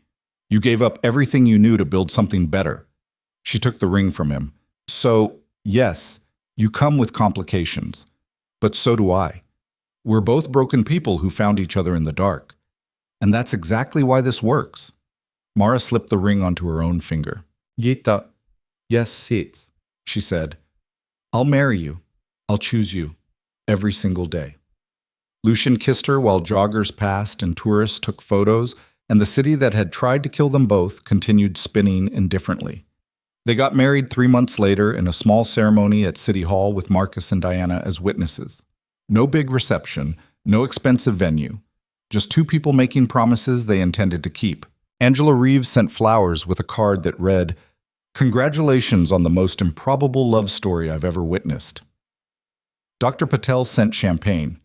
You gave up everything you knew to build something better." She took the ring from him. "So, yes, you come with complications, but so do I. We're both broken people who found each other in the dark. And that's exactly why this works." Mara slipped the ring onto her own finger. "Gita, yes, sits," she said. "I'll marry you. I'll choose you. Every single day." Lucien kissed her while joggers passed and tourists took photos, and the city that had tried to kill them both continued spinning indifferently. They got married 3 months later in a small ceremony at City Hall with Marcus and Diana as witnesses. No big reception, no expensive venue. Just 2 people making promises they intended to keep. Angela Reeves sent flowers with a card that read, "Congratulations on the most improbable love story I've ever witnessed." Dr. Patel sent champagne.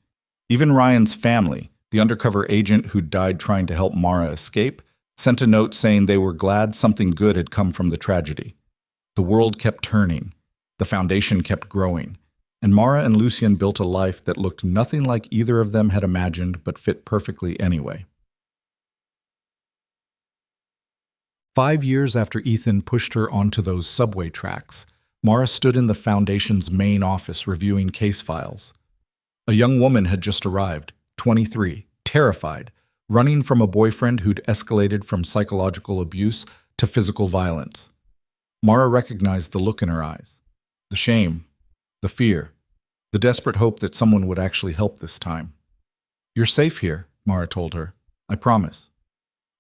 Even Ryan's family, the undercover agent who died trying to help Mara escape, sent a note saying they were glad something good had come from the tragedy. The world kept turning. The foundation kept growing. And Mara and Lucien built a life that looked nothing like either of them had imagined but fit perfectly anyway. 5 years after Ethan pushed her onto those subway tracks, Mara stood in the foundation's main office reviewing case files. A young woman had just arrived, 23, terrified, running from a boyfriend who'd escalated from psychological abuse to physical violence. Mara recognized the look in her eyes, the shame, the fear, the desperate hope that someone would actually help this time. "You're safe here," Mara told her. "I promise."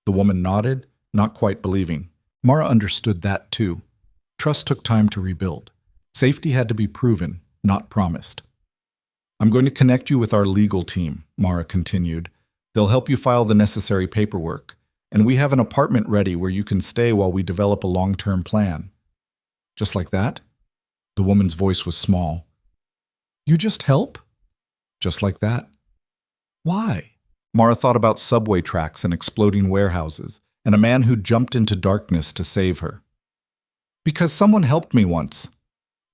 The woman nodded, not quite believing. Mara understood that too. Trust took time to rebuild. Safety had to be proven, not promised. "I'm going to connect you with our legal team," Mara continued. "They'll help you file the necessary paperwork, and we have an apartment ready where you can stay while we develop a long-term plan." "Just like that?" The woman's voice was small. "You just help?" "Just like that." Why? Mara thought about subway tracks and exploding warehouses, and a man who jumped into darkness to save her. Because someone helped me once,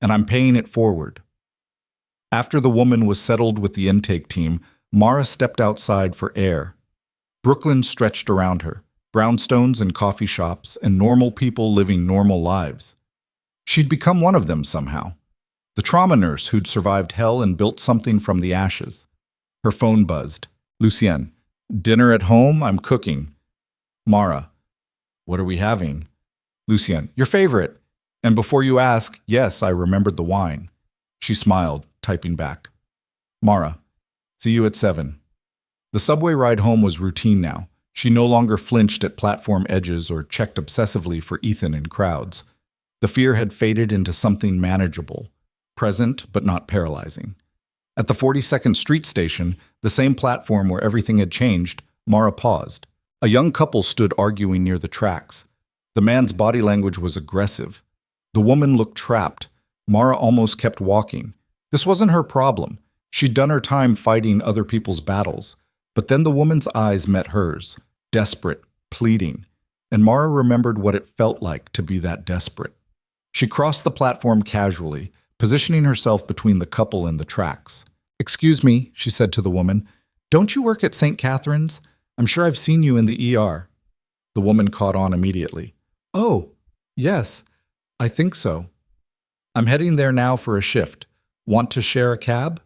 and I'm paying it forward. After the woman was settled with the intake team, Mara stepped outside for air. Brooklyn stretched around her, brownstones and coffee shops, and normal people living normal lives. She'd become one of them somehow. The trauma nurse who'd survived hell and built something from the ashes. Her phone buzzed. Lucien, dinner at home? I'm cooking. Mara, what are we having? Lucien, your favorite. And before you ask, yes, I remembered the wine. She smiled, typing back. Mara, see you at 7. The subway ride home was routine now. She no longer flinched at platform edges or checked obsessively for Ethan in crowds. The fear had faded into something manageable, present but not paralyzing. At the 42nd Street station, the same platform where everything had changed, Mara paused. A young couple stood arguing near the tracks. The man's body language was aggressive. The woman looked trapped. Mara almost kept walking. This wasn't her problem. She'd done her time fighting other people's battles. But then the woman's eyes met hers, desperate, pleading, and Mara remembered what it felt like to be that desperate. She crossed the platform casually, positioning herself between the couple and the tracks. "Excuse me," she said to the woman, "don't you work at St. Catherine's? I'm sure I've seen you in the ER." The woman caught on immediately. "Oh, yes, I think so. I'm heading there now for a shift. Want to share a cab?"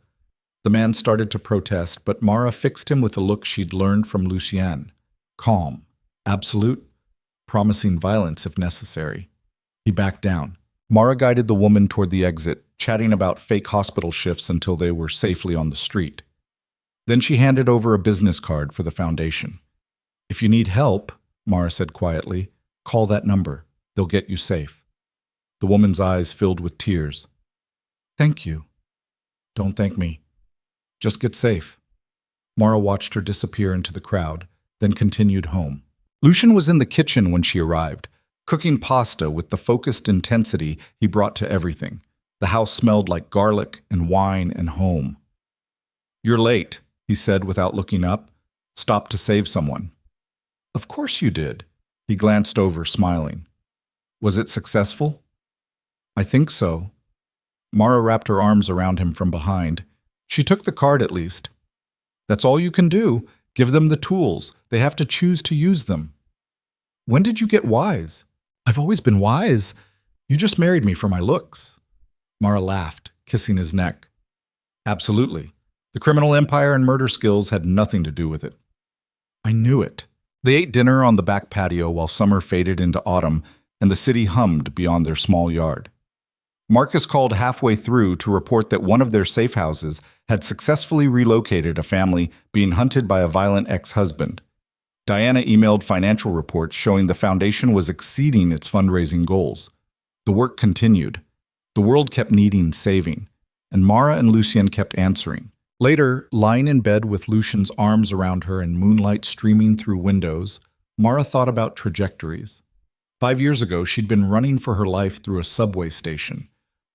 The man started to protest, but Mara fixed him with a look she'd learned from Lucien. Calm, absolute, promising violence if necessary. He backed down. Mara guided the woman toward the exit, chatting about fake hospital shifts until they were safely on the street. Then she handed over a business card for the foundation. "If you need help," Mara said quietly, "call that number. They'll get you safe." The woman's eyes filled with tears. "Thank you." "Don't thank me. Just get safe." Mara watched her disappear into the crowd, then continued home. Lucien was in the kitchen when she arrived, cooking pasta with the focused intensity he brought to everything. The house smelled like garlic and wine and home. "You're late," he said without looking up. "Stopped to save someone." "Of course you did." He glanced over, smiling. "Was it successful?" "I think so." Mara wrapped her arms around him from behind. "She took the card at least." "That's all you can do. Give them the tools. They have to choose to use them." "When did you get wise?" "I've always been wise. You just married me for my looks." Mara laughed, kissing his neck. "Absolutely. The criminal empire and murder skills had nothing to do with it." "I knew it." They ate dinner on the back patio while summer faded into autumn and the city hummed beyond their small yard. Marcus called halfway through to report that one of their safe houses had successfully relocated a family being hunted by a violent ex-husband. Diana emailed financial reports showing the foundation was exceeding its fundraising goals. The work continued. The world kept needing saving, and Mara and Lucien kept answering. Later, lying in bed with Lucien's arms around her and moonlight streaming through windows, Mara thought about trajectories. 5 years ago, she'd been running for her life through a subway station.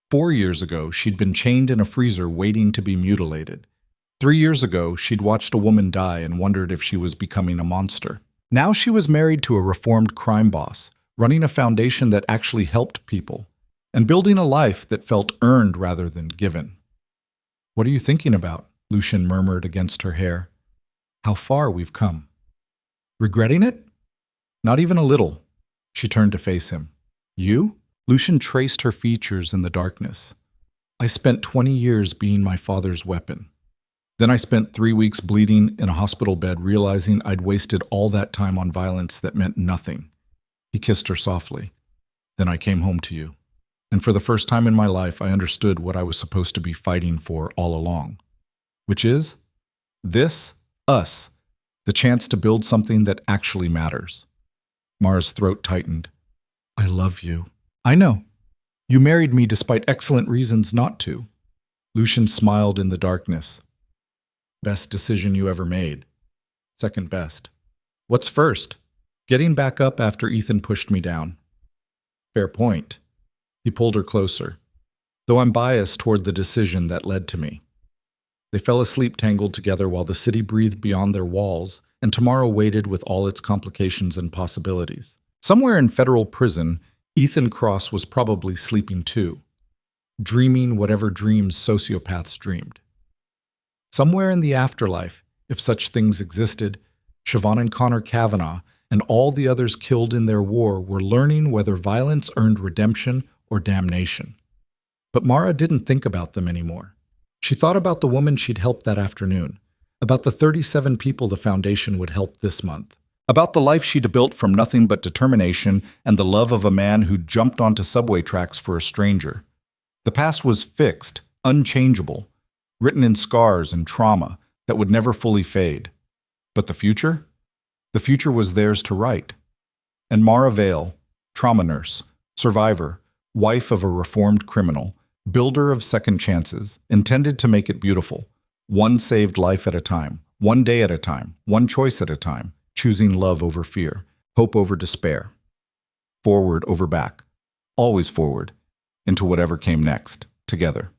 4 years ago, she'd been chained in a freezer waiting to be mutilated. 3 years ago, she'd watched a woman die and wondered if she was becoming a monster. Now she was married to a reformed crime boss, running a foundation that actually helped people, and building a life that felt earned rather than given. "What are you thinking about?" Lucien murmured against her hair. "How far we've come." "Regretting it?" "Not even a little." She turned to face him. "You?" Lucien traced her features in the darkness. "I spent 20 years being my father's weapon. Then I spent 3 weeks bleeding in a hospital bed, realizing I'd wasted all that time on violence that meant nothing." He kissed her softly. "Then I came home to you. And for the first time in my life, I understood what I was supposed to be fighting for all along. Which is? This, us, the chance to build something that actually matters." Mara's throat tightened. "I love you." "I know. You married me despite excellent reasons not to." Lucien smiled in the darkness. "Best decision you ever made. Second best." "What's first?" "Getting back up after Ethan pushed me down." "Fair point." He pulled her closer. "Though I'm biased toward the decision that led to me." They fell asleep tangled together while the city breathed beyond their walls, and tomorrow waited with all its complications and possibilities. Somewhere in federal prison, Ethan Cross was probably sleeping too, dreaming whatever dreams sociopaths dreamed. Somewhere in the afterlife, if such things existed, Siobhan and Connor Kavanaugh and all the others killed in their war were learning whether violence earned redemption or damnation. But Mara didn't think about them anymore. She thought about the woman she'd helped that afternoon, about the 37 people the foundation would help this month, about the life she'd built from nothing but determination and the love of a man who jumped onto subway tracks for a stranger. The past was fixed, unchangeable, written in scars and trauma that would never fully fade. But the future? The future was theirs to write. And Mara Vale, trauma nurse, survivor, wife of a reformed criminal, builder of second chances, intended to make it beautiful, one saved life at a time, one day at a time, one choice at a time, choosing love over fear, hope over despair, forward over back, always forward, into whatever came next, together.